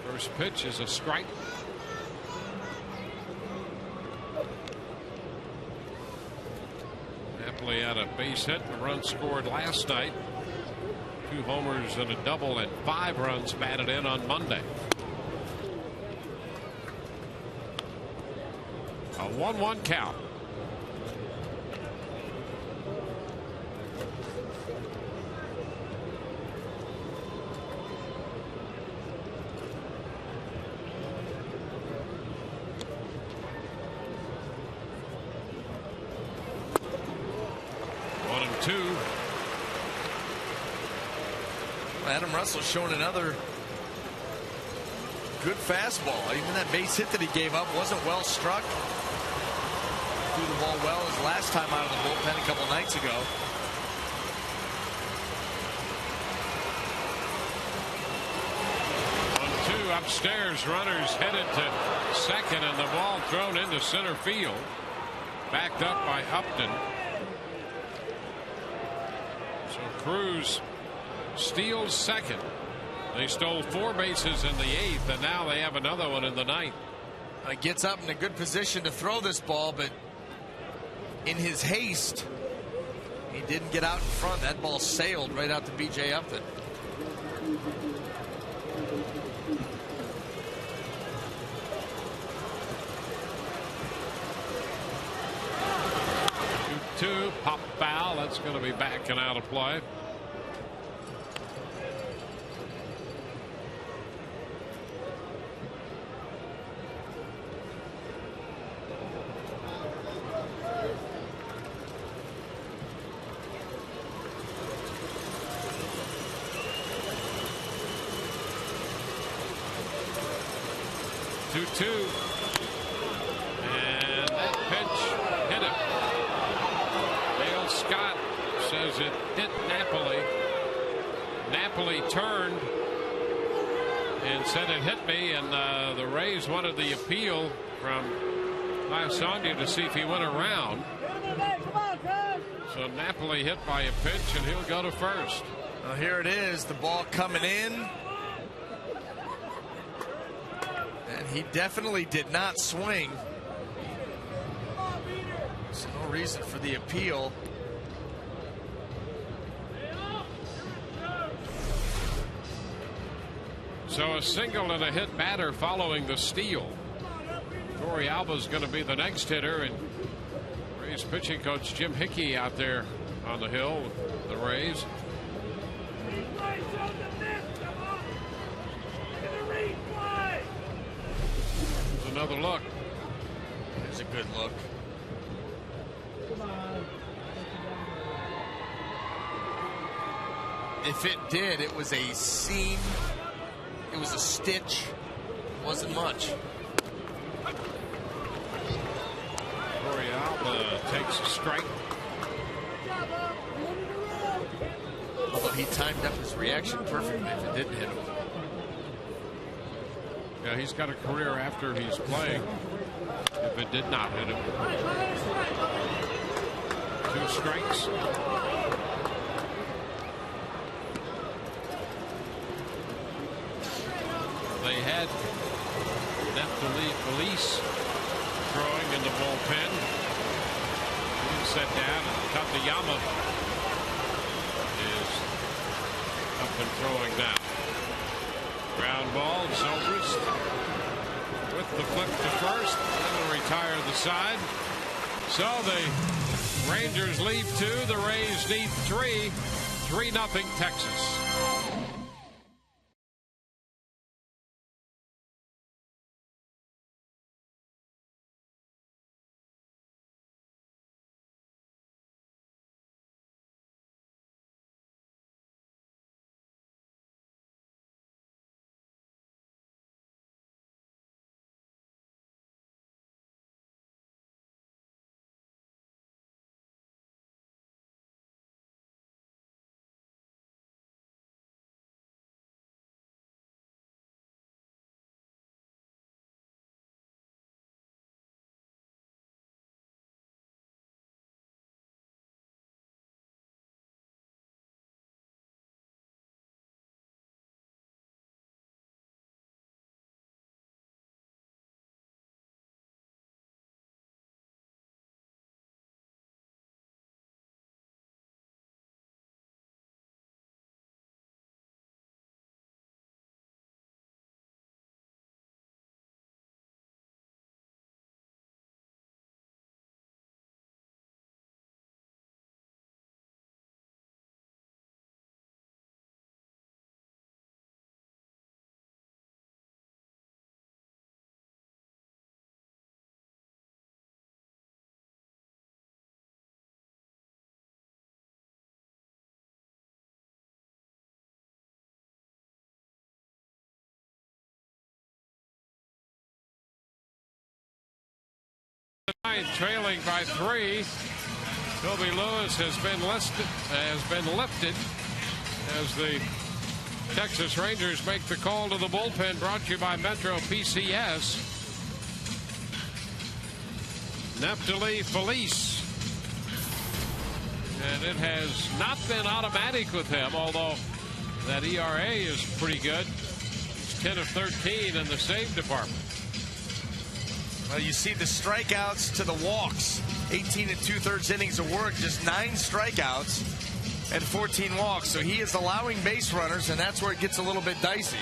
First pitch is a strike. Napoli had a base hit and a run scored last night. 2 homers and a double and 5 runs batted in on Monday. A 1-1 count. Adam Russell showing another good fastball. Even that base hit that he gave up wasn't well struck. Threw the ball well his last time out of the bullpen a couple nights ago. upstairs. Runners headed to second, and the ball thrown into center field. Backed up by Upton. So Cruz steals second. They stole 4 bases in the 8th, and now they have another one in the 9th. He gets up in a good position to throw this ball, but in his haste, he didn't get out in front. That ball sailed right out to B.J. Upton. Two pop foul. That's going to be back and out of play. Two. And that pitch hit him. Dale Scott says it hit Napoli. Napoli turned and said it hit me, and the Rays wanted the appeal from Lysander to see if he went around. So Napoli hit by a pitch, and he'll go to first. Well, here it is, the ball coming in. And he definitely did not swing. There's no reason for the appeal. So a single and a hit batter following the steal. Corey Alba's going to be the next hitter, and Rays pitching coach Jim Hickey out there on the hill with the Rays. Another look. There's a good look. If it did, it was a seam. It was a stitch. It wasn't much. Corey Alba takes a strike. Although he timed up his reaction perfectly if it didn't hit him. Yeah, he's got a career after he's playing. If it did not hit him. 2 strikes. They had Neftali Felice throwing in the bullpen. He set down, and Katayama is up and throwing now. Ground ball, Zobrist with the flip to first. That'll retire the side. So the Rangers lead 2. The Rays need 3. 3-0 Texas. Trailing by 3. Toby Lewis has been lifted as the Texas Rangers make the call to the bullpen, brought to you by Metro PCS. Neftali Felice. And it has not been automatic with him, although that ERA is pretty good. It's 10 of 13 in the save department. Well, you see the strikeouts to the walks. 18 2/3 innings of work, just 9 strikeouts and 14 walks. So he is allowing base runners, and that's where it gets a little bit dicey.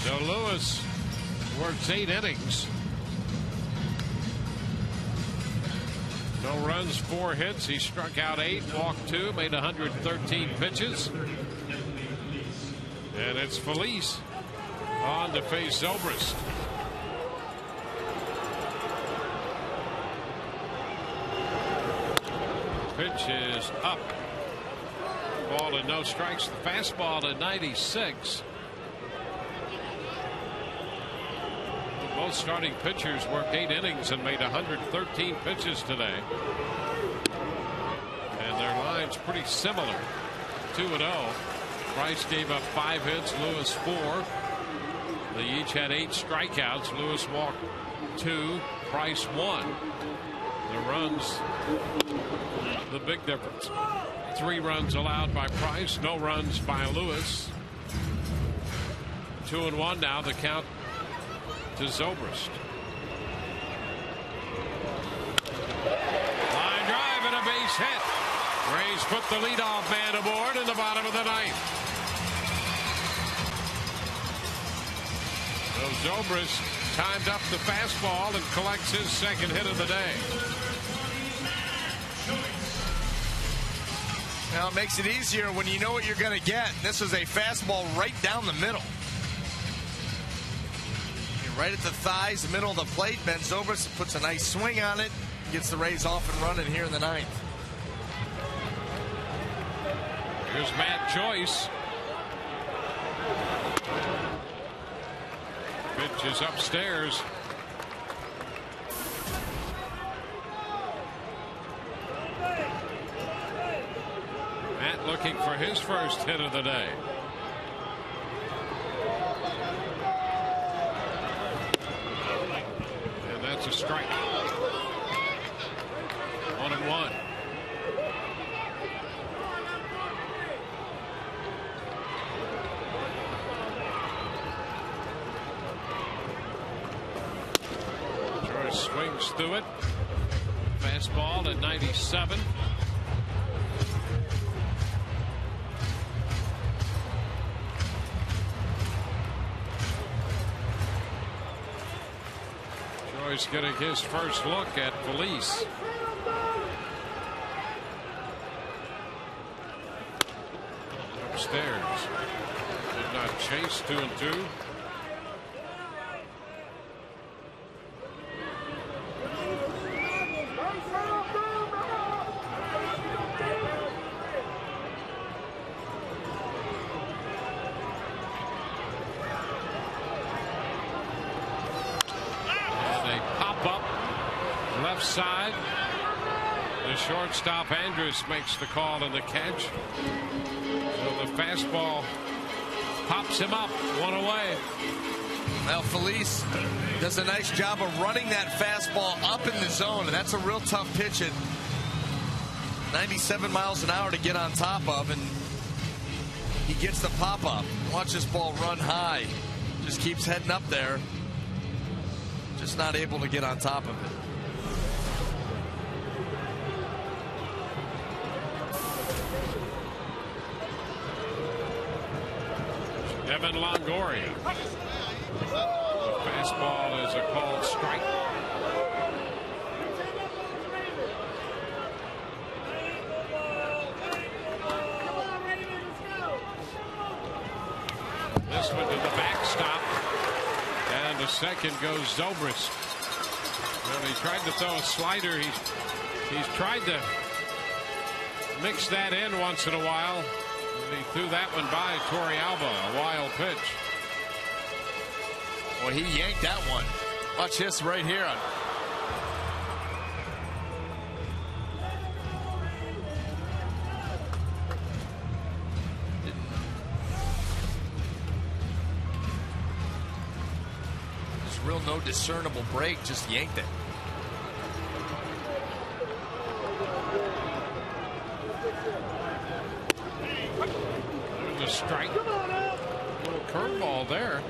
So Lewis works 8 innings. No runs, 4 hits. He struck out 8, walked 2, made 113 pitches. And it's Felice on to face Zobrist. Pitch is up. Ball and no strikes. The fastball to 96. Both starting pitchers worked 8 innings and made 113 pitches today. And their line's pretty similar. 2-0. Price gave up 5 hits, Lewis 4. They each had 8 strikeouts. Lewis walked 2, Price 1. The runs, the big difference. 3 runs allowed by Price, no runs by Lewis. 2-1 now, the count to Zobrist. Line drive and a base hit. Rays put the leadoff man aboard in the bottom of the 9th. So Zobrist timed up the fastball and collects his 2nd hit of the day. Now it makes it easier when you know what you're going to get. This is a fastball right down the middle. Right at the thighs, middle of the plate. Ben Zobrist puts a nice swing on it. Gets the Rays off and running here in the 9th. Here's Matt Joyce. Pitch is upstairs. Matt looking for his first hit of the day. And that's a strike. 1-1. Swings through it. Fastball at 97. Joyce getting his first look at Felice. Upstairs. Did not chase 2-2. Side. The shortstop Andrus makes the call and the catch. So the fastball pops him up, 1 away. Well, Felice does a nice job of running that fastball up in the zone, and that's a real tough pitch at 97 miles an hour to get on top of, and he gets the pop up. Watch this ball run high. Just keeps heading up there. Just not able to get on top of it. Evan Longoria. The fastball is a called strike. This one to the backstop. And to second goes Zobrist. Well, he tried to throw a slider. He's tried to mix that in once in a while. He threw that one by Torrealba, a wild pitch. Well, he yanked that one. Watch this right here. There's real no discernible break, just yanked it. There's a strike. A little curveball there.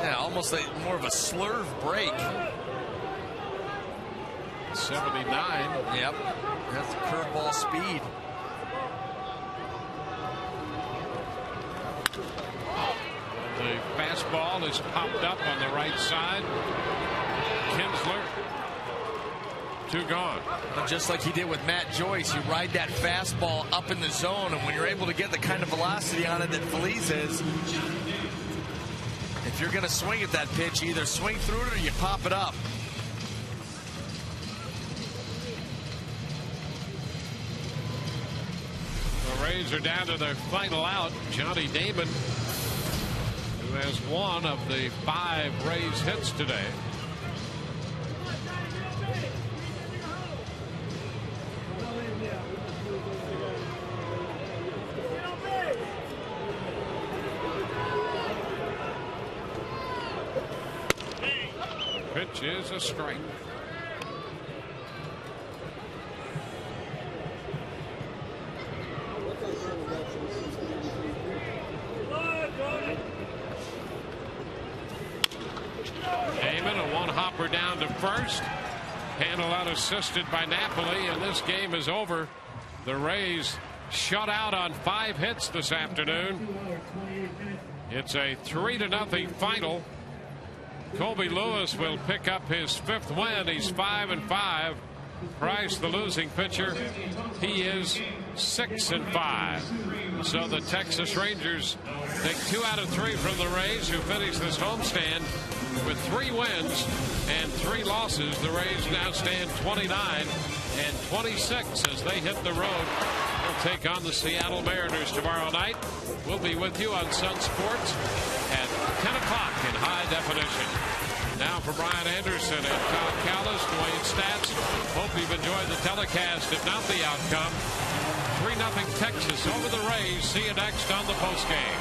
Yeah, almost like more of a slurve break. 79. Yep, that's the curveball speed. The fastball is popped up on the right side. Kinsler, 2 gone. And just like he did with Matt Joyce, you ride that fastball up in the zone, and when you're able to get the kind of velocity on it that Feliz is, if you're going to swing at that pitch, you either swing through it or you pop it up. The Rays are down to their final out. Johnny Damon, who has one of the 5 Rays hits today. Pitch is a strike. Damon, a one-hopper down to first. Handle out assisted by Napoli, and this game is over. The Rays shut out on 5 hits this afternoon. It's a 3-0 final. Colby Lewis will pick up his 5th win. He's 5-5. Price, the losing pitcher, he is 6-5. So the Texas Rangers take 2 out of 3 from the Rays, who finish this homestand with 3 wins and 3 losses. The Rays now stand 29-26 as they hit the road. They'll take on the Seattle Mariners tomorrow night. We'll be with you on Sun Sports at 10 o'clock in high definition. Now for Brian Anderson and Todd Callis, Dwayne Stats. Hope you've enjoyed the telecast, if not the outcome. 3-0 Texas over the Rays. See you next on the postgame.